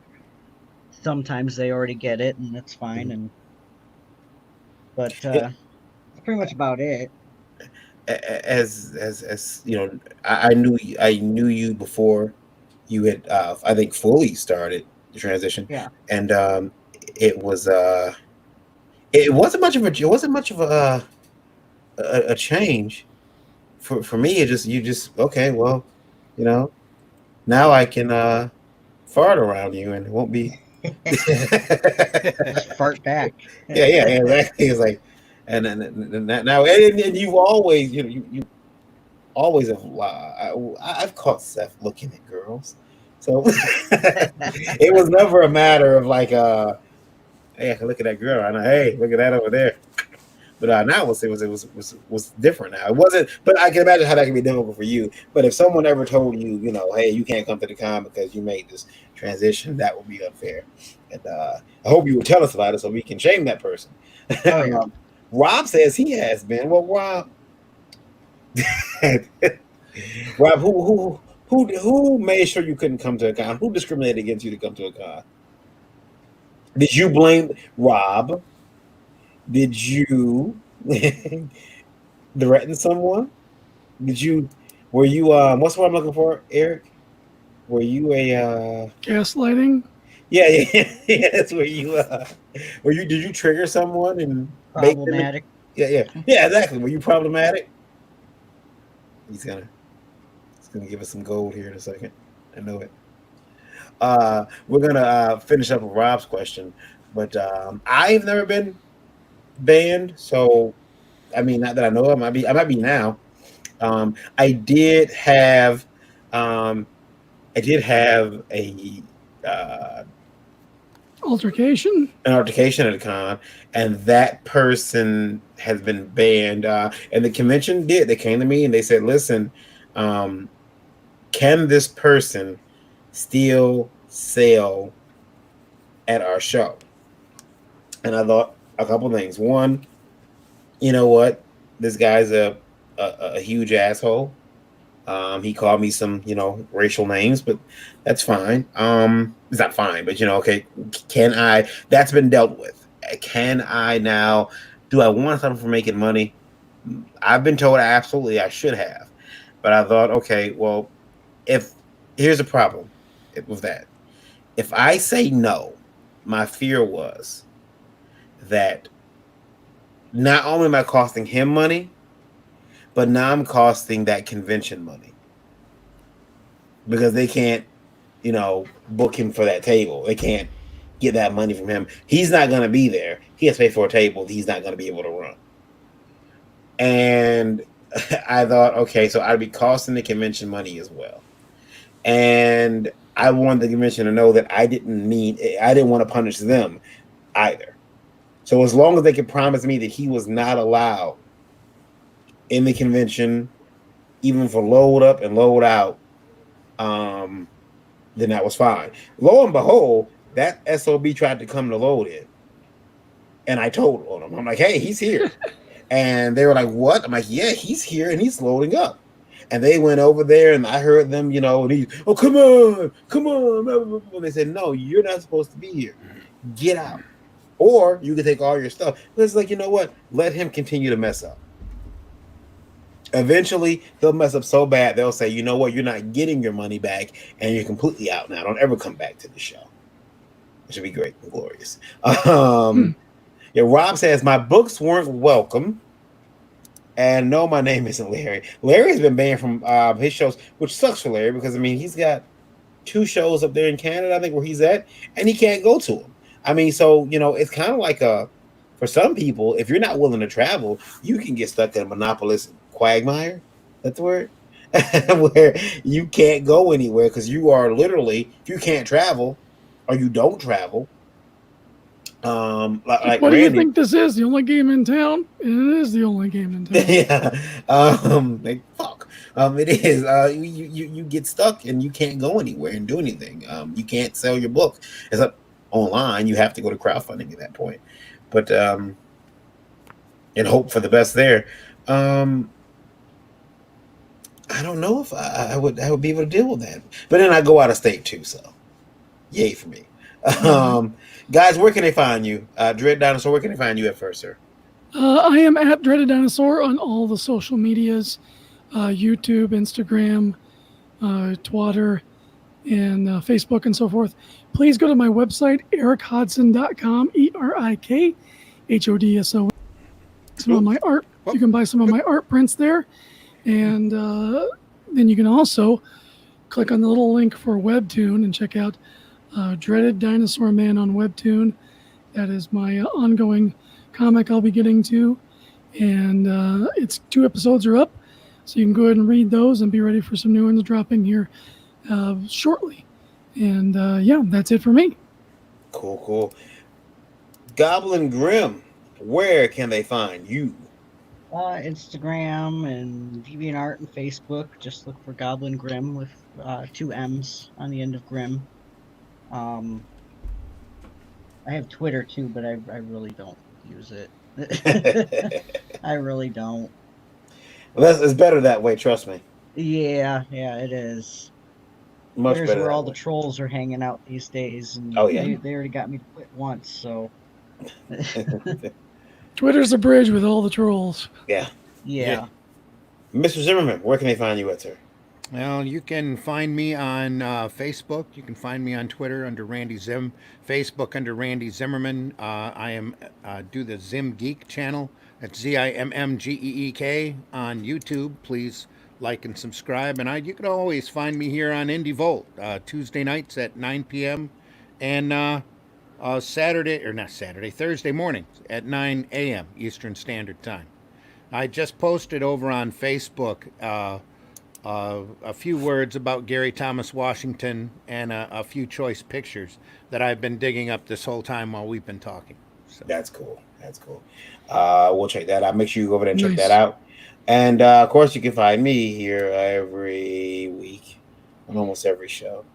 sometimes they already get it, and that's fine. But that's pretty much about it. As you know, I knew you before you had I think fully started the transition. Yeah. And it wasn't much of a change for me. You just okay, well, now I can fart around you and it won't be Just fart back. yeah, exactly. It's like, and now, and you've always, you always have. I've caught Seth looking at girls, so it was never a matter of like, hey, I can look at that girl. I know, hey, look at that over there. But now it was different. Now it wasn't, but I can imagine how that can be difficult for you. But if someone ever told you, hey, you can't come to the con because you made this transition, that would be unfair. And I hope you would tell us about it so we can shame that person. Oh, yeah. Rob says he has been. Well, Rob, Rob, who made sure you couldn't come to a con? Who discriminated against you to come to a con? Did you blame Rob? Did you threaten someone? Were you what's what I'm looking for, Eric? Were you a Gaslighting? yeah, that's where you did you trigger someone and make them Problematic. yeah, exactly. Were you problematic? He's gonna give us some gold here in a second. I know it. We're gonna finish up with Rob's question, but I've never been banned, so I mean, not that I know of. I might be now. I did have a Altercation? an altercation at a con, and that person has been banned. And the convention they came to me and they said, "Listen, can this person still sell at our show? And I thought a couple things. One, you know what? This guy's a huge asshole. He called me some, racial names, but that's fine. It's not fine, but okay, can I? That's been dealt with. Can I now? Do I want something for making money? I've been told absolutely I should have, but I thought, okay, well, here's a problem with that. If I say no, my fear was that not only am I costing him money, but now I'm costing that convention money because they can't, book him for that table. They can't get that money from him. He's not going to be there. He has to pay for a table he's not going to be able to run. And I thought, okay, so I'd be costing the convention money as well. And I wanted the convention to know that I didn't want to punish them either. So as long as they could promise me that he was not allowed in the convention, even for load up and load out, then that was fine. Lo and behold, that SOB tried to come to load in. And I told on him, I'm like, hey, he's here. And they were like, what? I'm like, yeah, he's here and he's loading up. And they went over there and I heard them, and he, oh, come on. And they said, no, you're not supposed to be here. Get out. Or you can take all your stuff. But it's like, you know what? Let him continue to mess up. Eventually, he'll mess up so bad, they'll say, you know what? You're not getting your money back and you're completely out now. Don't ever come back to the show. It should be great and glorious. Yeah, Rob says, my books weren't welcome. And no, my name isn't Larry. Larry's been banned from his shows, which sucks for Larry because, he's got 2 shows up there in Canada, I think, where he's at, and he can't go to them. So, it's kind of like for some people, if you're not willing to travel, you can get stuck in a monopolist quagmire. That's the word. Where you can't go anywhere because you are literally, if you can't travel or you don't travel, like what do you Randy, think this is? The only game in town? It is the only game in town. Yeah. Fuck. It is. You get stuck and you can't go anywhere and do anything. You can't sell your book. It's up online. You have to go to crowdfunding at that point. But and hope for the best there. I don't know if I would be able to deal with that. But then I go out of state too, so yay for me. Guys, where can they find you? Dread Dinosaur, where can they find you at first, sir? I am at Dreaded Dinosaur on all the social medias, YouTube, Instagram, Twitter, and Facebook and so forth. Please go to my website, erichodson.com, ERIKHODSON. Some of my art. You can buy some of my art prints there. And then you can also click on the little link for Webtoon and check out Dreaded Dinosaur Man on Webtoon. That is my ongoing comic I'll be getting to. And it's 2 episodes are up. So you can go ahead and read those and be ready for some new ones dropping here shortly. And that's it for me. Cool. Goblin Grim, where can they find you? Instagram and DeviantArt and Facebook. Just look for Goblin Grim with 2 M's on the end of Grim. I have Twitter too, but I really don't use it. I really don't. Well, it's better that way, trust me. Yeah, it is. Much There's better where all way. the trolls are hanging out these days. And Oh, yeah. they already got me to quit once, so. Twitter's a bridge with all the trolls. Yeah. Yeah. Mr. Zimmerman, where can they find you at, sir? Well, you can find me on Facebook. You can find me on Twitter under Randy Zim. Facebook under Randy Zimmerman. I do the Zim Geek channel at ZIMMGEEK on YouTube. Please like and subscribe. And you can always find me here on Indie Volt Tuesday nights at 9 p.m. and Thursday morning at 9 a.m. Eastern Standard Time. I just posted over on Facebook a few words about Gary Thomas Washington and a few choice pictures that I've been digging up this whole time while we've been talking. So. That's cool. We'll check that out. Make sure you go over there and check Nice. that out. And of course, you can find me here every week on almost every show.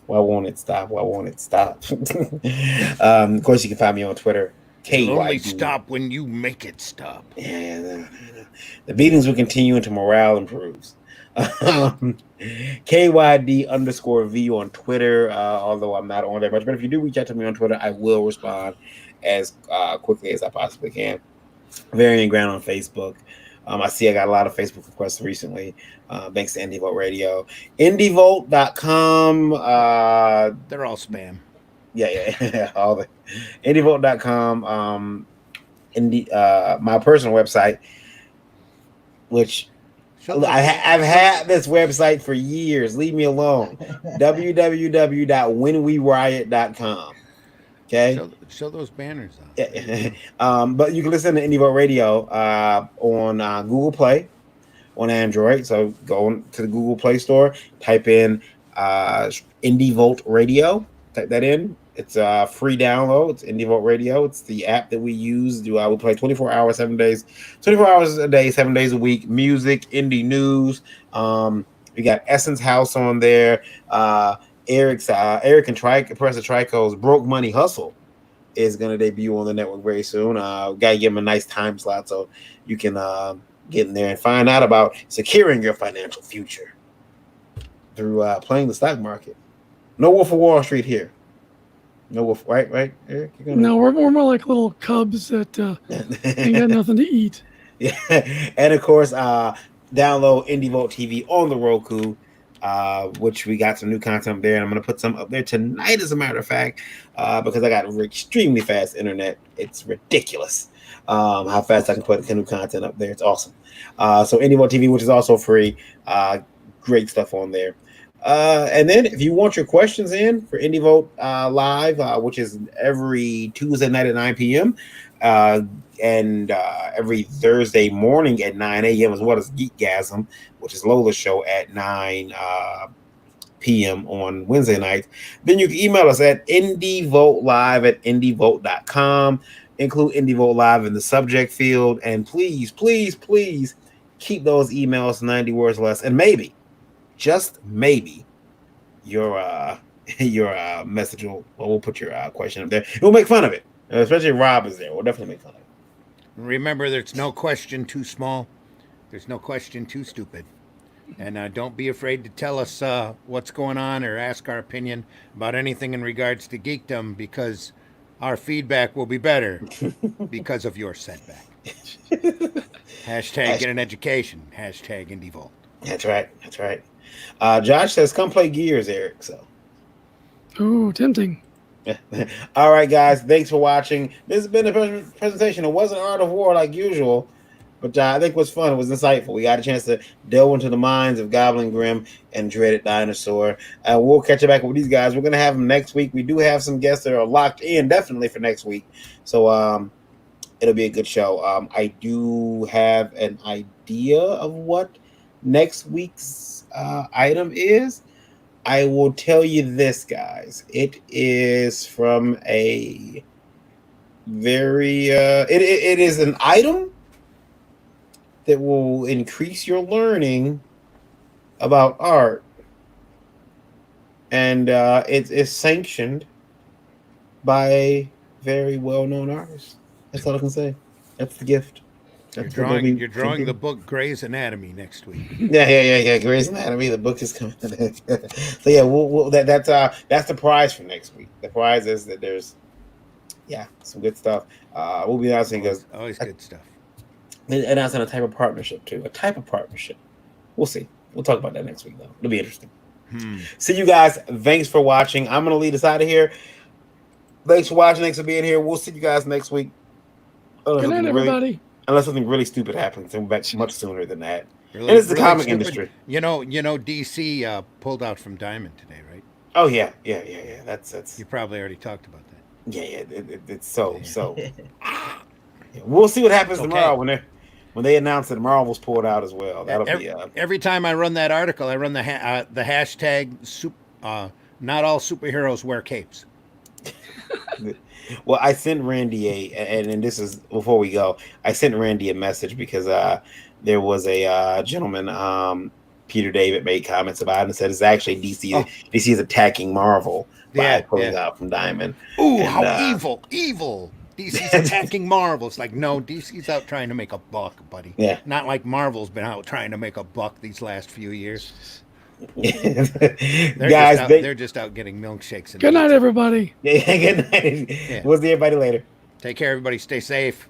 Why won't it stop? Why won't it stop? Of course, you can find me on Twitter. It'll only KYD. stop when you make it stop. Yeah, no. The beatings will continue until morale improves. KYD_V on Twitter, although I'm not on there much. But if you do reach out to me on Twitter, I will respond as quickly as I possibly can. Varying Ground on Facebook. I see I got a lot of Facebook requests recently. Thanks to Indie Vote Radio. IndieVote.com. They're all spam. Yeah. All the IndieVote.com. My personal website, which I've had this website for years. Leave me alone. www.whenweriot.com. Okay. Show those banners out. Yeah. But you can listen to Indie Vote Radio on Google Play on Android. So go to the Google Play Store, type in Indie Vote Radio. Type that in. It's a free download. It's Indie Vote Radio. It's the app that we use. We play 24 hours, 7 days, 24 hours a day, 7 days a week. Music, indie news. We got Essence House on there. Eric and Professor Trico's Broke Money Hustle is going to debut on the network very soon. Got to give him a nice time slot so you can get in there and find out about securing your financial future through playing the stock market. No Wolf of Wall Street here. No wolf, right, Eric? No, we're more like little cubs that ain't got nothing to eat. Yeah, and of course, download Indie Vote TV on the Roku, which we got some new content up there, and I'm gonna put some up there tonight, as a matter of fact, because I got extremely fast internet. It's ridiculous how fast I can put new content up there. It's awesome. So Indie Vote TV, which is also free, great stuff on there. And then if you want your questions in for Indie Vote Live, which is every Tuesday night at 9 p.m. And every Thursday morning at 9 a.m. as well as Geekgasm, which is Lola's show at 9 p.m. on Wednesday nights, then you can email us at indievotelive@indievote.com. Include Indie Vote Live in the subject field, and please keep those emails 90 words less, and maybe, just maybe, your message we'll put your question up there. We'll make fun of it, especially if Rob is there. We'll definitely make fun of it. Remember, there's no question too small. There's no question too stupid. And don't be afraid to tell us what's going on or ask our opinion about anything in regards to geekdom, because our feedback will be better because of your setback. Hashtag get an education. Hashtag Indie Vote. That's right. Josh says, come play Gears, Eric. So, Ooh, tempting. all right, guys. Thanks for watching. This has been a presentation. It wasn't Art of War like usual, but I think it was fun. It was insightful. We got a chance to delve into the minds of Goblin Grimm and Dreaded Dinosaur. We'll catch you back with these guys. We're going to have them next week. We do have some guests that are locked in definitely for next week. So it'll be a good show. I do have an idea of what next week's item is. I will tell you this, guys. It is from a very it is an item that will increase your learning about art, and it is sanctioned by a very well-known artist. That's all I can say. That's the gift. You're drawing the book Grey's Anatomy next week. Yeah. Grey's Anatomy. The book is coming. So yeah, that's the prize for next week. The prize is that there's some good stuff. We'll be announcing always good stuff. Announcing a type of partnership too. A type of partnership. We'll see. We'll talk about that next week though. It'll be interesting. See you guys. Thanks for watching. I'm gonna lead us out of here. Thanks for watching. Thanks for being here. We'll see you guys next week. Good night, everybody. Unless something really stupid happens, and back much sooner than that. Really, and it's the comic stupid. industry. You know, DC pulled out from Diamond today, right? Oh yeah. That's. You probably already talked about that. Yeah. It's so. We'll see what happens tomorrow when they announce that Marvel's pulled out as well. That'll be. Every time I run that article, I run the hashtag. Not all superheroes wear capes. Well, I sent Randy and this is before we go. I sent Randy a message because there was a gentleman Peter David made comments about it and said it's actually DC. Oh. DC is attacking Marvel by Yeah, pulling yeah. out from Diamond. Ooh, And, how evil! DC's attacking Marvel. It's like, no, DC's out trying to make a buck, buddy. Yeah. Not like Marvel's been out trying to make a buck these last few years. Guys, They're just out getting milkshakes. And Good night, pizza. everybody. good night. Yeah. We'll see everybody later. Take care, everybody. Stay safe.